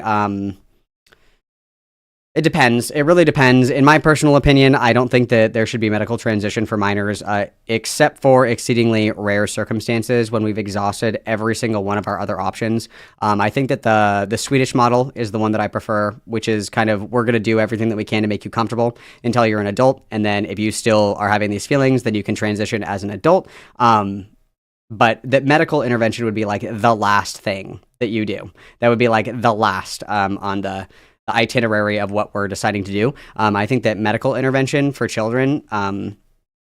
It depends. It really depends. In my personal opinion, I don't think that there should be medical transition for minors, except for exceedingly rare circumstances when we've exhausted every single one of our other options. I think that the Swedish model is the one that I prefer, which is kind of, we're going to do everything that we can to make you comfortable until you're an adult. And then if you still are having these feelings, then you can transition as an adult. But that medical intervention would be like the last thing that you do. That would be like the last on the itinerary of what we're deciding to do. I think that medical intervention for children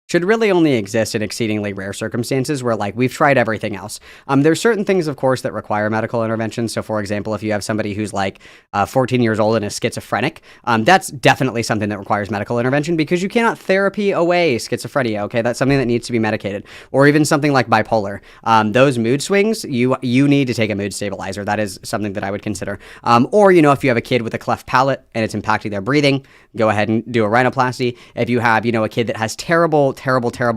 should really only exist in exceedingly rare circumstances where, like, we've tried everything else. There's certain things, of course, that require medical intervention. So, for example, if you have somebody who's like 14 years old and is schizophrenic, that's definitely something that requires medical intervention because you cannot therapy away schizophrenia, okay? That's something that needs to be medicated. Or even something like bipolar. Those mood swings, you need to take a mood stabilizer. That is something that I would consider. Or, you know, if you have a kid with a cleft palate and it's impacting their breathing, go ahead and do a rhinoplasty. If you have, you know, a kid that has terrible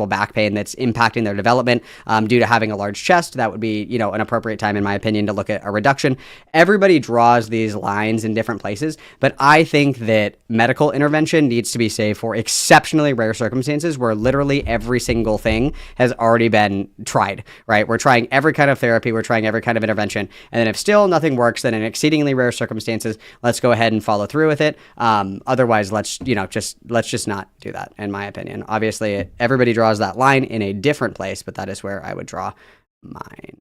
back pain that's impacting their development due to having a large chest, that would be, you know, an appropriate time, in my opinion, to look at a reduction. Everybody draws these lines in different places, but I think that medical intervention needs to be saved for exceptionally rare circumstances where literally every single thing has already been tried, right? We're trying every kind of therapy, we're trying every kind of intervention, and then if still nothing works, then in exceedingly rare circumstances, let's go ahead and follow through with it. Otherwise, let's just not do that, in my opinion. Obviously, everybody draws that line in a different place, but that is where I would draw mine.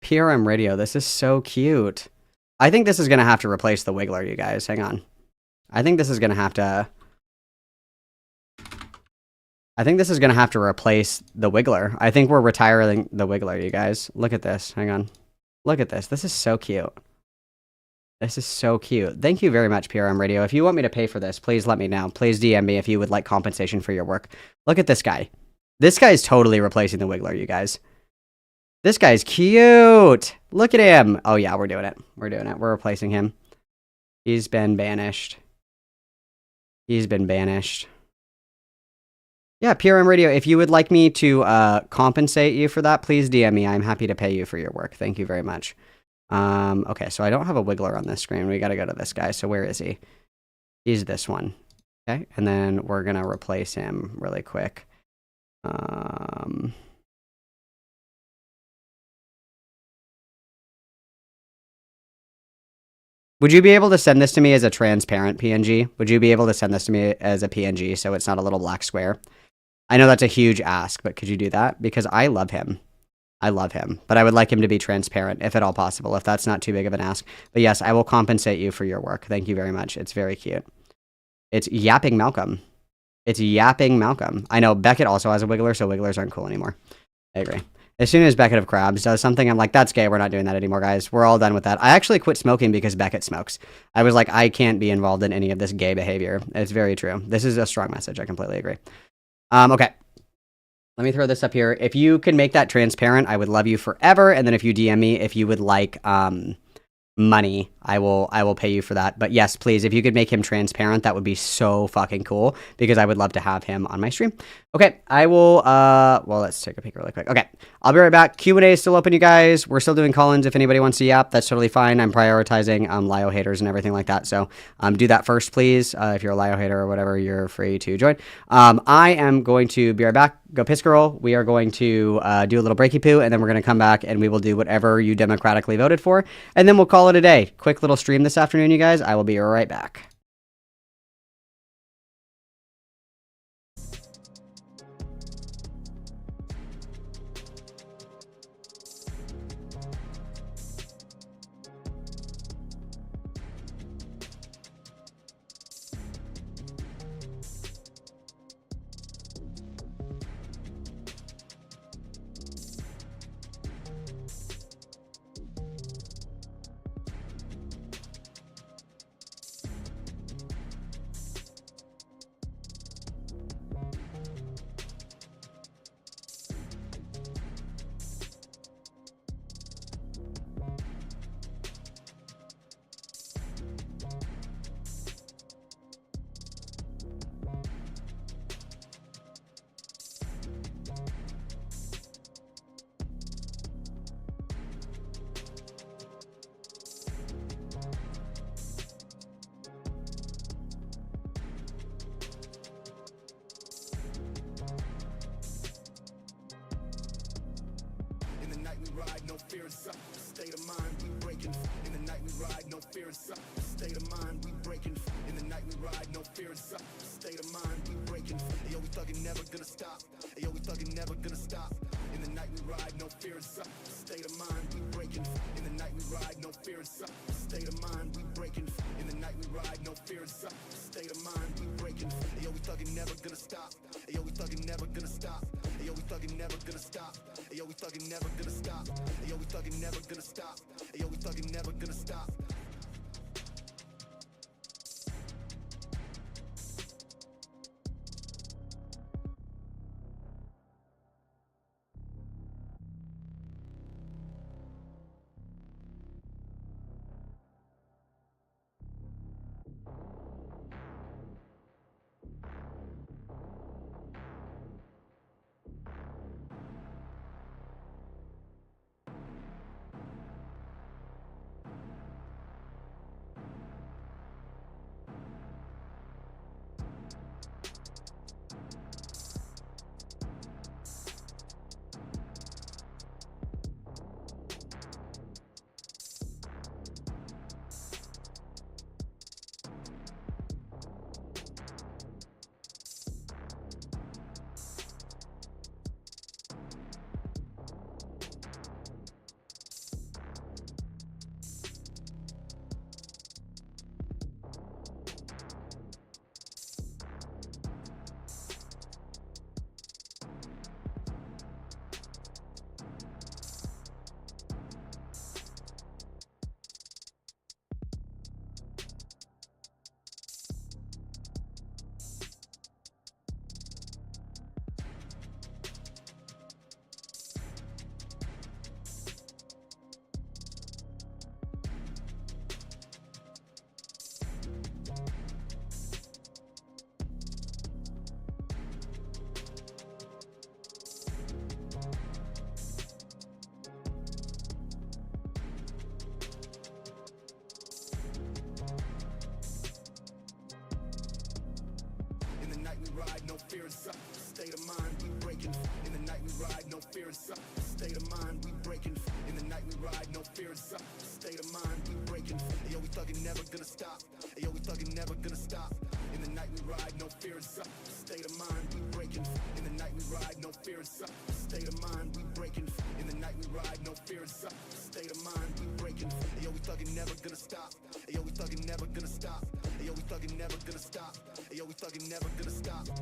PRM radio, this is so cute. I think this is going to have to replace the Wiggler, you guys. Hang on. I think this is going to have to replace the Wiggler. I think we're retiring the Wiggler, you guys. Look at this. Hang on. Look at this. This is so cute. This is so cute. Thank you very much, PRM Radio. If you want me to pay for this, please let me know. Please DM me if you would like compensation for your work. Look at this guy. This guy's totally replacing the Wiggler, you guys. This guy's cute. Look at him. Oh, yeah, we're doing it. We're doing it. We're replacing him. He's been banished. He's been banished. Yeah, PRM Radio, if you would like me to compensate you for that, please DM me. I'm happy to pay you for your work. Thank you very much. Okay, so I don't have a Wiggler on this screen. We gotta go to this guy. So where is he? He's this one. Okay, and then we're gonna replace him really quick. Would you be able to send this to me as a transparent PNG? Would you be able to send this to me as a PNG so it's not a little black square? I know that's a huge ask, but could you do that? Because I love him. I love him, but I would like him to be transparent, if at all possible, if that's not too big of an ask. But yes, I will compensate you for your work. Thank you very much. It's very cute. It's Yapping Malcolm. It's Yapping Malcolm. I know Beckett also has a Wiggler, so Wigglers aren't cool anymore. I agree. As soon as Beckett of Crabs does something, I'm like, that's gay. We're not doing that anymore, guys. We're all done with that. I actually quit smoking because Beckett smokes. I was like, I can't be involved in any of this gay behavior. It's very true. This is a strong message. I completely agree. Okay. Let me throw this up here. If you can make that transparent, I would love you forever. And then if you DM me, if you would like money, I will pay you for that. But yes, please, if you could make him transparent, that would be so fucking cool, because I would love to have him on my stream. Okay, I will, well, let's take a peek really quick. Okay, I'll be right back. Q&A is still open, you guys. We're still doing call-ins. If anybody wants to yap, that's totally fine. I'm prioritizing Lio haters and everything like that. So do that first, please. If you're a Lio hater or whatever, you're free to join. I am going to be right back. Go Piss Girl. We are going to do a little breaky poo, and then we're going to come back and we will do whatever you democratically voted for, and then we'll call it a day. Quick little stream this afternoon, you guys. I will be right back.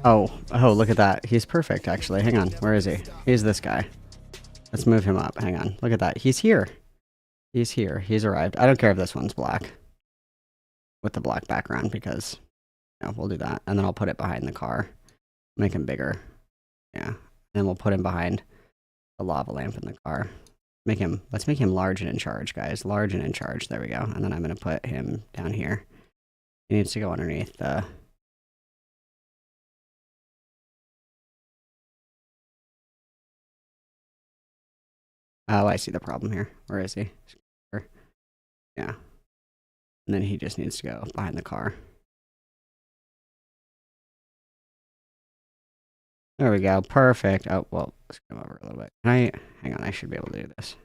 Oh, look at that. He's perfect, actually. Hang on. Where is he? He's this guy. Let's move him up. Hang on. Look at that. He's here. He's here. He's arrived. I don't care if this one's black. With the black background, because, you know, we'll do that. And then I'll put it behind the car. Make him bigger. Yeah. And we'll put him behind the lava lamp in the car. Let's make him large and in charge, guys. Large and in charge. There we go. And then I'm going to put him down here. He needs to go underneath the... Oh, I see the problem here. Where is he? Yeah. And then he just needs to go behind the car. There we go. Perfect. Oh, well, let's come over a little bit. Hang on, I should be able to do this.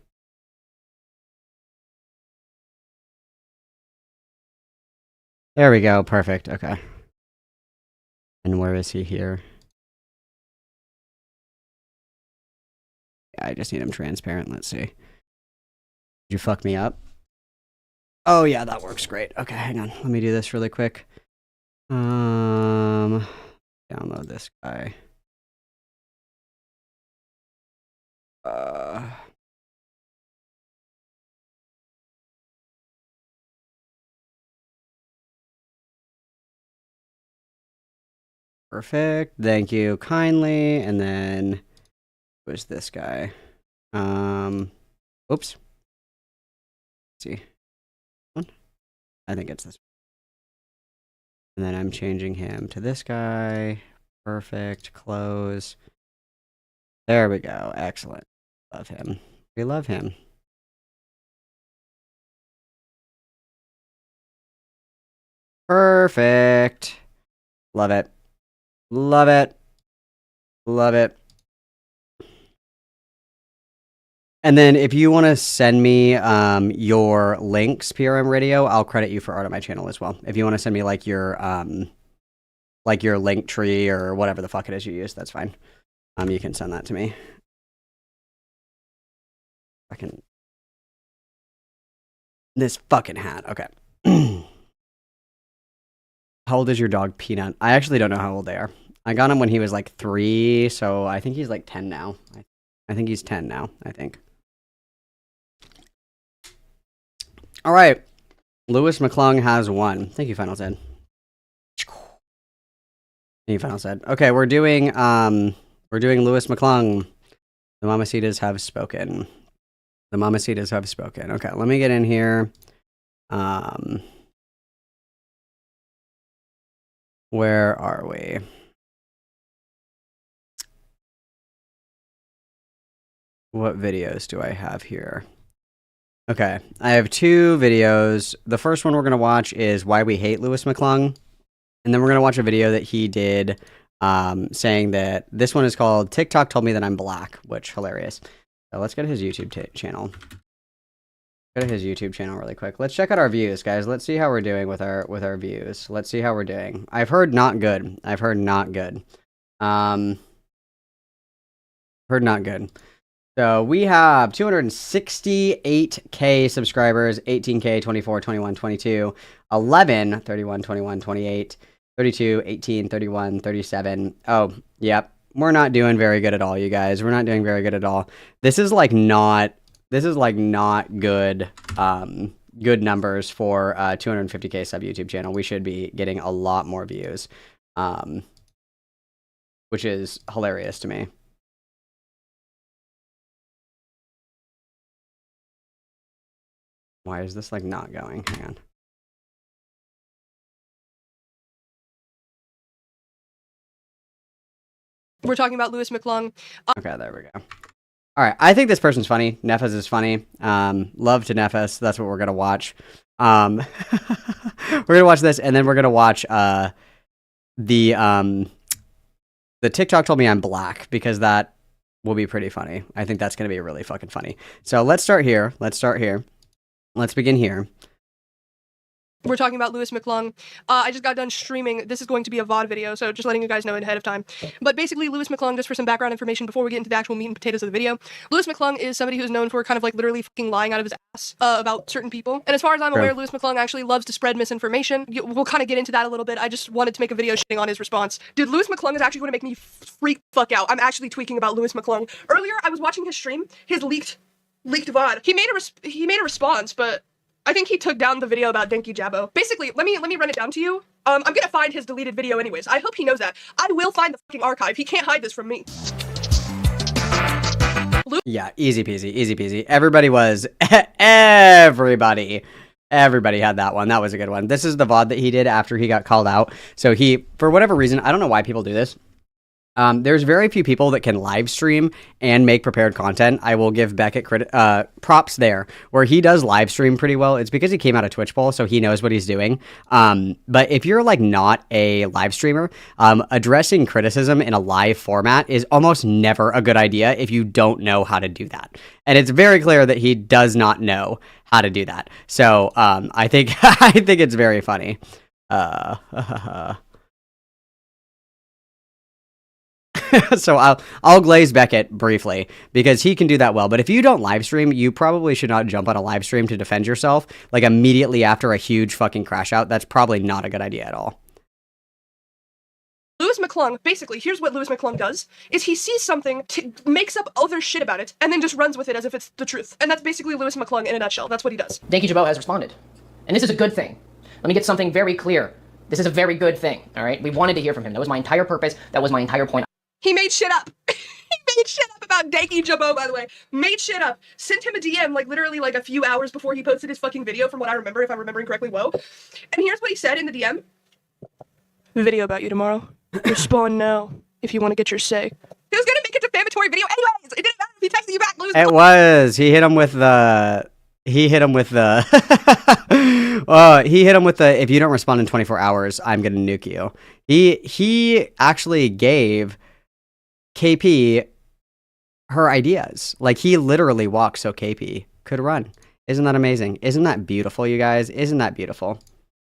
There we go. Perfect. Okay. And where is he here? Yeah, I just need him transparent. Let's see. Did you fuck me up? Oh, yeah, that works great. Okay, hang on. Let me do this really quick. Download this guy. Perfect. Thank you kindly. And then who's this guy? Oops. Let's see. I think it's this one. And then I'm changing him to this guy. Perfect. Close. There we go. Excellent. Love him. We love him. Perfect. Love it. Love it. Love it. And then if you want to send me your links, PRM Radio, I'll credit you for art on my channel as well. If you want to send me like your link tree or whatever the fuck it is you use, that's fine. You can send that to me. This fucking hat. Okay. How old is your dog, Peanut? I actually don't know how old they are. I got him when he was like 3, so I think he's like 10 now. I think he's 10 now, I think. All right. Lewis McClung has won. Thank you, Final Said. Thank you, Final Said. Okay, we're doing Lewis McClung. The Mamacitas have spoken. The Mamacitas have spoken. Okay, let me get in here. Where are we? What videos do I have here? Okay, I have 2 videos. The first one we're going to watch is Why We Hate Lewis McClung. And then we're going to watch a video that he did saying that this one is called TikTok Told Me That I'm Black, which hilarious. So let's go to his YouTube channel. Go to his YouTube channel really quick. Let's check out our views, guys. Let's see how we're doing with our views. Let's see how we're doing. I've heard not good. I've heard not good. Heard not good. So we have 268K subscribers, 18K, 24, 21, 22, 11, 31, 21, 28, 32, 18, 31, 37. Oh, yep. We're not doing very good at all, you guys. We're not doing very good at all. This is like not good good numbers for 250K sub YouTube channel. We should be getting a lot more views. Which is hilarious to me. Why is this like not going? Hang on. We're talking about Lewis McClung. Okay, there we go. All right, I think this person's funny. Nefes is funny. Love to Nefes. That's what we're gonna watch. We're gonna watch this, and then we're gonna watch the TikTok Told Me I'm Black, because that will be pretty funny. I think that's gonna be really fucking funny. So let's start here. Let's begin here. We're talking about Lewis McClung. I just got done streaming. This is going to be a VOD video, so just letting you guys know ahead of time. But basically, Lewis McClung, just for some background information before we get into the actual meat and potatoes of the video, Lewis McClung is somebody who's known for kind of like literally fucking lying out of his ass about certain people. And as far as I'm aware, Lewis McClung actually loves to spread misinformation. We'll kind of get into that a little bit. I just wanted to make a video shitting on his response. Dude, Lewis McClung is actually going to make me freak the fuck out. I'm actually tweaking about Lewis McClung. Earlier, I was watching his stream, his leaked VOD. He made a response, but I think he took down the video about Denki Jabbo. Basically, let me run it down to you. I'm gonna find his deleted video anyways. I hope he knows that. I will find the fucking archive. He can't hide this from me. Yeah, easy peasy, easy peasy. Everybody had that one. That was a good one. This is the VOD that he did after he got called out. So he, for whatever reason, I don't know why people do this. There's very few people that can live stream and make prepared content. I will give Beckett props there. Where he does live stream pretty well, it's because he came out of Twitch Bowl, so he knows what he's doing. But if you're like not a live streamer, addressing criticism in a live format is almost never a good idea if you don't know how to do that. And it's very clear that he does not know how to do that. So I think I think it's very funny. So I'll glaze Beckett briefly because he can do that well. But if you don't live stream, you probably should not jump on a live stream to defend yourself like immediately after a huge fucking crash out. That's probably not a good idea at all. Lewis McClung, basically, here's what Lewis McClung does, is he sees something, makes up other shit about it, and then just runs with it as if it's the truth. And that's basically Lewis McClung in a nutshell. That's what he does. Danky Jabot has responded. And this is a good thing. Let me get something very clear. This is a very good thing, all right? We wanted to hear from him. That was my entire purpose. That was my entire point. He made shit up. He made shit up about Danky Jabot, by the way. Made shit up. Sent him a DM, like, literally, like, a few hours before he posted his fucking video, from what I remember, if I'm remembering correctly, whoa. And here's what he said in the DM. Video about you tomorrow. Respond now, if you want to get your say. He was gonna make a defamatory video anyways. It didn't matter if he texted you back, Lewis. It was. He hit him with the... He hit him with the... if you don't respond in 24 hours, I'm gonna nuke you. He actually gave KP her ideas. Like, he literally walked so KP could run. Isn't that amazing? Isn't that beautiful, you guys? Isn't that beautiful?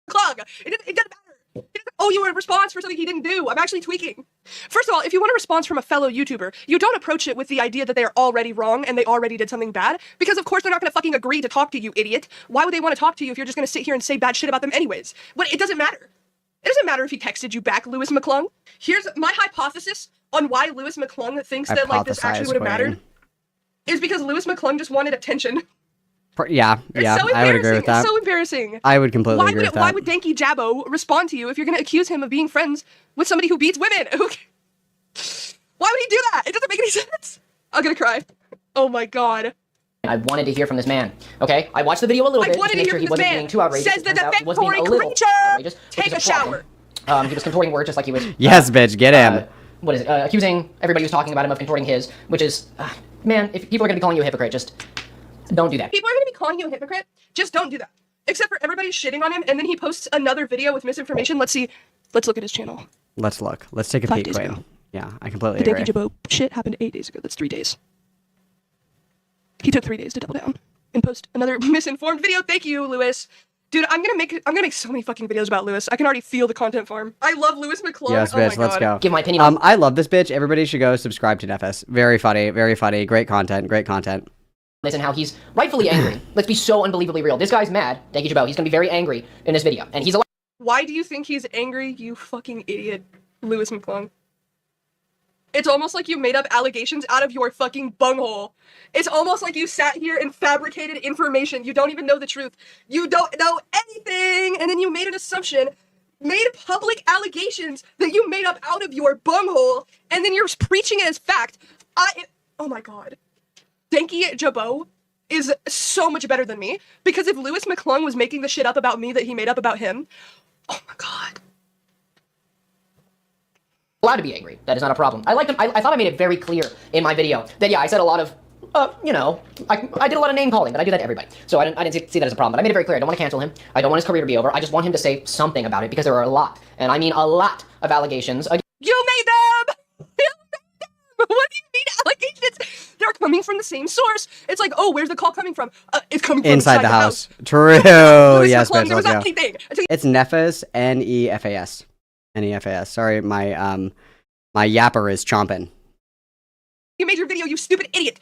Clog. It doesn't matter. He doesn't owe you a response for something he didn't do. I'm actually tweaking. First of all, if you want a response from a fellow YouTuber, you don't approach it with the idea that they are already wrong and they already did something bad, because of course they're not going to fucking agree to talk to you, idiot. Why would they want to talk to you if you're just going to sit here and say bad shit about them anyways? But it doesn't matter. It doesn't matter if he texted you back, Lewis McClung. Here's my hypothesis on why Lewis McClung thinks that like this actually would have mattered. Is because Lewis McClung just wanted attention. Yeah, so I would agree with that. It's so embarrassing. I would completely agree with that. Why would Danky Jabot respond to you if you're going to accuse him of being friends with somebody who beats women? Why would he do that? It doesn't make any sense. I'm going to cry. Oh my god. I wanted to hear from this man, okay? I watched the video a little bit to make sure he wasn't being too outrageous. Says the defamatory creature! Take a shower! He was contorting words just like he would... Yes, bitch, get him. What is it? Accusing everybody who's talking about him of contorting his, which is... man, if people are going to be calling you a hypocrite, just... don't do that. People are going to be calling you a hypocrite. Just don't do that. Except for everybody's shitting on him, and then he posts another video with misinformation. Let's see. Let's look at his channel. Let's look. Let's take a peek, Quail. Yeah, I completely agree. The Danky Jabot shit happened 8 days ago. That's 3 days. He took 3 days to double down and post another misinformed video. Thank you, Lewis. Dude, I'm gonna make so many fucking videos about Lewis. I can already feel the content farm. I love Lewis McClung. Yes, bitch, let's go. Give my opinion on... I love this bitch. Everybody should go subscribe to Nefes. Very funny, very funny. Great content, great content. And how he's rightfully angry. Let's be so unbelievably real. This guy's mad, Danky Jabot. He's gonna be very angry in this video. And he's a... Why do you think he's angry, you fucking idiot, Lewis McClung? It's almost like you made up allegations out of your fucking bunghole. It's almost like you sat here and fabricated information. You don't even know the truth. You don't know anything, and then you made an assumption, made public allegations that you made up out of your bunghole, and then you're preaching it as fact. Oh my god. Danky Jabot is so much better than me, because if Lewis McClung was making the shit up about me that he made up about him, oh my god. Allowed to be angry. That is not a problem. I liked him. I thought I made it very clear in my video that, yeah, I said a lot of, you know, I did a lot of name calling, but I do that to everybody. So I didn't see that as a problem, but I made it very clear. I don't want to cancel him. I don't want his career to be over. I just want him to say something about it, because there are a lot, and I mean a lot of allegations. You made them! You made them! What do you mean allegations? They're coming from the same source. It's like, oh, where's the call coming from? It's coming from inside the house. True. Yes, bitch, let's go. It's Nefas, Nefas. Nefas. Sorry, my yapper is chomping. You made your video, you stupid idiot.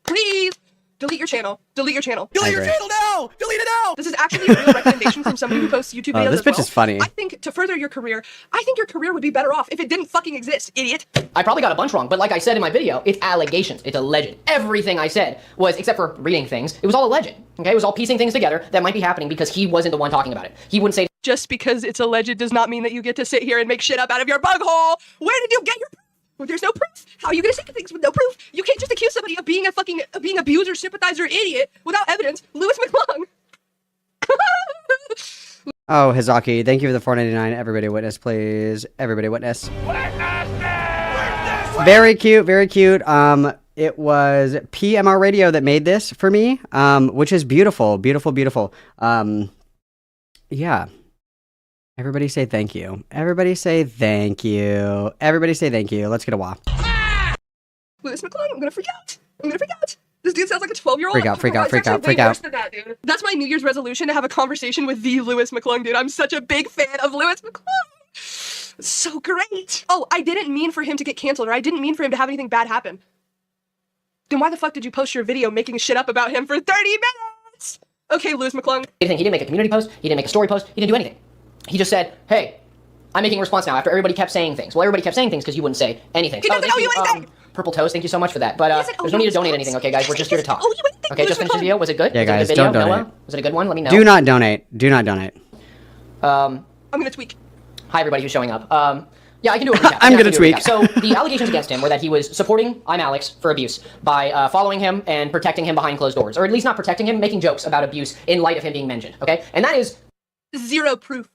Please delete your channel. Delete your channel. Delete your channel now. Delete it now. This is actually a real recommendation from somebody who posts YouTube videos. This bitch is funny. I think to further your career, I think your career would be better off if it didn't fucking exist, idiot. I probably got a bunch wrong, but like I said in my video, it's allegations. It's alleged. Everything I said was, except for reading things, it was all alleged. Okay, it was all piecing things together that might be happening because he wasn't the one talking about it. He wouldn't say. Just because it's alleged does not mean that you get to sit here and make shit up out of your bug hole. Where did you get your... There's no proof. How are you gonna say things with no proof? You can't just accuse somebody of being a being abuser, sympathizer, idiot without evidence. Lewis McClung. Oh, Hizaki, thank you for the $4.99. Everybody witness, please. Everybody witness. Very cute, very cute. It was PMR Radio that made this for me, which is beautiful, beautiful, beautiful. Yeah. Everybody say thank you. Everybody say thank you. Everybody say thank you. Let's get a wah. Lewis McClung, I'm gonna freak out. I'm gonna freak out. This dude sounds like a 12-year-old. Freak out, freak out, freak out, freak out. That's my New Year's resolution, to have a conversation with the Lewis McClung, dude. I'm such a big fan of Lewis McClung. So great. Oh, I didn't mean for him to get canceled, or I didn't mean for him to have anything bad happen. Then why the fuck did you post your video making shit up about him for 30 minutes? Okay, Lewis McClung. He didn't make a community post. He didn't make a story post. He didn't do anything. He just said, hey, I'm making a response now after everybody kept saying things. Well, everybody kept saying things because you wouldn't say anything. He doesn't owe you anything. Purple Toast, thank you so much for that. But there's no need to donate anything, okay, guys? We're just here to talk. Okay, just finished the video. Was it good? Yeah, was guys, it a good video? don't donate. Noah? Was it a good one? Let me know. Do not donate. Do not donate. I'm gonna tweak. Hi, everybody who's showing up. Yeah, I can do a recap. I'm gonna tweak. So the allegations against him were that he was supporting I'm Alex for abuse by following him and protecting him behind closed doors, or at least not protecting him, making jokes about abuse in light of him being mentioned. Okay, and that is zero proof.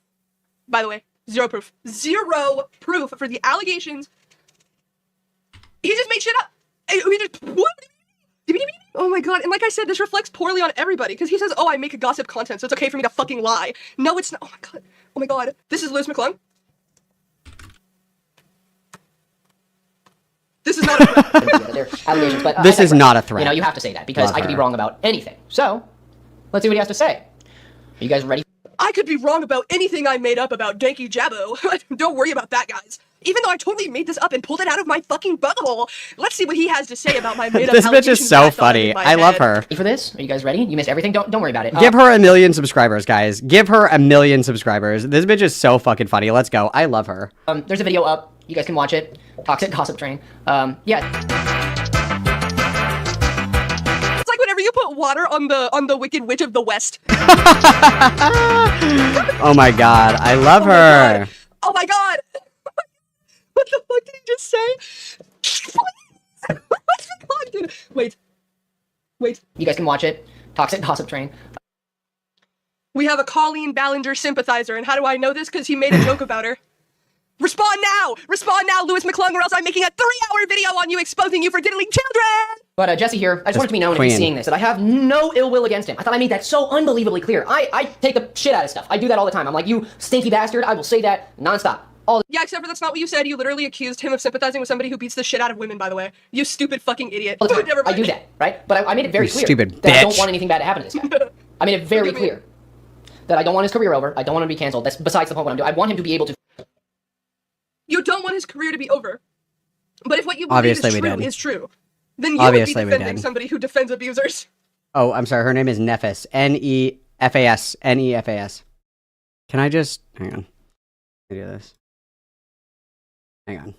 By the way, zero proof. Zero proof for the allegations. He just made shit up. He just. Oh my god! And like I said, this reflects poorly on everybody because he says, "Oh, I make a gossip content, so it's okay for me to fucking lie." No, it's not. Oh my god! Oh my god! This is Lewis McClung. This is not a threat. they're allegations, but This is not a threat. You know, you have to say that because Love I could be her. wrong about anything. So let's see what he has to say. Are you guys ready? I could be wrong about anything I made up about Danky Jabbo. Don't worry about that, guys. Even though I totally made this up and pulled it out of my fucking butthole. Let's see what he has to say about my made-up This bitch is so funny. I love her. Ready for this? Are you guys ready? You missed everything. Don't worry about it. Give her 1 million subscribers, guys. Give her 1 million subscribers. This bitch is so fucking funny. Let's go. I love her. There's a video up. You guys can watch it. Toxic Gossip Train. Yeah. It's like whenever you put water on the Wicked Witch of the West. Oh my god. I love her. Oh my god! What the fuck did he just say? What's the fuck, dude? Wait. You guys can watch it. Toxic Gossip Train. We have a Colleen Ballinger sympathizer, and how do I know this? Because he made a joke about her. Respond now! Respond now, Lewis McClung, or else I'm making a 3-hour video on you exposing you for diddling children! But Jesse here, I just want it to be known if he's seeing this, that I have no ill will against him. I thought I made that so unbelievably clear. I take the shit out of stuff. I do that all the time. I'm like, you stinky bastard, I will say that nonstop. Yeah, except for that's not what you said. You literally accused him of sympathizing with somebody who beats the shit out of women, by the way. You stupid fucking idiot. All the time. Never mind. I do that, right? But I made it very You clear stupid that I don't bitch. want anything bad to happen to this guy. I made it very clear that I don't want his career over. I don't want him to be canceled. That's besides the point what I'm doing. I want him to be able to... You don't want his career to be over. But if what you believe Obviously we is true did. is true, then you Obviously would we be defending did. somebody who defends abusers. Oh, I'm sorry. Her name is Nefas. Nefas. Nefas. Can I just... Hang on. Let me do this. Hang on. Can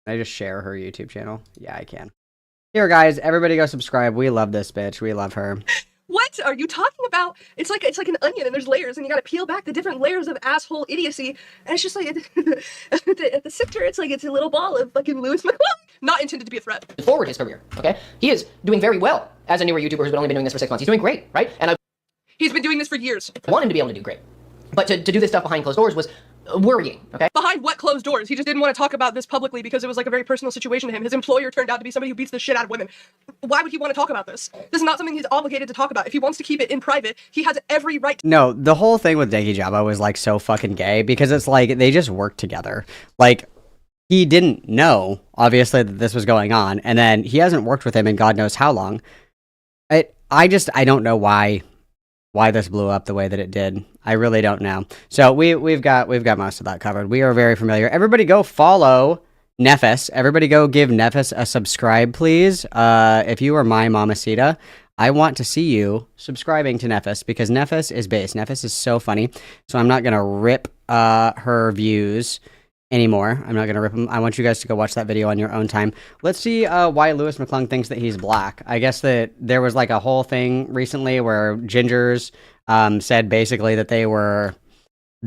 I just share her YouTube channel? Yeah, I can. Here, guys. Everybody go subscribe. We love this bitch. We love her. What are you talking about? It's like an onion and there's layers and you gotta peel back the different layers of asshole idiocy. And it's just like, at the center, it's like it's a little ball of fucking Lewis McClung. Not intended to be a threat. forward his career, okay? He is doing very well as a newer YouTuber who's only been doing this for 6 months. He's doing great, right? And I He's been doing this for years. want him to be able to do great. But to do this stuff behind closed doors was worrying, okay? Behind what closed doors? He just didn't want to talk about this publicly because it was like a very personal situation to him. His employer turned out to be somebody who beats the shit out of women. Why would he want to talk about this? This is not something he's obligated to talk about. If he wants to keep it in private, he has every right to. No, the whole thing with Deki Jabba was like so fucking gay because it's like they just worked together. Like he didn't know obviously that this was going on, and then he hasn't worked with him in God knows how long. I don't know why this blew up the way that it did. I really don't know. So we've got most of that covered. We are very familiar. Everybody go follow Nefas. Everybody go give Nefas a subscribe, please. If you are my mamacita, I want to see you subscribing to Nefas because Nefas is base. Nefas is so funny. So I'm not going to rip her views anymore. I'm not going to rip them. I want you guys to go watch that video on your own time. Let's see why Lewis McClung thinks that he's black. I guess that there was like a whole thing recently where gingers said basically that they were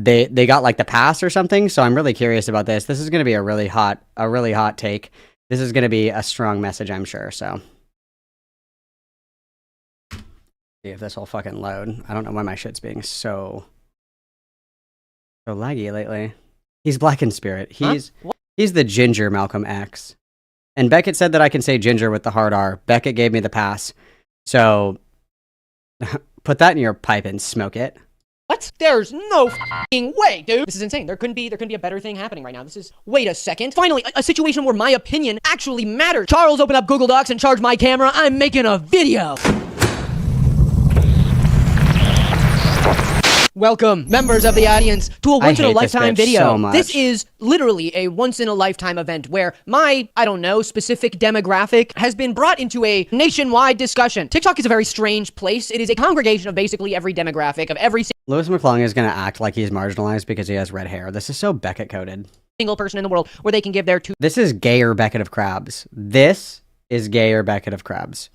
they got like the pass or something. So I'm really curious about this. This is going to be a really hot take. This is going to be a strong message, I'm sure. So see if this will fucking load. I don't know why my shit's being so laggy lately. He's black in spirit. He's the ginger Malcolm X. And Beckett said that I can say ginger with the hard R. Beckett gave me the pass. So put that in your pipe and smoke it. What? There's no f***ing way, dude. This is insane. There couldn't be a better thing happening right now. This is, wait a second. Finally, a situation where my opinion actually matters. Charles, open up Google Docs and charge my camera. I'm making a video. Welcome, members of the audience, to a once-in-a-lifetime video. So much. This is literally a once-in-a-lifetime event where my, I don't know, specific demographic has been brought into a nationwide discussion. TikTok is a very strange place. It is a congregation of basically every demographic of every Louis McClung is going to act like he's marginalized because he has red hair. This is so Beckett-coded. single person in the world where they can give their This is gayer Beckett of Crabs. This is gayer Beckett of Crabs.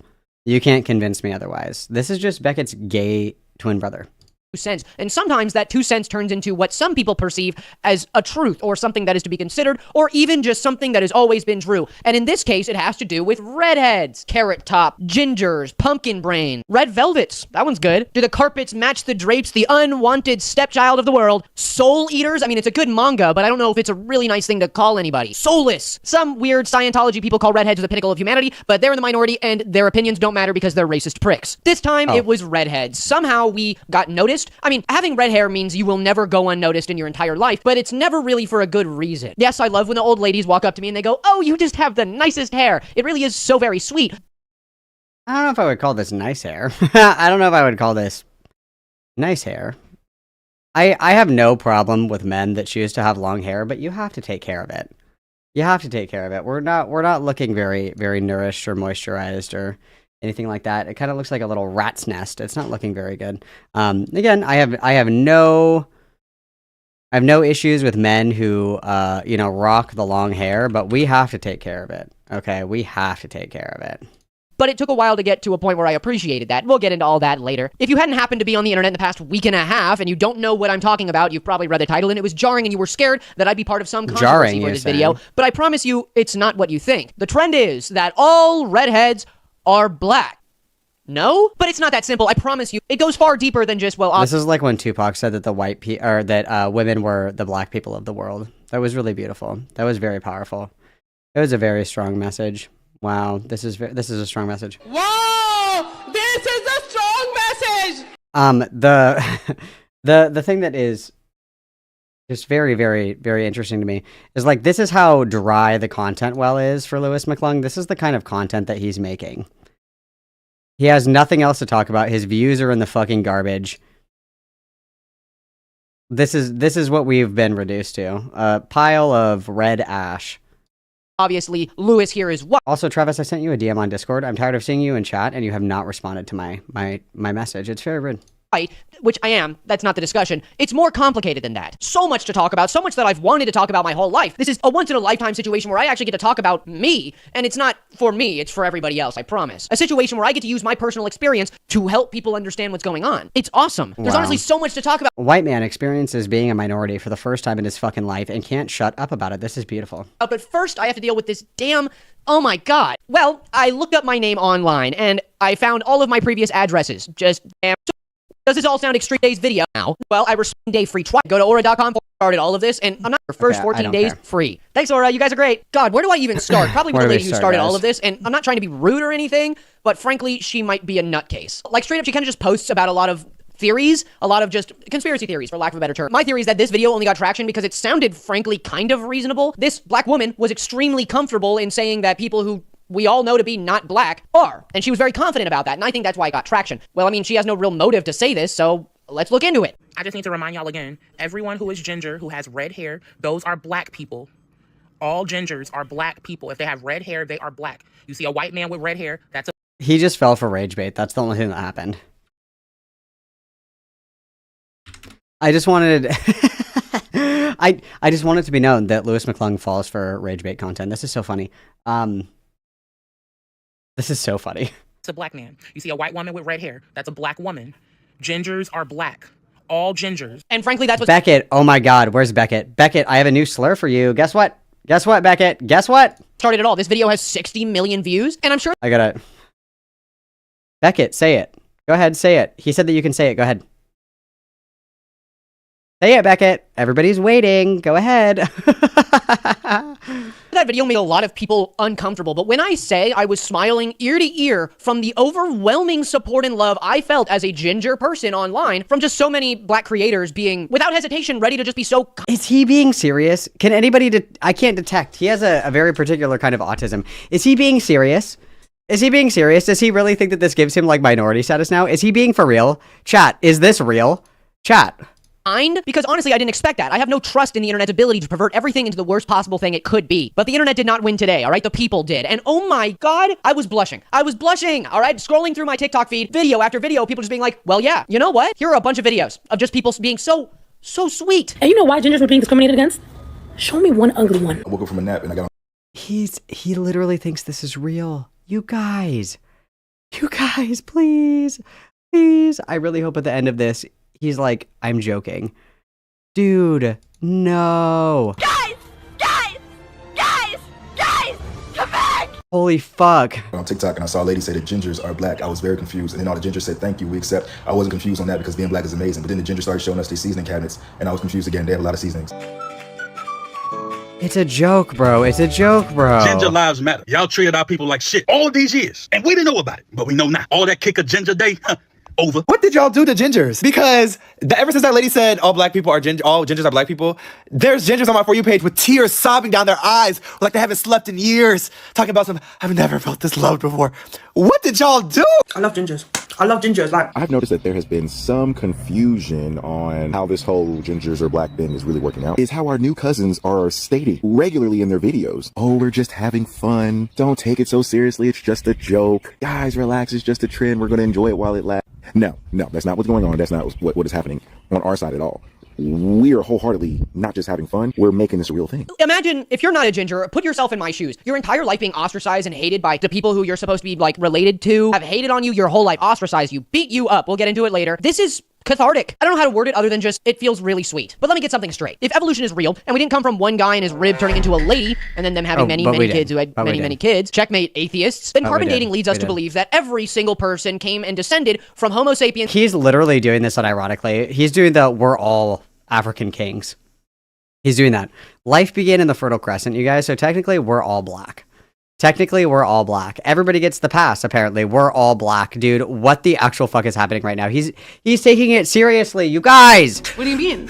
You can't convince me otherwise. This is just Beckett's gay twin brother. 2 cents. And sometimes that 2 cents turns into what some people perceive as a truth or something that is to be considered or even just something that has always been true. And in this case, it has to do with redheads, carrot top, gingers, pumpkin brain, red velvets. That one's good. Do the carpets match the drapes? The unwanted stepchild of the world. Soul eaters? I mean, it's a good manga, but I don't know if it's a really nice thing to call anybody. Soulless. Some weird Scientology people call redheads the pinnacle of humanity, but they're in the minority and their opinions don't matter because they're racist pricks. This time, it was redheads. Somehow we got noticed. I mean, having red hair means you will never go unnoticed in your entire life, but it's never really for a good reason. Yes, I love when the old ladies walk up to me and they go, "Oh, you just have the nicest hair." It really is so very sweet. I don't know if I would call this nice hair. I don't know if I would call this nice hair. I have no problem with men that choose to have long hair, but you have to take care of it. You have to take care of it. We're not looking very, very nourished or moisturized or anything like that. It kind of looks like a little rat's nest. It's not looking very good. Again, I have no issues with men who rock the long hair, but we have to take care of it. Okay, we have to take care of it. But it took a while to get to a point where I appreciated that. We'll get into all that later. If you hadn't happened to be on the internet in the past week and a half and you don't know what I'm talking about, you've probably read the title and it was jarring and you were scared that I'd be part of some controversy for this video. But I promise you, it's not what you think. The trend is that all redheads are black. No? But it's not that simple, I promise you. It goes far deeper than just, well, this is like when Tupac said that that women were the black people of the world. That was really beautiful. That was very powerful. It was a very strong message. Wow, this is a strong message. Wow, this is a strong message. The thing that is just very, very, very interesting to me is like, this is how dry the content well is for Louis McClung. This is the kind of content that he's making. He has nothing else to talk about. His views are in the fucking garbage. This is what we've been reduced to. A pile of red ash. Obviously, Louis here is what? Also, Travis, I sent you a DM on Discord. I'm tired of seeing you in chat, and you have not responded to my message. It's very rude. Which I am. That's not the discussion. It's more complicated than that. So much to talk about, so much that I've wanted to talk about my whole life. This is a once-in-a-lifetime situation where I actually get to talk about me, and it's not for me, it's for everybody else, I promise. A situation where I get to use my personal experience to help people understand what's going on. It's awesome. There's honestly so much to talk about. A white man experiences being a minority for the first time in his fucking life and can't shut up about it. This is beautiful. But first, I have to deal with this damn... Oh my god. Well, I looked up my name online, and I found all of my previous addresses. Just damn... Does this all sound Extreme Days video now? Well, I respond day free twice. Go to aura.com, started all of this, and I'm not your first 14 days free. Thanks, Aura. You guys are great. God, where do I even start? Probably with the lady who started all of this, and I'm not trying to be rude or anything, but frankly, she might be a nutcase. Like, straight up, she kind of just posts about a lot of theories, a lot of just conspiracy theories, for lack of a better term. My theory is that this video only got traction because it sounded, frankly, kind of reasonable. This black woman was extremely comfortable in saying that people who we all know to be not black are. And she was very confident about that, and I think that's why it got traction. Well, I mean, she has no real motive to say this, so let's look into it. I just need to remind y'all again, everyone who is ginger, who has red hair, those are black people. All gingers are black people. If they have red hair, they are black. You see a white man with red hair, that's a... He just fell for rage bait. That's the only thing that happened. I just wanted... I just wanted to be known that Louis McClung falls for rage bait content. This is so funny. This is so funny. It's a black man. You see a white woman with red hair, that's a black woman. Gingers are black. All gingers. And frankly, that's what Beckett. Oh my God. Where's Beckett? Beckett, I have a new slur for you. Guess what? Guess what, Beckett? Guess what? started it all. This video has 60 million views, and I'm sure I gotta... Beckett, say it. Go ahead, say it. He said that you can say it. Go ahead. Say it, Beckett. Everybody's waiting. Go ahead. that video made a lot of people uncomfortable, but when I say I was smiling ear to ear from the overwhelming support and love I felt as a ginger person online from just so many black creators being, without hesitation, ready to just be so... Is he being serious? Can anybody... I can't detect. He has a very particular kind of autism. Is he being serious? Is he being serious? Does he really think that this gives him, like, minority status now? Is he being for real? Chat, is this real? Chat. Because honestly, I didn't expect that. I have no trust in the internet's ability to pervert everything into the worst possible thing it could be. But the internet did not win today, all right? The people did. And oh my God, I was blushing. I was blushing, all right? Scrolling through my TikTok feed, video after video, people just being like, well, yeah, you know what? Here are a bunch of videos of just people being so sweet. And you know why gingers were being discriminated against? Show me one ugly one. I woke up from a nap and I got on. He literally thinks this is real. You guys, please. I really hope at the end of this, he's like, I'm joking. Dude, no. Guys, come back! Holy fuck. On TikTok and I saw a lady say that gingers are black. I was very confused. And then all the gingers said, thank you, we accept. I wasn't confused on that because being black is amazing. But then the gingers started showing us their seasoning cabinets and I was confused again. They have a lot of seasonings. It's a joke, bro. It's a joke, bro. Ginger lives matter. Y'all treated our people like shit all these years. And we didn't know about it. But we know now. All that kick of Ginger Day, over. What did y'all do to gingers? Because ever since that lady said all gingers are black people, there's gingers on my For You page with tears sobbing down their eyes like they haven't slept in years, talking about I've never felt this loved before. What did y'all do? I love gingers. Like, I've noticed that there has been some confusion on how this whole gingers or black thing is really working out. Is how our new cousins are stating regularly in their videos. Oh, we're just having fun. Don't take it so seriously. It's just a joke. Guys, relax. It's just a trend. We're going to enjoy it while it lasts. No, that's not what's going on. That's not what is happening on our side at all. We are wholeheartedly not just having fun. We're making this a real thing. Imagine if you're not a ginger, put yourself in my shoes. Your entire life being ostracized and hated by the people who you're supposed to be like related to, have hated on you your whole life, ostracized you, beat you up. We'll get into it later. This is cathartic. I don't know how to word it other than just, it feels really sweet. But let me get something straight. If evolution is real, and we didn't come from one guy and his rib turning into a lady, and then them having many kids who had many kids, checkmate atheists, then carbon dating leads us to believe that every single person came and descended from Homo sapiens. He's literally doing this unironically. He's doing the we're all African kings. He's doing that. Life began in the Fertile Crescent, you guys, so technically we're all black. Everybody gets the pass, apparently. We're all black. Dude, what the actual fuck is happening right now? He's taking it seriously, you guys! What do you mean?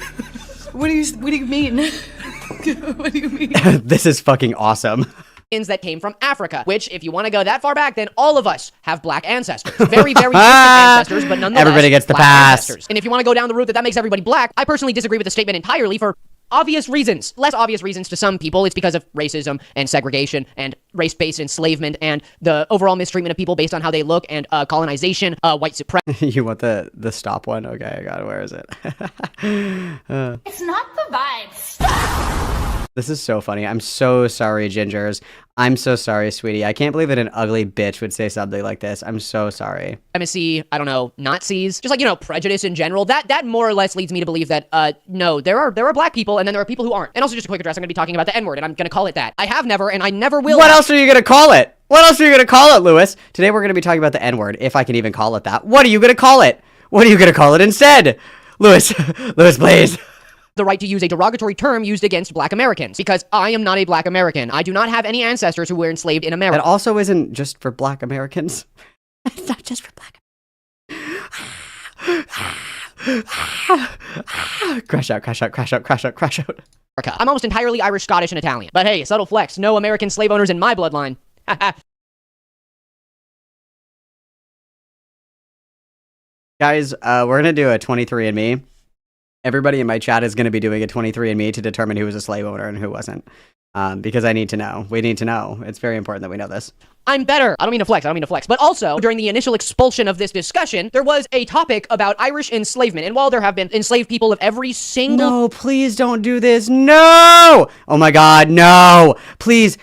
What do you mean? What do you mean? This is fucking awesome. That came from Africa, which, if you want to go that far back, then all of us have black ancestors. Very, very distant ancestors, but nonetheless, everybody gets the black pass. Ancestors. And if you want to go down the route that makes everybody black, I personally disagree with the statement entirely for obvious reasons. Less obvious reasons to some people. It's because of racism and segregation and race-based enslavement and the overall mistreatment of people based on how they look and colonization, white supremacy. You want the stop one? Okay, I got it. Where is it? It's not the vibe. Stop! This is so funny. I'm so sorry, gingers. I'm so sorry, sweetie. I can't believe that an ugly bitch would say something like this. I'm so sorry. I don't know, Nazis, just like, prejudice in general. That more or less leads me to believe that, no, there are black people and then there are people who aren't. And also just a quick address, I'm gonna be talking about the N-word and I'm gonna call it that. I have never and I never will. What else are you gonna call it? Lewis? Today we're gonna be talking about the N-word, if I can even call it that. What are you gonna call it? What are you gonna call it instead? Lewis, please. The right to use a derogatory term used against black Americans, because I am not a black American. I do not have any ancestors who were enslaved in America. That also isn't just for black Americans. It's not just for black Crash out. I'm almost entirely Irish, Scottish, and Italian. But hey, subtle flex, no American slave owners in my bloodline. Guys, we're gonna do a 23andMe. Everybody in my chat is going to be doing a 23andMe to determine who was a slave owner and who wasn't. Because I need to know. We need to know. It's very important that we know this. I'm better. I don't mean to flex. But also, during the initial expulsion of this discussion, there was a topic about Irish enslavement. And while there have been enslaved people of every single... No, please don't do this. No! Oh my God, no! Please.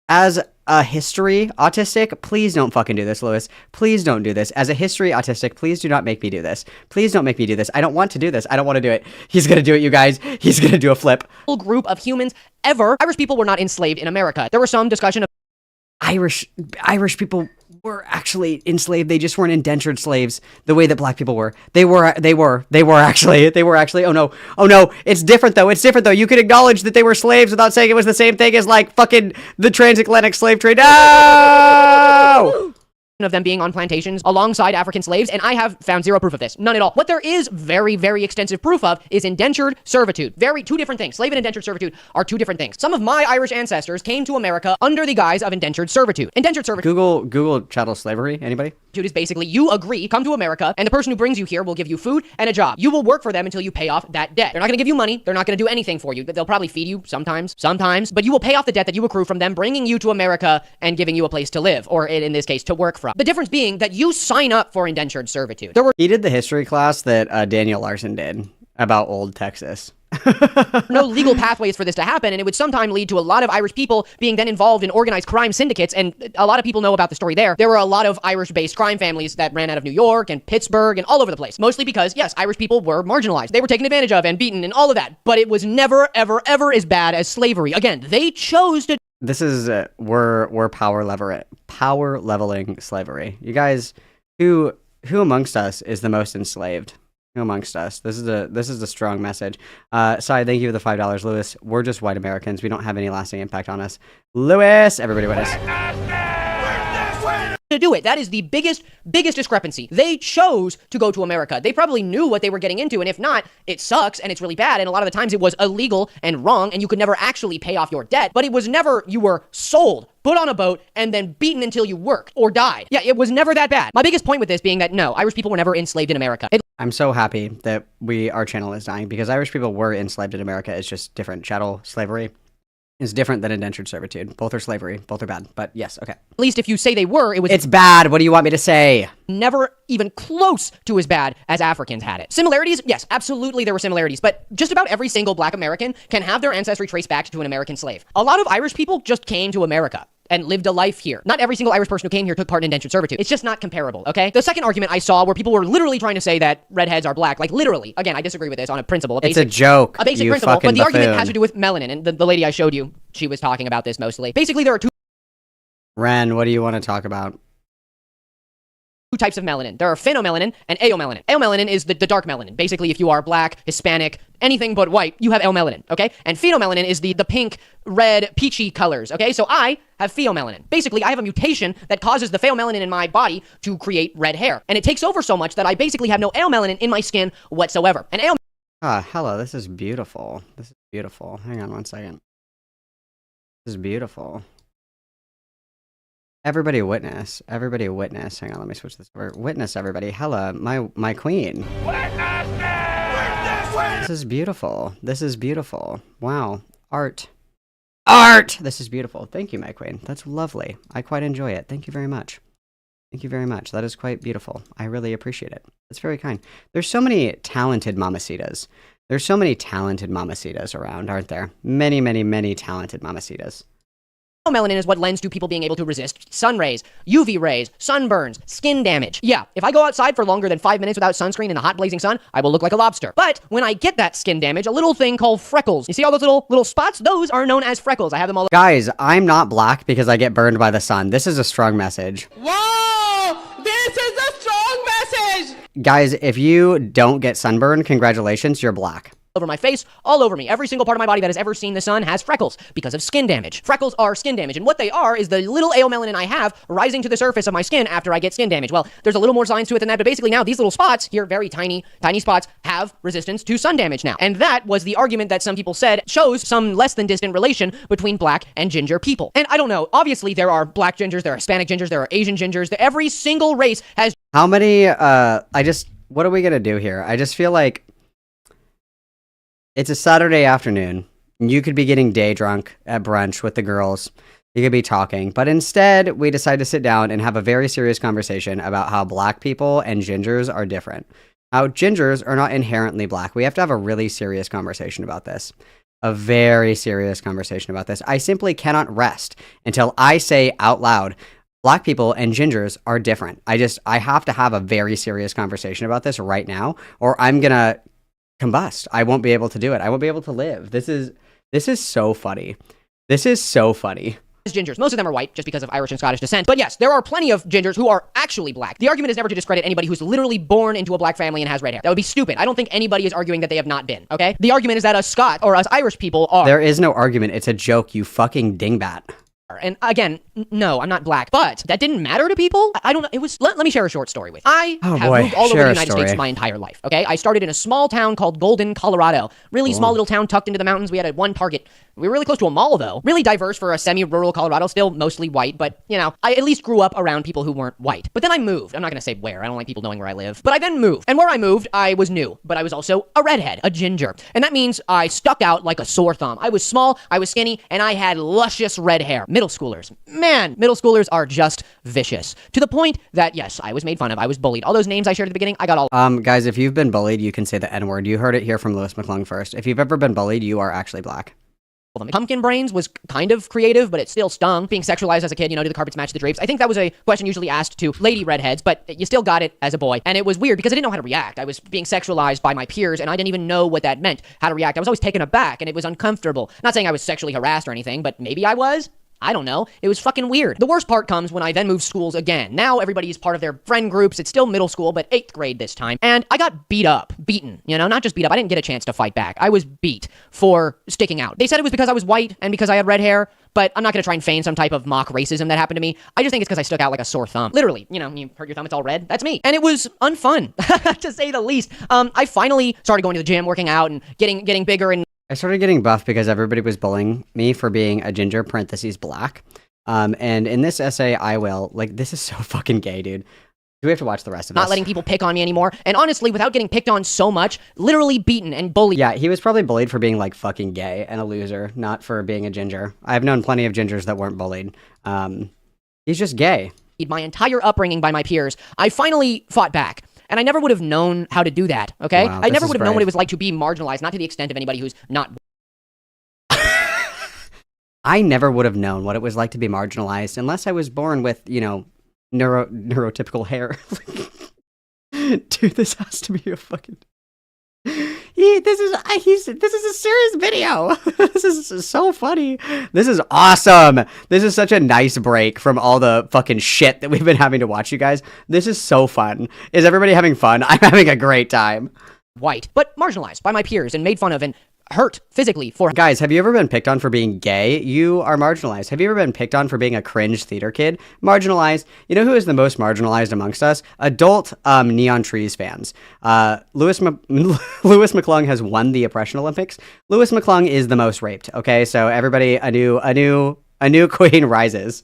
As a history autistic, please don't fucking do this, Lewis. Please don't do this. As a history autistic, please do not make me do this. Please don't make me do this. I don't want to do this. I don't want to do it. He's gonna do it, you guys. He's gonna do a flip. Group of humans ever. Irish people were not enslaved in America. There was some discussion of Irish people were actually enslaved. They just weren't indentured slaves the way that black people were. They were actually. Oh no. It's different though. You could acknowledge that they were slaves without saying it was the same thing as like fucking the transatlantic slave trade. No! of them being on plantations alongside African slaves, and I have found zero proof of this. None at all. What there is very, very extensive proof of is indentured servitude. Two different things. Slave and indentured servitude are two different things. Some of my Irish ancestors came to America under the guise of indentured servitude. Indentured servitude. Google chattel slavery. Anybody? Is basically you agree, come to America, and the person who brings you here will give you food and a job. You will work for them until you pay off that debt. They're not going to give you money. They're not going to do anything for you. They'll probably feed you sometimes, but you will pay off the debt that you accrue from them bringing you to America and giving you a place to live, or in this case, to work from. The difference being that you sign up for indentured servitude. He did the history class that Daniel Larson did about old Texas. No legal pathways for this to happen, and it would sometime lead to a lot of Irish people being then involved in organized crime syndicates, and a lot of people know about the story there. There were a lot of Irish-based crime families that ran out of New York and Pittsburgh and all over the place, mostly because, yes, Irish people were marginalized. They were taken advantage of and beaten and all of that, but it was never, ever, ever as bad as slavery. Again, they chose to... This is, we're power leveling slavery. You guys, who amongst us is the most enslaved? Who amongst us? This is a strong message. Sorry, thank you for the $5, Lewis. We're just white Americans. We don't have any lasting impact on us. Lewis, everybody witness. To do it. That is the biggest discrepancy. They chose to go to America. They probably knew what they were getting into, and if not, it sucks and it's really bad, and a lot of the times it was illegal and wrong, and you could never actually pay off your debt, but it was never you were sold, put on a boat, and then beaten until you worked or died. Yeah, it was never that bad. My biggest point with this being that no, Irish people were never enslaved in America. I'm so happy that our channel is dying, because Irish people were enslaved in America. It's just different. Chattel slavery is different than indentured servitude. Both are slavery. Both are bad. But yes, okay. At least if you say they were, it's bad. What do you want me to say? Never even close to as bad as Africans had it. Similarities? Yes, absolutely there were similarities. But just about every single black American can have their ancestry traced back to an American slave. A lot of Irish people just came to America and lived a life here. Not every single Irish person who came here took part in indentured servitude. It's just not comparable, okay? The second argument I saw where people were literally trying to say that redheads are black, like literally, again, I disagree with this on a principle. It's a joke. A basic principle, but the argument has to do with melanin, and the lady I showed you, she was talking about this mostly. Basically, there are two Ren, what do you want to talk about? types of melanin. There are phenomelanin and aomelanin. Aomelanin is the dark melanin. Basically, if you are black, Hispanic, anything but white, you have aomelanin, okay? And phenomelanin is the pink, red, peachy colors, okay? So I have pheomelanin. Basically, I have a mutation that causes the pheomelanin in my body to create red hair. And it takes over so much that I basically have no aomelanin in my skin whatsoever. And hello, this is beautiful. This is beautiful. Hang on one second. This is beautiful. Everybody witness. Everybody witness. Hang on, let me switch this over. Witness, everybody. Hella, my queen. This is beautiful. This is beautiful. Wow. Art. This is beautiful. Thank you, my queen. That's lovely. I quite enjoy it. Thank you very much. Thank you very much. That is quite beautiful. I really appreciate it. That's very kind. There's so many talented mamacitas. There's so many talented mamacitas around, aren't there? Many, many, many talented mamacitas. Melanin is what lends to people being able to resist sun rays, UV rays, sunburns, skin damage. Yeah, if I go outside for longer than 5 minutes without sunscreen in the hot blazing sun, I will look like a lobster. But when I get that skin damage, a little thing called freckles. You see all those little spots? Those are known as freckles. I have them all. Guys, I'm not black because I get burned by the sun. This is a strong message. Whoa! This is a strong message! Guys, if you don't get sunburned, congratulations, you're black. Over my face, all over me. Every single part of my body that has ever seen the sun has freckles because of skin damage. Freckles are skin damage, and what they are is the little aomelanin I have rising to the surface of my skin after I get skin damage. Well, there's a little more science to it than that, but basically now these little spots here, very tiny spots, have resistance to sun damage now. And that was the argument that some people said shows some less than distant relation between black and ginger people. And I don't know, obviously there are black gingers, there are Hispanic gingers, there are Asian gingers, every single race has... How many, what are we gonna do here? I just feel like it's a Saturday afternoon. You could be getting day drunk at brunch with the girls. You could be talking. But instead, we decide to sit down and have a very serious conversation about how black people and gingers are different. How gingers are not inherently black. We have to have a really serious conversation about this. a very serious conversation about this. I simply cannot rest until I say out loud, black people and gingers are different. I have to have a very serious conversation about this right now, or I'm gonna combust. I won't be able to do it. I won't be able to live. This is so funny. This is so funny. Gingers. Most of them are white just because of Irish and Scottish descent. But yes, there are plenty of gingers who are actually black. The argument is never to discredit anybody who's literally born into a black family and has red hair. That would be stupid. I don't think anybody is arguing that they have not been, okay? The argument is that us Scot or us Irish people are. There is no argument. It's a joke, you fucking dingbat. And again, no, I'm not black, but that didn't matter to people. I don't know. It was. Let me share a short story with you. I have moved all over the United States my entire life. Okay, I started in a small town called Golden, Colorado. Really small little town tucked into the mountains. We had one Target. We were really close to a mall, though. Really diverse for a semi-rural Colorado. Still mostly white, but you know, I at least grew up around people who weren't white. But then I moved. I'm not gonna say where. I don't like people knowing where I live. But I then moved, and where I moved, I was new, but I was also a redhead, a ginger, and that means I stuck out like a sore thumb. I was small, I was skinny, and I had luscious red hair. Middle schoolers. Man, middle schoolers are just vicious. To the point that, yes, I was made fun of. I was bullied. All those names I shared at the beginning, I got all... Guys, if you've been bullied, you can say the N-word. You heard it here from Louis McClung first. If you've ever been bullied, you are actually black. Pumpkin brains was kind of creative, but it still stung. Being sexualized as a kid, you know, do the carpets match the drapes? I think that was a question usually asked to lady redheads, but you still got it as a boy. And it was weird because I didn't know how to react. I was being sexualized by my peers, and I didn't even know what that meant, how to react. I was always taken aback, and it was uncomfortable. Not saying I was sexually harassed or anything, but maybe I was. I don't know. It was fucking weird. The worst part comes when I then moved schools again. Now everybody's part of their friend groups. It's still middle school, but 8th grade this time. And I got beaten, you know, not just beat up. I didn't get a chance to fight back. I was beat for sticking out. They said it was because I was white and because I had red hair, but I'm not going to try and feign some type of mock racism that happened to me. I just think it's because I stuck out like a sore thumb. Literally, you know, you hurt your thumb, it's all red. That's me. And it was unfun, to say the least. I finally started going to the gym, working out, and getting bigger. And I started getting buff because everybody was bullying me for being a ginger, parentheses, black. And in this essay, I will, like, this is so fucking gay, dude. Do we have to watch the rest of this? Not letting people pick on me anymore. And honestly, without getting picked on so much, literally beaten and bullied. Yeah, he was probably bullied for being, like, fucking gay and a loser, not for being a ginger. I've known plenty of gingers that weren't bullied. He's just gay. My entire upbringing by my peers, I finally fought back. And I never would have known how to do that, okay? Wow, I never would have known what it was like to be marginalized, not to the extent of anybody who's not... I never would have known what it was like to be marginalized unless I was born with, you know, neurotypical hair. Dude, this has to be a fucking... This is a serious video. This is so funny. This is awesome. This is such a nice break from all the fucking shit that we've been having to watch, you guys. This is so fun. Is everybody having fun? I'm having a great time. White, but marginalized by my peers and made fun of and hurt physically for... Guys, have you ever been picked on for being gay? You are marginalized. Have you ever been picked on for being a cringe theater kid? Marginalized. You know who is the most marginalized amongst us? Adult Neon Trees fans. Louis McClung has won the Oppression Olympics. Louis McClung is the most raped. Okay, so everybody, a new queen rises.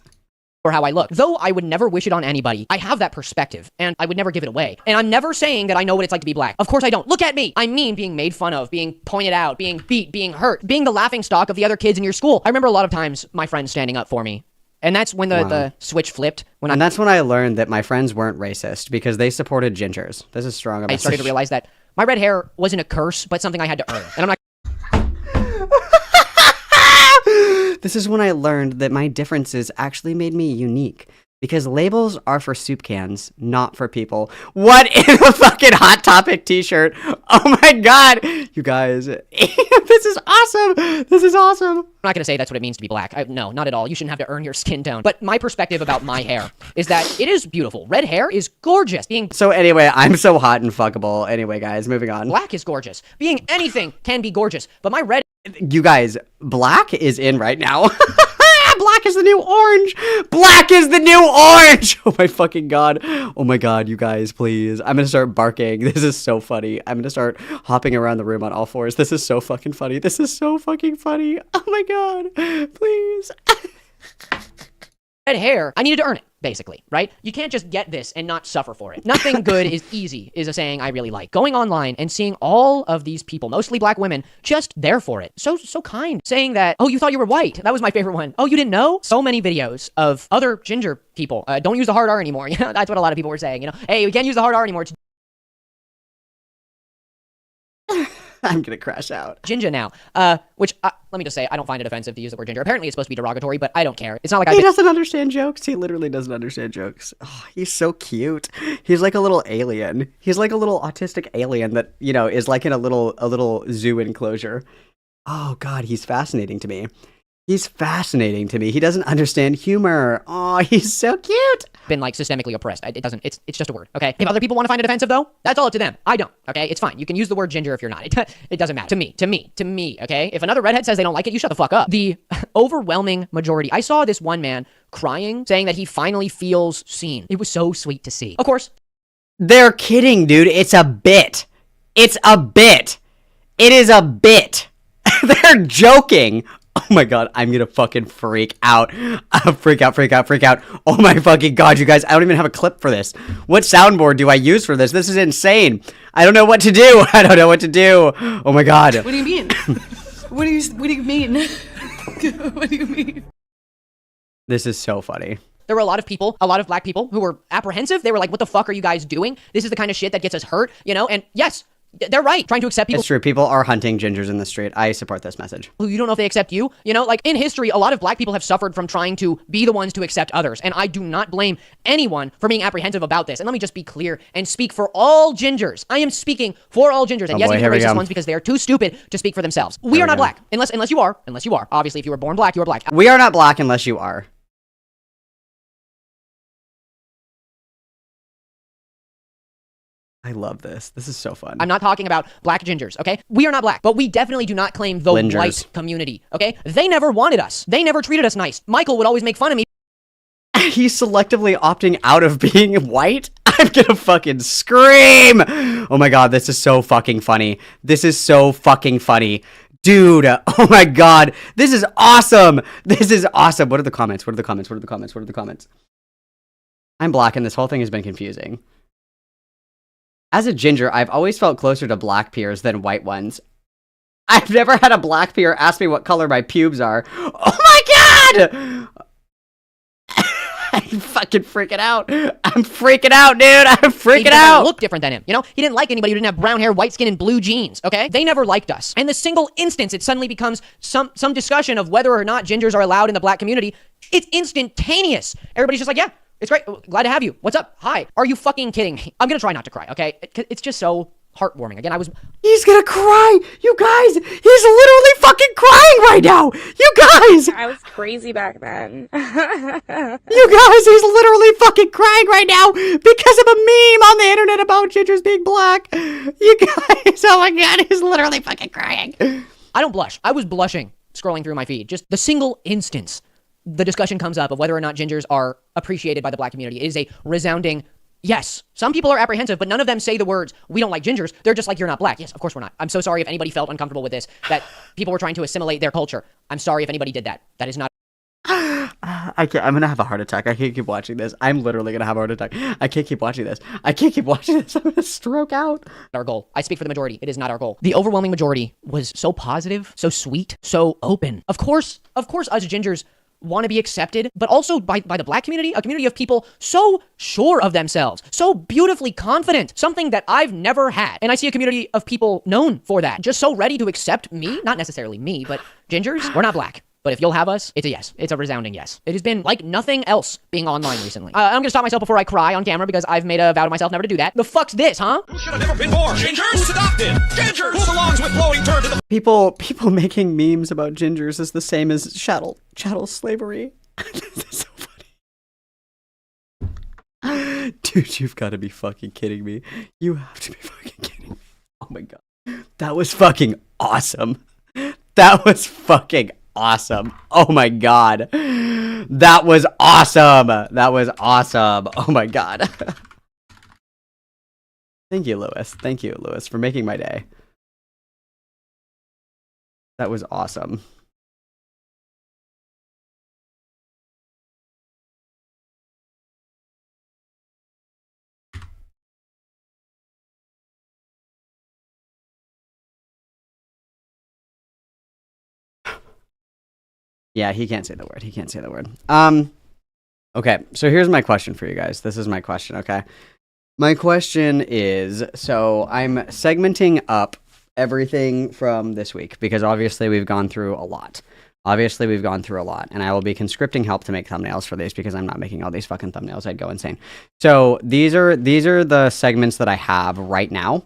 Or how I look. Though I would never wish it on anybody, I have that perspective, and I would never give it away. And I'm never saying that I know what it's like to be black. Of course I don't. Look at me! I mean being made fun of, being pointed out, being beat, being hurt, being the laughingstock of the other kids in your school. I remember a lot of times my friends standing up for me. And that's when the switch flipped. And that's when I learned that my friends weren't racist, because they supported gingers. This is strong. I started to realize that my red hair wasn't a curse, but something I had to earn. And I'm not... This is when I learned that my differences actually made me unique. Because labels are for soup cans, not for people. What in a fucking Hot Topic t-shirt? Oh my god! You guys, this is awesome! This is awesome! I'm not gonna say that's what it means to be black. No, not at all. You shouldn't have to earn your skin tone. But my perspective about my hair is that it is beautiful. Red hair is gorgeous. So anyway, I'm so hot and fuckable. Anyway, guys, moving on. Black is gorgeous. Being anything can be gorgeous. But my red... You guys, black is in right now. Black is the new orange. Black is the new orange. Oh my fucking god. Oh my god, you guys, please. I'm gonna start barking. This is so funny. I'm gonna start hopping around the room on all fours. This is so fucking funny. This is so fucking funny. Oh my god, please. Red hair, I needed to earn it, basically, right? You can't just get this and not suffer for it. Nothing good is easy, is a saying I really like. Going online and seeing all of these people, mostly black women, just there for it. So kind. Saying that, oh, you thought you were white. That was my favorite one. Oh, you didn't know? So many videos of other ginger people. Don't use the hard R anymore. You know, that's what a lot of people were saying. You know, hey, we can't use the hard R anymore. I'm gonna crash out. Ginger now, which let me just say, I don't find it offensive to use the word ginger. Apparently, it's supposed to be derogatory, but I don't care. It's not like He doesn't understand jokes. He literally doesn't understand jokes. Oh, he's so cute. He's like a little alien. He's like a little autistic alien that, you know, is like in a little zoo enclosure. Oh God, he's fascinating to me. He's fascinating to me. He doesn't understand humor. Oh, he's so cute. Been like systemically oppressed. It doesn't. It's just a word. Okay. If other people want to find it offensive though, that's all up to them. I don't. Okay. It's fine. You can use the word ginger if you're not. It doesn't matter to me. Okay. If another redhead says they don't like it, you shut the fuck up. The overwhelming majority. I saw this one man crying, saying that he finally feels seen. It was so sweet to see. Of course, they're kidding, dude. It's a bit. It's a bit. It is a bit. They're joking. Oh my God, I'm gonna fucking freak out. Freak out. Oh my fucking God, you guys, I don't even have a clip for this. What soundboard do I use for this? This is insane. I don't know what to do. Oh my God. What do you mean? What do you mean? What do you mean? This is so funny. there were a lot of people, a lot of black people who were apprehensive. They were like, what the fuck are you guys doing? This is the kind of shit that gets us hurt, you know? And yes, they're right. Trying to accept people. It's true. People are hunting gingers in the street. I support this message. Who you don't know if they accept you. You know, like in history, a lot of black people have suffered from trying to be the ones to accept others. And I do not blame anyone for being apprehensive about this. And let me just be clear and speak for all gingers. I am speaking for all gingers. And yes, even the racist ones, because they are too stupid to speak for themselves. We are not black. Unless you are. Obviously, if you were born black, you are black. We are not black unless you are. I love this. This is so fun. I'm not talking about black gingers, okay? We are not black, but we definitely do not claim the Lingers. white community, okay? They never wanted us. They never treated us nice. Michael would always make fun of me. He's selectively opting out of being white? I'm gonna fucking scream! Oh my god, this is so fucking funny. This is so fucking funny. Dude, oh my god, this is awesome! This is awesome! What are the comments? What are the comments? What are the comments? What are the comments? I'm black and this whole thing has been confusing. As a ginger, I've always felt closer to black peers than white ones. I've never had a black peer ask me what color my pubes are. Oh my god! I'm fucking freaking out. I'm freaking out, dude. I'm freaking out. Look different than him. You know, he didn't like anybody who didn't have brown hair, white skin, and blue jeans. Okay, they never liked us. And the single instance it suddenly becomes some discussion of whether or not gingers are allowed in the black community. It's instantaneous. Everybody's just like, yeah, it's great. Glad to have you. What's up? Hi. Are you fucking kidding me? I'm gonna try not to cry. Okay, it's just so heartwarming. Again, He's gonna cry! You guys! He's literally fucking crying right now! You guys! I was crazy back then. You guys, he's literally fucking crying right now because of a meme on the internet about gingers being black. You guys, oh my god, he's literally fucking crying. I don't blush. I was blushing scrolling through my feed. Just the single instance the discussion comes up of whether or not gingers are appreciated by the black community is a resounding yes. Some people are apprehensive, but none of them say the words, we don't like gingers. They're just like, you're not black. Yes, of course we're not. I'm so sorry if anybody felt uncomfortable with this, that people were trying to assimilate their culture. I'm sorry if anybody did that. That is not... I can't, I'm gonna have a heart attack. I can't keep watching this. I'm literally gonna have a heart attack. I can't keep watching this. I'm gonna stroke out. Our goal. I speak for the majority. It is not our goal. The overwhelming majority was so positive, so sweet, so open. Of course, us gingers want to be accepted, but also by the black community, a community of people so sure of themselves, so beautifully confident, something that I've never had. And I see a community of people known for that, just so ready to accept me, not necessarily me, but gingers, we're not black. But if you'll have us, it's a yes. It's a resounding yes. It has been like nothing else being online recently. I'm gonna stop myself before I cry on camera because I've made a vow to myself never to do that. The fuck's this, huh? Who should have never been born? Gingers? Who's adopted? Gingers? Who belongs with flowing turd to the... People making memes about gingers is the same as chattel slavery. This is so funny. Dude, you've got to be fucking kidding me. You have to be fucking kidding me. Oh my god. That was fucking awesome. That was fucking awesome. Oh my god. That was awesome. That was awesome. Oh my god. Thank you, Lewis. Thank you, Lewis, for making my day. That was awesome. Yeah, he can't say the word. He can't say the word. Okay, so here's my question for you guys. This is my question, okay? My question is, so I'm segmenting up everything from this week because obviously we've gone through a lot. And I will be conscripting help to make thumbnails for these because I'm not making all these fucking thumbnails. I'd go insane. So these are the segments that I have right now.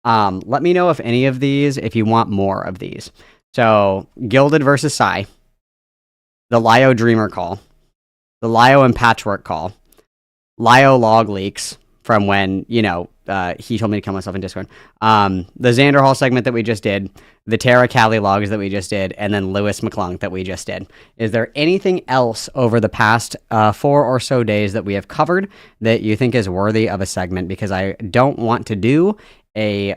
Let me know if any of these, if you want more of these. So Gilded versus Psy, the Lio Dreamer call, the Lio and Patchwork call, Lio log leaks from when, he told me to kill myself in Discord. The Xander Hall segment that we just did, the Tara Cali logs that we just did, and then Lewis McClung that we just did. Is there anything else over the past 4 or so days that we have covered that you think is worthy of a segment? Because I don't want to do I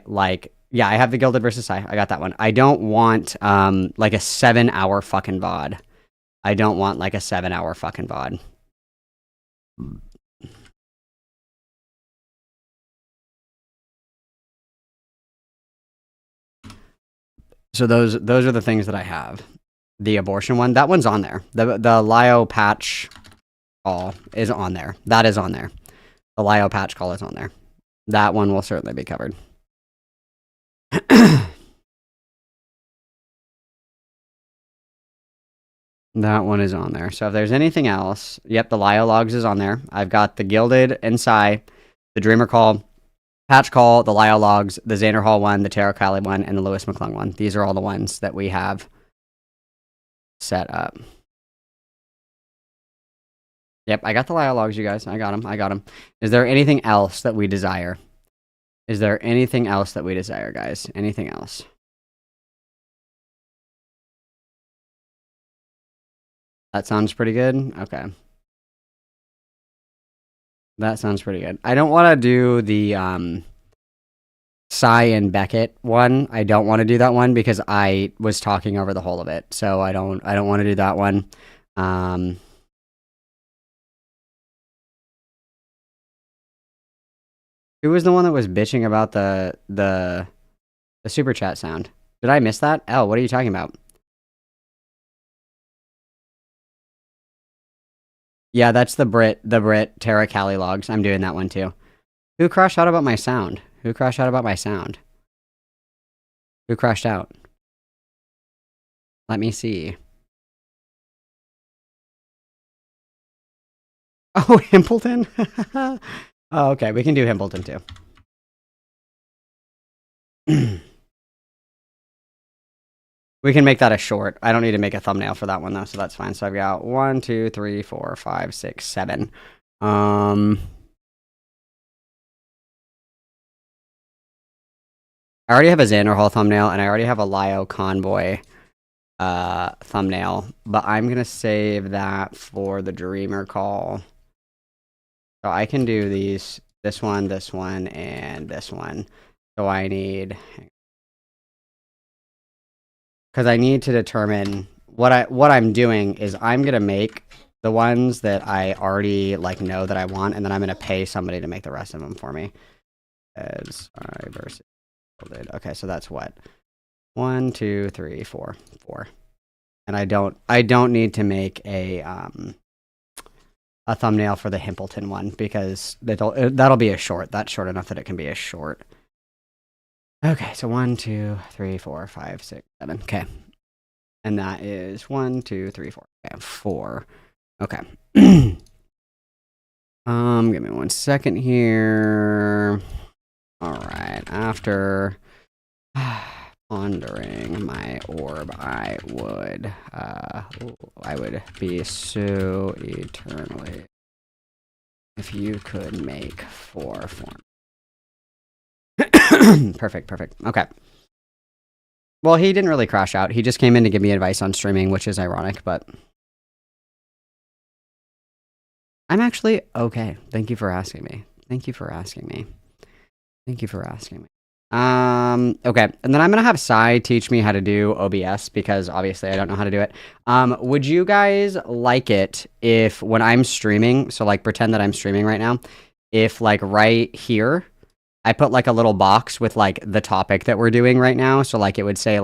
have the Gilded versus I got that one. I don't want like a 7-hour fucking VOD. I don't want like a 7-hour fucking VOD. So those are the things that I have. The abortion one, that one's on there. The Lio patch call is on there. That is on there. The Lio patch call is on there. That one will certainly be covered. That one is on there. So if there's anything else, yep, the Lio logs is on there. I've got the Gilded and Psy, the Dreamer call, Patch call, the Lio logs, the Xander Hall one, the Tara Cali one, and the Lewis McClung one. These are all the ones that we have set up. Yep, I got the Lio logs, you guys. I got them. Is there anything else that we desire? Guys? Anything else? That sounds pretty good? Okay. That sounds pretty good. I don't want to do the Psy and Beckett one. I don't want to do that one because I was talking over the whole of it. So I don't want to do that one. Who was the one that was bitching about the super chat sound? Did I miss that? Elle, what are you talking about? Yeah, that's the Brit Tara Cali logs. I'm doing that one too. Who crashed out about my sound? Who crashed out? Let me see. Oh, Himpleton? Oh, okay, we can do Himpleton too. We can make that a short. I don't need to make a thumbnail for that one though, so that's fine. So I've got 1, 2, 3, 4, 5, 6, 7. I already have a Xander Hall thumbnail, and I already have a Lio Convoy thumbnail, but I'm gonna save that for the Dreamer call. So I can do this one, and this one. So I need, because I need to determine what I'm doing is I'm gonna make the ones that I already know that I want, and then I'm gonna pay somebody to make the rest of them for me. As I versus. Okay, so that's what? 1, 2, 3, 4. And I don't need to make a thumbnail for the Himpleton one because that'll be a short. That's short enough that it can be a short. Okay, so 1, 2, 3, 4, 5, 6, 7. Okay. And that is 1, 2, 3, 4. Okay, 4. Okay. Give me 1 second here. All right, after pondering my orb, I would be so eternally if you could make 4 for me. Perfect. Okay. Well, he didn't really crash out. He just came in to give me advice on streaming, which is ironic, but I'm actually okay. Thank you for asking me. Okay, and then I'm gonna have Sai teach me how to do OBS because obviously I don't know how to do it. Would you guys like it if when I'm streaming, so pretend that I'm streaming right now, if right here, I put a little box with the topic that we're doing right now, so it would say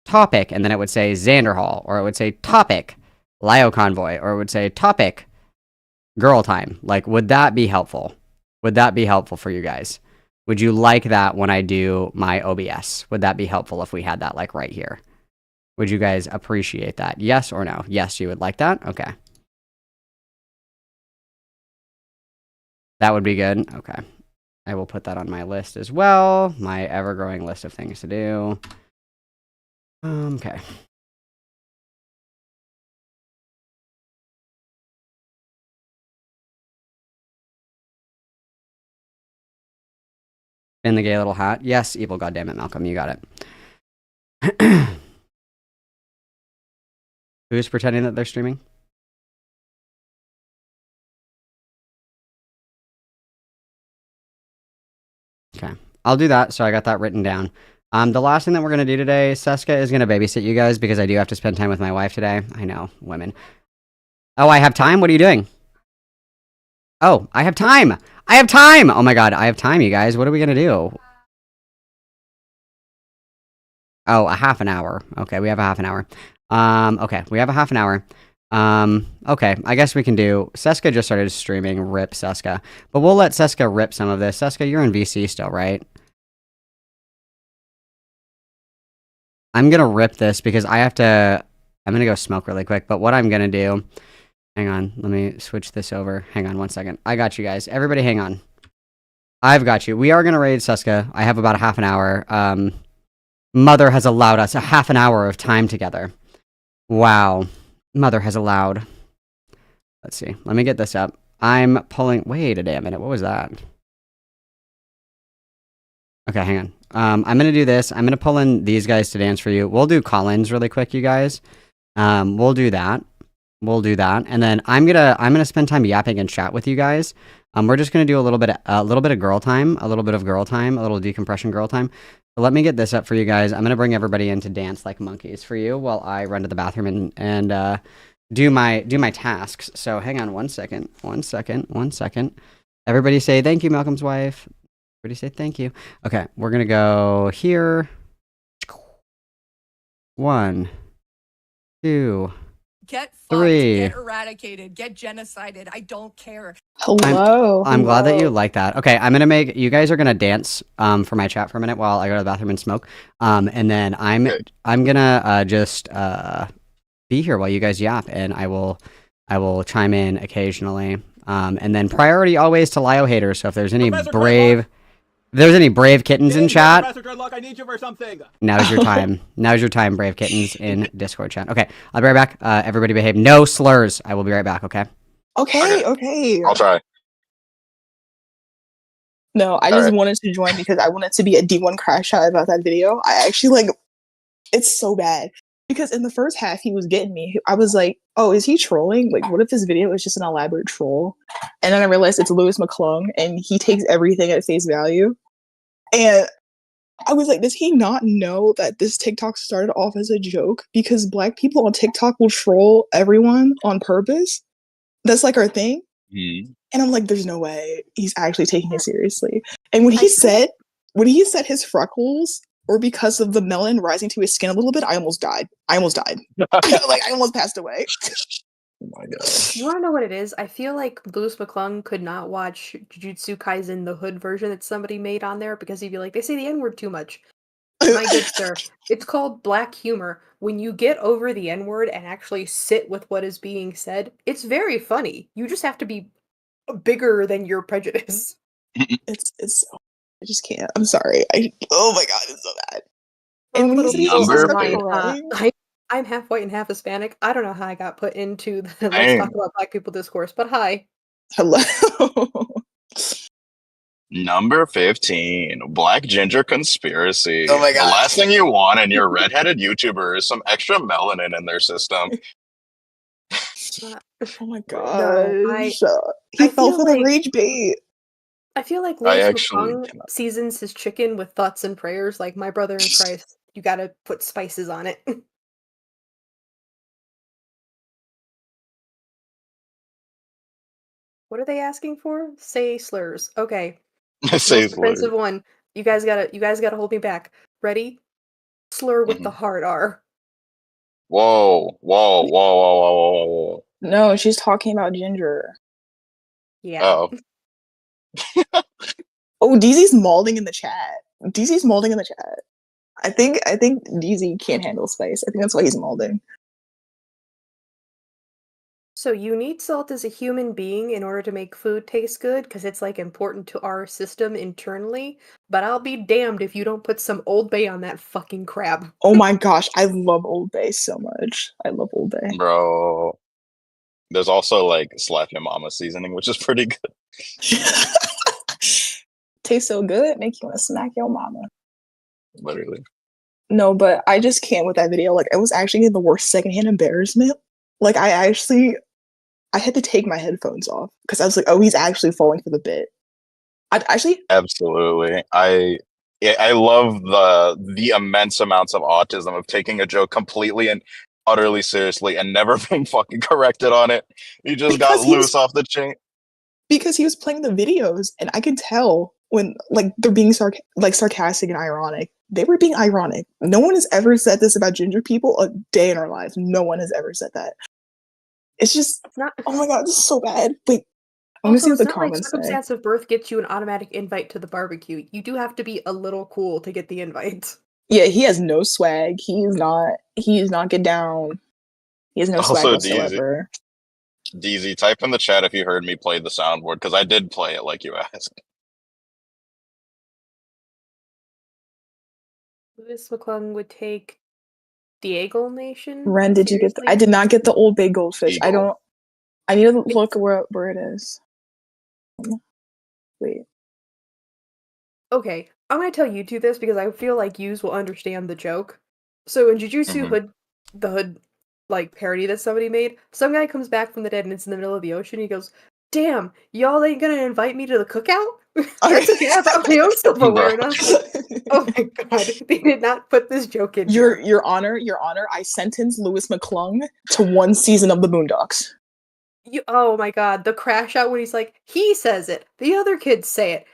topic, and then it would say Xander Hall, or it would say topic Lio Convoy, or it would say topic Girl Time. Would that be helpful? Would that be helpful for you guys? Would you like that when I do my OBS? Would that be helpful if we had that like right here? Would you guys appreciate that? Yes or no? Yes, you would like that? Okay. That would be good. Okay. I will put that on my list as well. My ever-growing list of things to do. Okay. In the gay little hat. Yes, evil goddammit, Malcolm, you got it. Who's pretending that they're streaming? Okay. I'll do that, so I got that written down. The last thing that we're going to do today, Seska is going to babysit you guys because I do have to spend time with my wife today. I know, women. Oh, I have time? What are you doing? Oh, I have time! I have time! Oh my god, I have time, you guys. What are we going to do? Oh, a half an hour. Okay, we have a half an hour. Okay, we have a half an hour. Okay, I guess we can do... Seska just started streaming. Rip, Seska. But we'll let Seska rip some of this. Seska, you're in VC still, right? I'm gonna rip this because I have to... I'm gonna go smoke really quick, but what I'm gonna do... Hang on, let me switch this over. Hang on one second. I got you guys. Everybody hang on. I've got you. We are gonna raid Seska. I have about a half an hour. Mother has allowed us a half an hour of time together. Wow. Mother has allowed. Let's see. Let me get this up. I'm pulling... Wait a damn minute. What was that? Okay, hang on. I'm going to do this. I'm going to pull in these guys to dance for you. We'll do Collins really quick, you guys. We'll do that. We'll do that. And then I'm going to spend time yapping and chat with you guys. We're just going to do a little bit of girl time, a little bit of girl time, a little decompression girl time. So let me get this up for you guys. I'm going to bring everybody in to dance like monkeys for you while I run to the bathroom and do my tasks. So hang on one second. Everybody say thank you, Malcolm's wife. Everybody say thank you. Okay, we're going to go here. 1, 2, Get fucked, 3. get eradicated, get genocided. I don't care. I'm glad that you like that. Okay, I'm gonna make you guys are gonna dance for my chat for a minute while I go to the bathroom and smoke. And then I'm gonna just be here while you guys yap, and I will chime in occasionally. And then priority always to Lio haters. So if there's any brave kittens in chat, I need you for something. now's your time. Now's your time, brave kittens in Discord chat. Okay, I'll be right back. Everybody behave. No slurs. I will be right back. Okay. Okay. I'll try. No, I just wanted to join because I wanted to be a D1 crash out about that video. I actually it's so bad. Because in the first half, he was getting me. I was like, oh, is he trolling? Like, what if this video is just an elaborate troll? And then I realized it's Lewis McClung, and he takes everything at face value. And I was like, does he not know that this TikTok started off as a joke? Because Black people on TikTok will troll everyone on purpose. That's like our thing. Mm-hmm. And I'm like, there's no way he's actually taking it seriously. And when he said his freckles or because of the melon rising to his skin a little bit, I almost died. I almost passed away. Oh my god. You want to know what it is? I feel like Louis McClung could not watch Jujutsu Kaisen, the hood version that somebody made on there, because he'd be like, they say the N-word too much. My good sir, it's called black humor. When you get over the N-word and actually sit with what is being said, it's very funny. You just have to be bigger than your prejudice. It's I just can't. I'm sorry. Oh my god, it's so bad. And when I'm half white and half Hispanic. I don't know how I got put into the let's Dang. talk about Black people discourse, but hi. Hello. Number 15, Black Ginger Conspiracy. Oh my The god. last thing you want in your redheaded YouTuber is some extra melanin in their system. Oh my gosh. I He fell feel for the like- rage bait. I feel like I Louis actually McClung seasons his chicken with thoughts and prayers, like my brother in Christ. You gotta put spices on it. What are they asking for? Say slurs. Okay. Say Most offensive slurs. one. You guys gotta hold me back. Ready? Slur with the hard R. Whoa, whoa, whoa, whoa, whoa, whoa, whoa. No, she's talking about Ginger. Yeah. Oh. Oh, DZ's molding in the chat. DZ's molding in the chat. I think DZ can't handle spice. I think that's why he's molding. So you need salt as a human being in order to make food taste good, because it's like important to our system internally. But I'll be damned if you don't put some Old Bay on that fucking crab. Oh my gosh, I love Old Bay so much. I love Old Bay. Bro. There's also like slap your mama seasoning, which is pretty good. Tastes so good, make you want to smack your mama. Literally. No, but I just can't with that video. Like, it was actually the worst secondhand embarrassment. Like, I had to take my headphones off because I was like, oh, he's actually falling for the bit. Absolutely. I love the immense amounts of autism of taking a joke completely and utterly seriously and never being fucking corrected on it. You just got loose off the chain. Because he was playing the videos, and I could tell when like they're being sarcastic and ironic. They were being ironic. No one has ever said this about ginger people a day in our lives. No one has ever said that. It's just not. Oh my god, this is so bad. Wait, I'm gonna see what the comments say. Circumstance of birth gets you an automatic invite to the barbecue. You do have to be a little cool to get the invite. Yeah, he has no swag. He's not get down. He has no swag whatsoever. DZ, type in the chat if you heard me play the soundboard, because I did play it like you asked. Louis McClung would take Diego Nation. Ren, did you get I did not get the Old Bay goldfish. Eagle. I need to look where it is. Wait. Okay, I'm gonna tell you two this because I feel like yous will understand the joke. So in Jujutsu Hood, the Hood like parody that somebody made, some guy comes back from the dead and it's in the middle of the ocean. He goes, "Damn, y'all ain't gonna invite me to the cookout?" That's okay. I thought my own self-aware enough. Oh my god, they did not put this joke in. Your honor, I sentenced Louis McClung to 1 season of the Boondocks. Oh my god, the crash out when he's like, he says it, the other kids say it.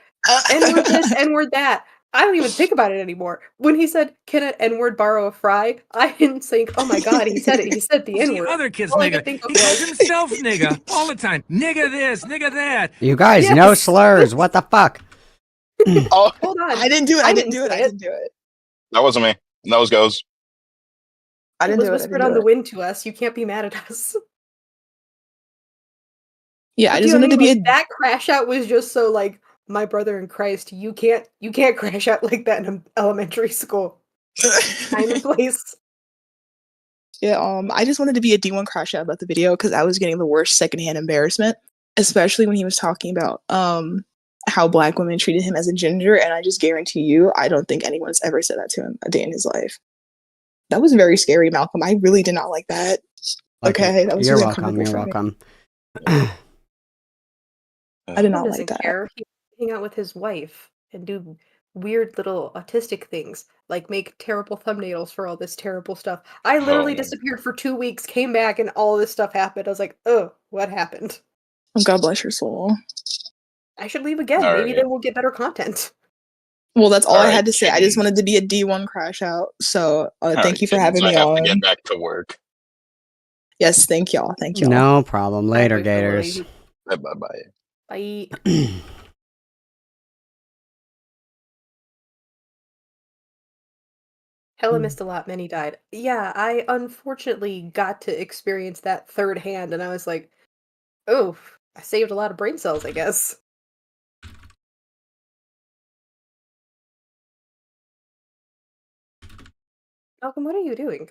N-word this, N-word that. I don't even think about it anymore. When he said, "Can an N-word borrow a fry?" I didn't think, oh my god, he said it. He said the N-word. The other kids, all nigga. He calls himself nigga all the time. Nigga this, nigga that. You guys, no slurs. What the fuck? Oh, hold on. I didn't do it. I didn't do it. That wasn't me. That was Goes. I didn't do it. It was whispered on the wind to us. You can't be mad at us. Yeah, I just wanted to be that crash out was just so like, my brother in Christ, you can't crash out like that in an elementary school kind of place. Yeah, I just wanted to be a D1 crash out about the video because I was getting the worst secondhand embarrassment, especially when he was talking about how black women treated him as a ginger, and I just guarantee you, I don't think anyone's ever said that to him a day in his life. That was very scary, Malcolm. I really did not like that. Okay, that was You're really welcome. You're welcome. I did not like that. Care. He hang out with his wife and do weird little autistic things, like make terrible thumbnails for all this terrible stuff. I literally disappeared for 2 weeks, came back, and all this stuff happened. I was like, oh, what happened? Oh, God bless your soul. I should leave again. Maybe then we'll get better content. Well, that's all I had to say. I just wanted to be a D1 crash out. So thank you for having me on. I have to get back to work. Yes, thank y'all. Thank y'all. No problem. Later, Gators. Bye-bye. Bye. Hella missed a lot. Many died. Yeah, I unfortunately got to experience that third hand, and I was like, oh, I saved a lot of brain cells, I guess. Malcolm, what are you doing?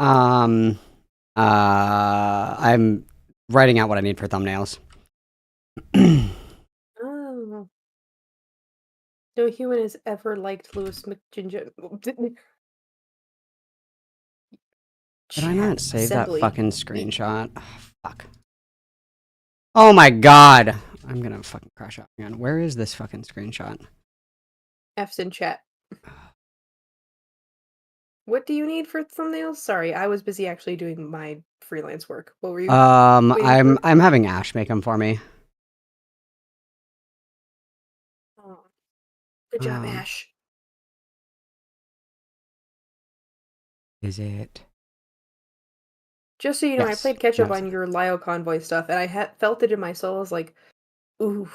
I'm writing out what I need for thumbnails. Oh. No human has ever liked Louis McGinger. Did I not save that fucking screenshot? Oh, fuck. Oh my god! I'm gonna fucking crash out again. Where is this fucking screenshot? F's in chat. What do you need for thumbnails? Sorry, I was busy actually doing my freelance work. What were you? I'm having Ash make them for me. Oh. Good job, Ash. Is it? Just so you know, Yes. I played catch up Yes. on your Lio Convoy stuff, and I felt it in my soul. I was like, ooh,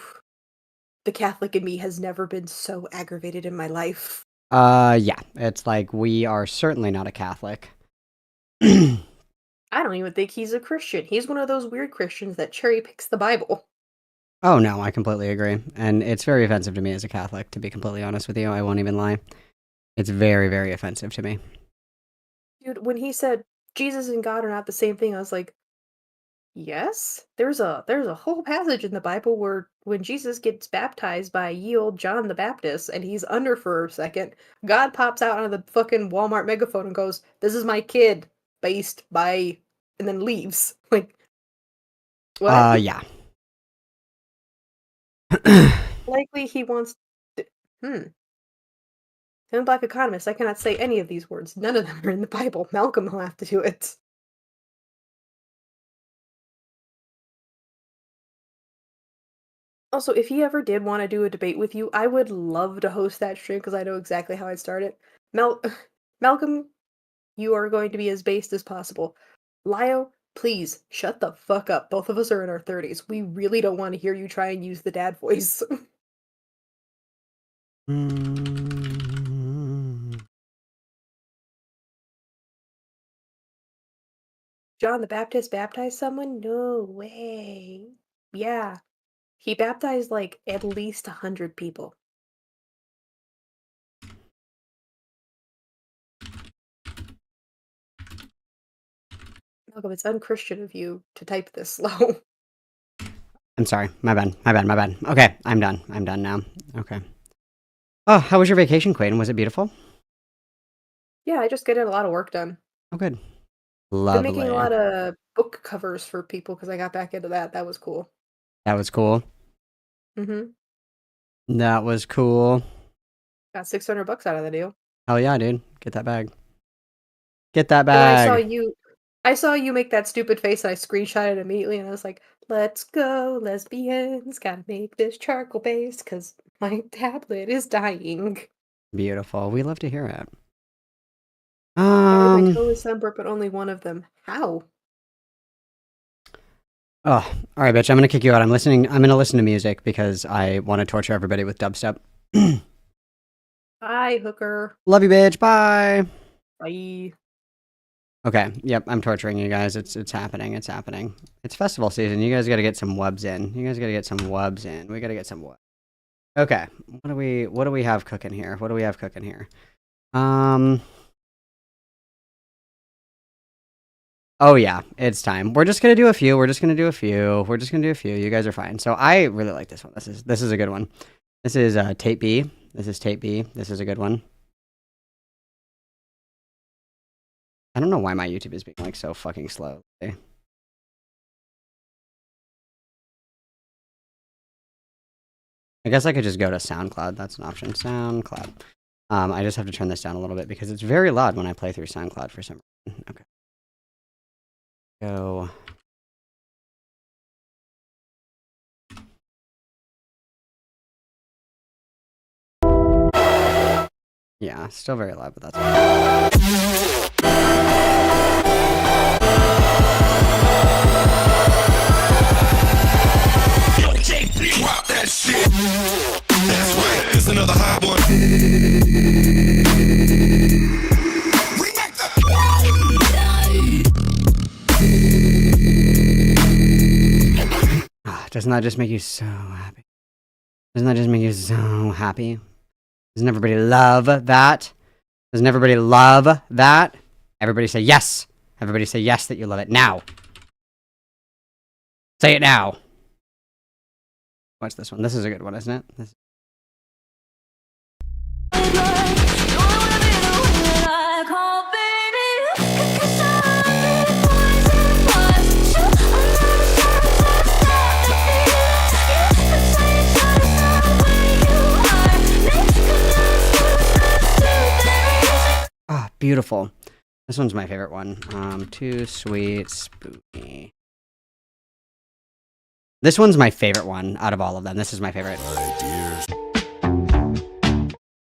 the Catholic in me has never been so aggravated in my life. Yeah, it's like we are certainly not a Catholic. I don't even think he's a Christian. He's one of those weird Christians that cherry picks the Bible. Oh no, I completely agree. And it's very offensive to me as a Catholic, to be completely honest with you. I won't even lie. It's very, very offensive to me. Dude, when he said Jesus and God are not the same thing, I was like, yes? There's a whole passage in the Bible where when Jesus gets baptized by ye old John the Baptist and he's under for a second, God pops out of the fucking Walmart megaphone and goes, "This is my kid, based by," and then leaves. Like, what? Yeah. Likely he wants to, I'm a black economist. I cannot say any of these words. None of them are in the Bible. Malcolm will have to do it. Also, if he ever did want to do a debate with you, I would love to host that stream because I know exactly how I'd start it. Malcolm, you are going to be as based as possible. Lio, please shut the fuck up. Both of us are in our 30s. We really don't want to hear you try and use the dad voice. John the Baptist baptized someone? No way. Yeah. He baptized like at least 100 people. Malcolm, it's unchristian of you to type this slow. I'm sorry. My bad. Okay, I'm done. I'm done now. Okay. Oh, how was your vacation, Quaden? Was it beautiful? Yeah, I just getting a lot of work done. Oh, good. Been Lovely. making a lot of book covers for people because I got back into that. That was cool. That was cool. That was cool. Got $600 out of the deal. Hell yeah, dude. Get that bag. Get that bag. And I saw you make that stupid face and I screenshot it immediately and I was like, let's go, lesbians. Gotta make this charcoal base because my tablet is dying. Beautiful. We love to hear it. My toe is sunburnt, but only one of them. How? Oh, all right, bitch. I'm gonna kick you out. I'm gonna listen to music because I want to torture everybody with dubstep. Bye, hooker. Love you, bitch. Bye. Bye. Okay. Yep. I'm torturing you guys. It's happening. It's happening. It's festival season. You guys got to get some wubs in. We got to get some wubs. Okay. What do we have cooking here? Oh yeah, it's time. We're just gonna do a few. You guys are fine. So I really like this one. This is a good one. This is tape B. This is a good one. I don't know why my YouTube is being like so fucking slow. I guess I could just go to SoundCloud. That's an option. SoundCloud. I just have to turn this down a little bit because it's very loud when I play through SoundCloud for some reason. Okay. Go. Yeah, still very loud, but that's Drop that shit. That's right. It's another hot one. Doesn't that just make you so happy? Doesn't everybody love that? Everybody say yes. Everybody say yes that you love it now. Say it now. Watch this one. This is a good one, isn't it? Ah, beautiful. This one's my favorite one. Too sweet, spooky. This one's my favorite one out of all of them. This is my favorite.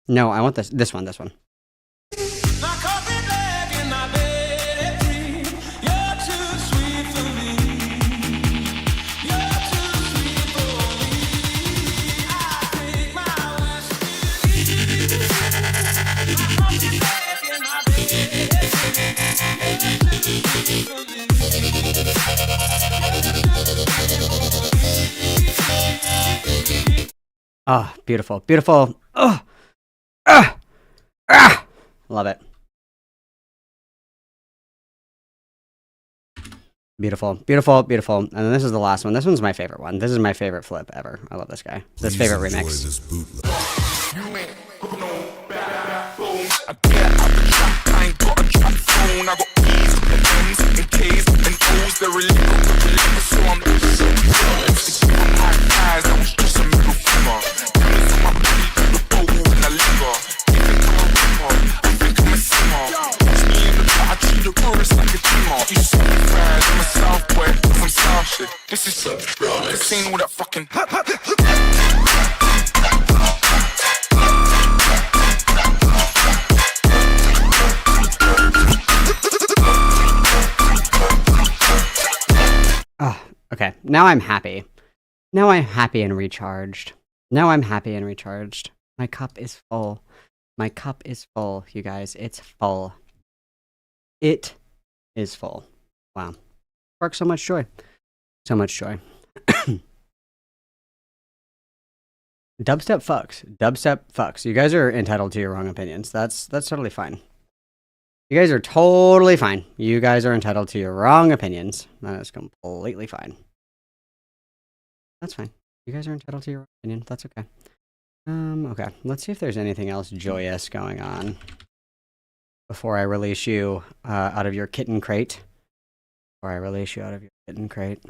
No, I want this one. Oh, beautiful, beautiful. Oh, ah, ah. Love it. Beautiful, beautiful, beautiful. And then this is the last one. This one's my favorite one. This is my favorite flip ever. I love this guy. This favorite remix. This is the scene with a fucking Oh, okay. Now I'm happy. Now I'm happy and recharged. Now I'm happy and recharged. My cup is full. My cup is full, you guys. It's full. It is full. Wow. Sparks so much joy. So much joy. Dubstep fucks. Dubstep fucks. You guys are entitled to your wrong opinions. That's totally fine. You guys are totally fine. You guys are entitled to your wrong opinions. That is completely fine. That's fine. You guys are entitled to your wrong opinion. That's okay. Okay. Let's see if there's anything else joyous going on before I release you out of your kitten crate. Before I release you out of your kitten crate.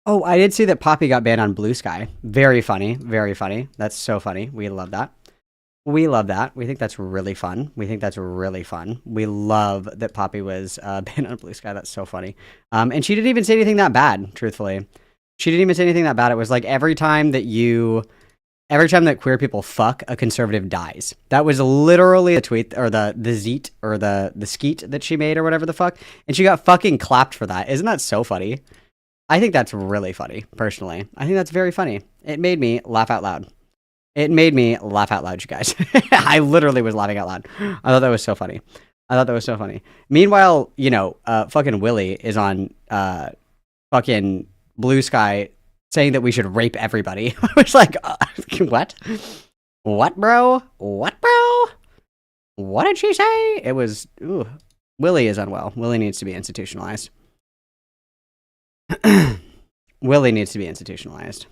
Oh, I did see that Poppy got banned on Blue Sky. Very funny. Very funny. That's so funny. We love that. We love that. We think that's really fun. We think that's really fun. We love that Poppy was banned on Blue Sky. That's so funny. And she didn't even say anything that bad, truthfully. She didn't even say anything that bad. It was like every time that queer people fuck, a conservative dies. That was literally the tweet, or the zeet, or the skeet that she made, or whatever the fuck. And she got fucking clapped for that. Isn't that so funny? I think that's really funny, personally. I think that's very funny. It made me laugh out loud. It made me laugh out loud, you guys. I literally was laughing out loud. I thought that was so funny. I thought that was so funny. Meanwhile, you know, fucking Willie is on fucking Blue Sky saying that we should rape everybody. I was like, what? What, bro? What, bro? What did she say? It was, ooh. Willie is unwell. Willie needs to be institutionalized. Willie needs to be institutionalized.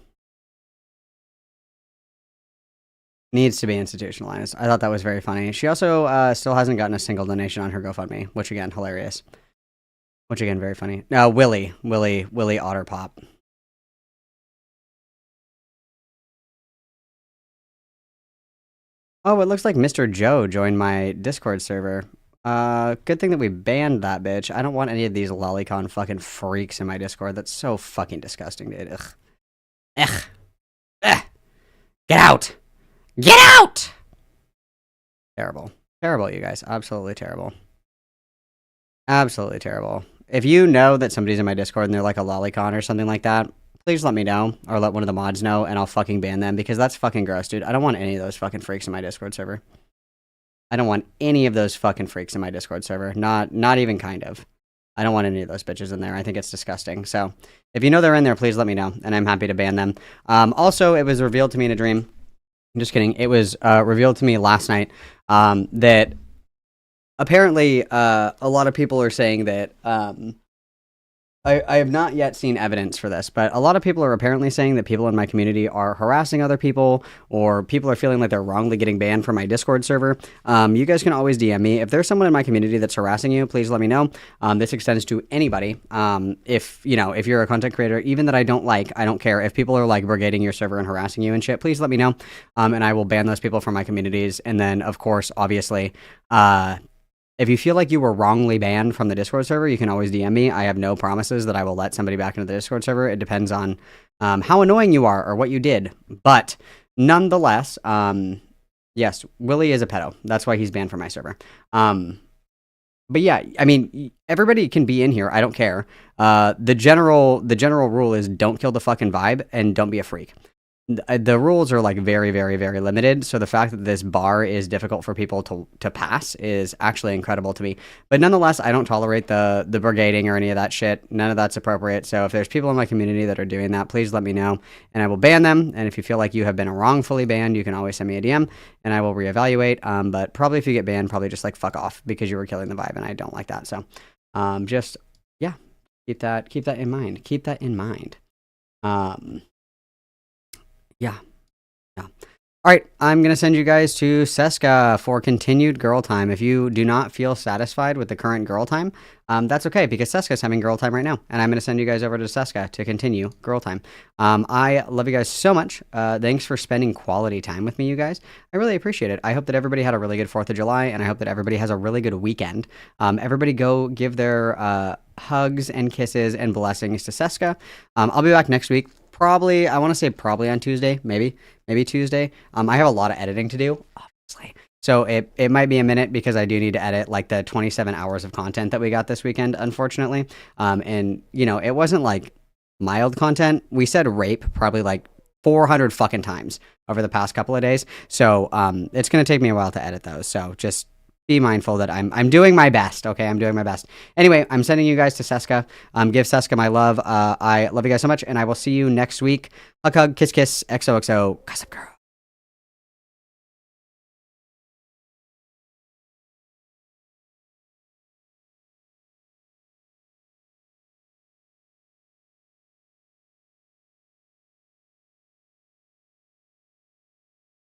Needs to be institutionalized. I thought that was very funny. She also still hasn't gotten a single donation on her GoFundMe, which again, hilarious. Which again, very funny. Willie Otterpop. Oh, it looks like Mr. Joe joined my Discord server. Good thing that we banned that bitch. I don't want any of these lolicon fucking freaks in my Discord. That's so fucking disgusting, dude. Ugh. Ugh. Ugh. Get out! Get out! Terrible. Terrible, you guys. Absolutely terrible. Absolutely terrible. If you know that somebody's in my Discord and they're like a lolicon or something like that, please let me know, or let one of the mods know, and I'll fucking ban them, because that's fucking gross, dude. I don't want any of those fucking freaks in my Discord server. I don't want any of those fucking freaks in my Discord server. Not even kind of. I don't want any of those bitches in there. I think it's disgusting. So, if you know they're in there, please let me know, and I'm happy to ban them. Also, it was revealed to me in a dream. I'm just kidding. It was revealed to me last night that apparently a lot of people are saying that I have not yet seen evidence for this, but a lot of people are apparently saying that people in my community are harassing other people, or people are feeling like they're wrongly getting banned from my Discord server. You guys can always DM me. If there's someone in my community that's harassing you, please let me know. This extends to anybody. If you're a content creator, even that I don't like, I don't care. If people are like brigading your server and harassing you and shit, please let me know. And I will ban those people from my communities. And then, of course, obviously, if you feel like you were wrongly banned from the Discord server, you can always DM me. I have no promises that I will let somebody back into the Discord server. It depends on how annoying you are or what you did. But nonetheless, yes, Willie is a pedo. That's why he's banned from my server. But yeah, I mean, everybody can be in here. I don't care. The general rule is don't kill the fucking vibe and don't be a freak. the rules are like very, very, very limited. So the fact that this bar is difficult for people to pass is actually incredible to me. But nonetheless, I don't tolerate the brigading or any of that shit. None of that's appropriate. So if there's people in my community that are doing that, please let me know and I will ban them. And if you feel like you have been wrongfully banned, you can always send me a DM and I will reevaluate. But probably if you get banned, probably just like fuck off because you were killing the vibe and I don't like that. So just yeah, keep that in mind. Keep that in mind. Yeah. All right, I'm going to send you guys to Seska for continued girl time. If you do not feel satisfied with the current girl time, that's okay because Seska's having girl time right now. And I'm going to send you guys over to Seska to continue girl time. I love you guys so much. Thanks for spending quality time with me, you guys. I really appreciate it. I hope that everybody had a really good 4th of July, and I hope that everybody has a really good weekend. Everybody go give their hugs and kisses and blessings to Seska. I'll be back next week. Probably, I want to say probably on Tuesday, maybe Tuesday. I have a lot of editing to do, obviously. So it might be a minute because I do need to edit like the 27 hours of content that we got this weekend, unfortunately. And, you know, it wasn't like mild content. We said rape probably like 400 fucking times over the past couple of days. So it's going to take me a while to edit those. So just be mindful that I'm doing my best, okay? I'm doing my best. Anyway, I'm sending you guys to Seska. Give Seska my love. I love you guys so much, and I will see you next week. Hug, hug, kiss, kiss, XOXO. Gossip Girl.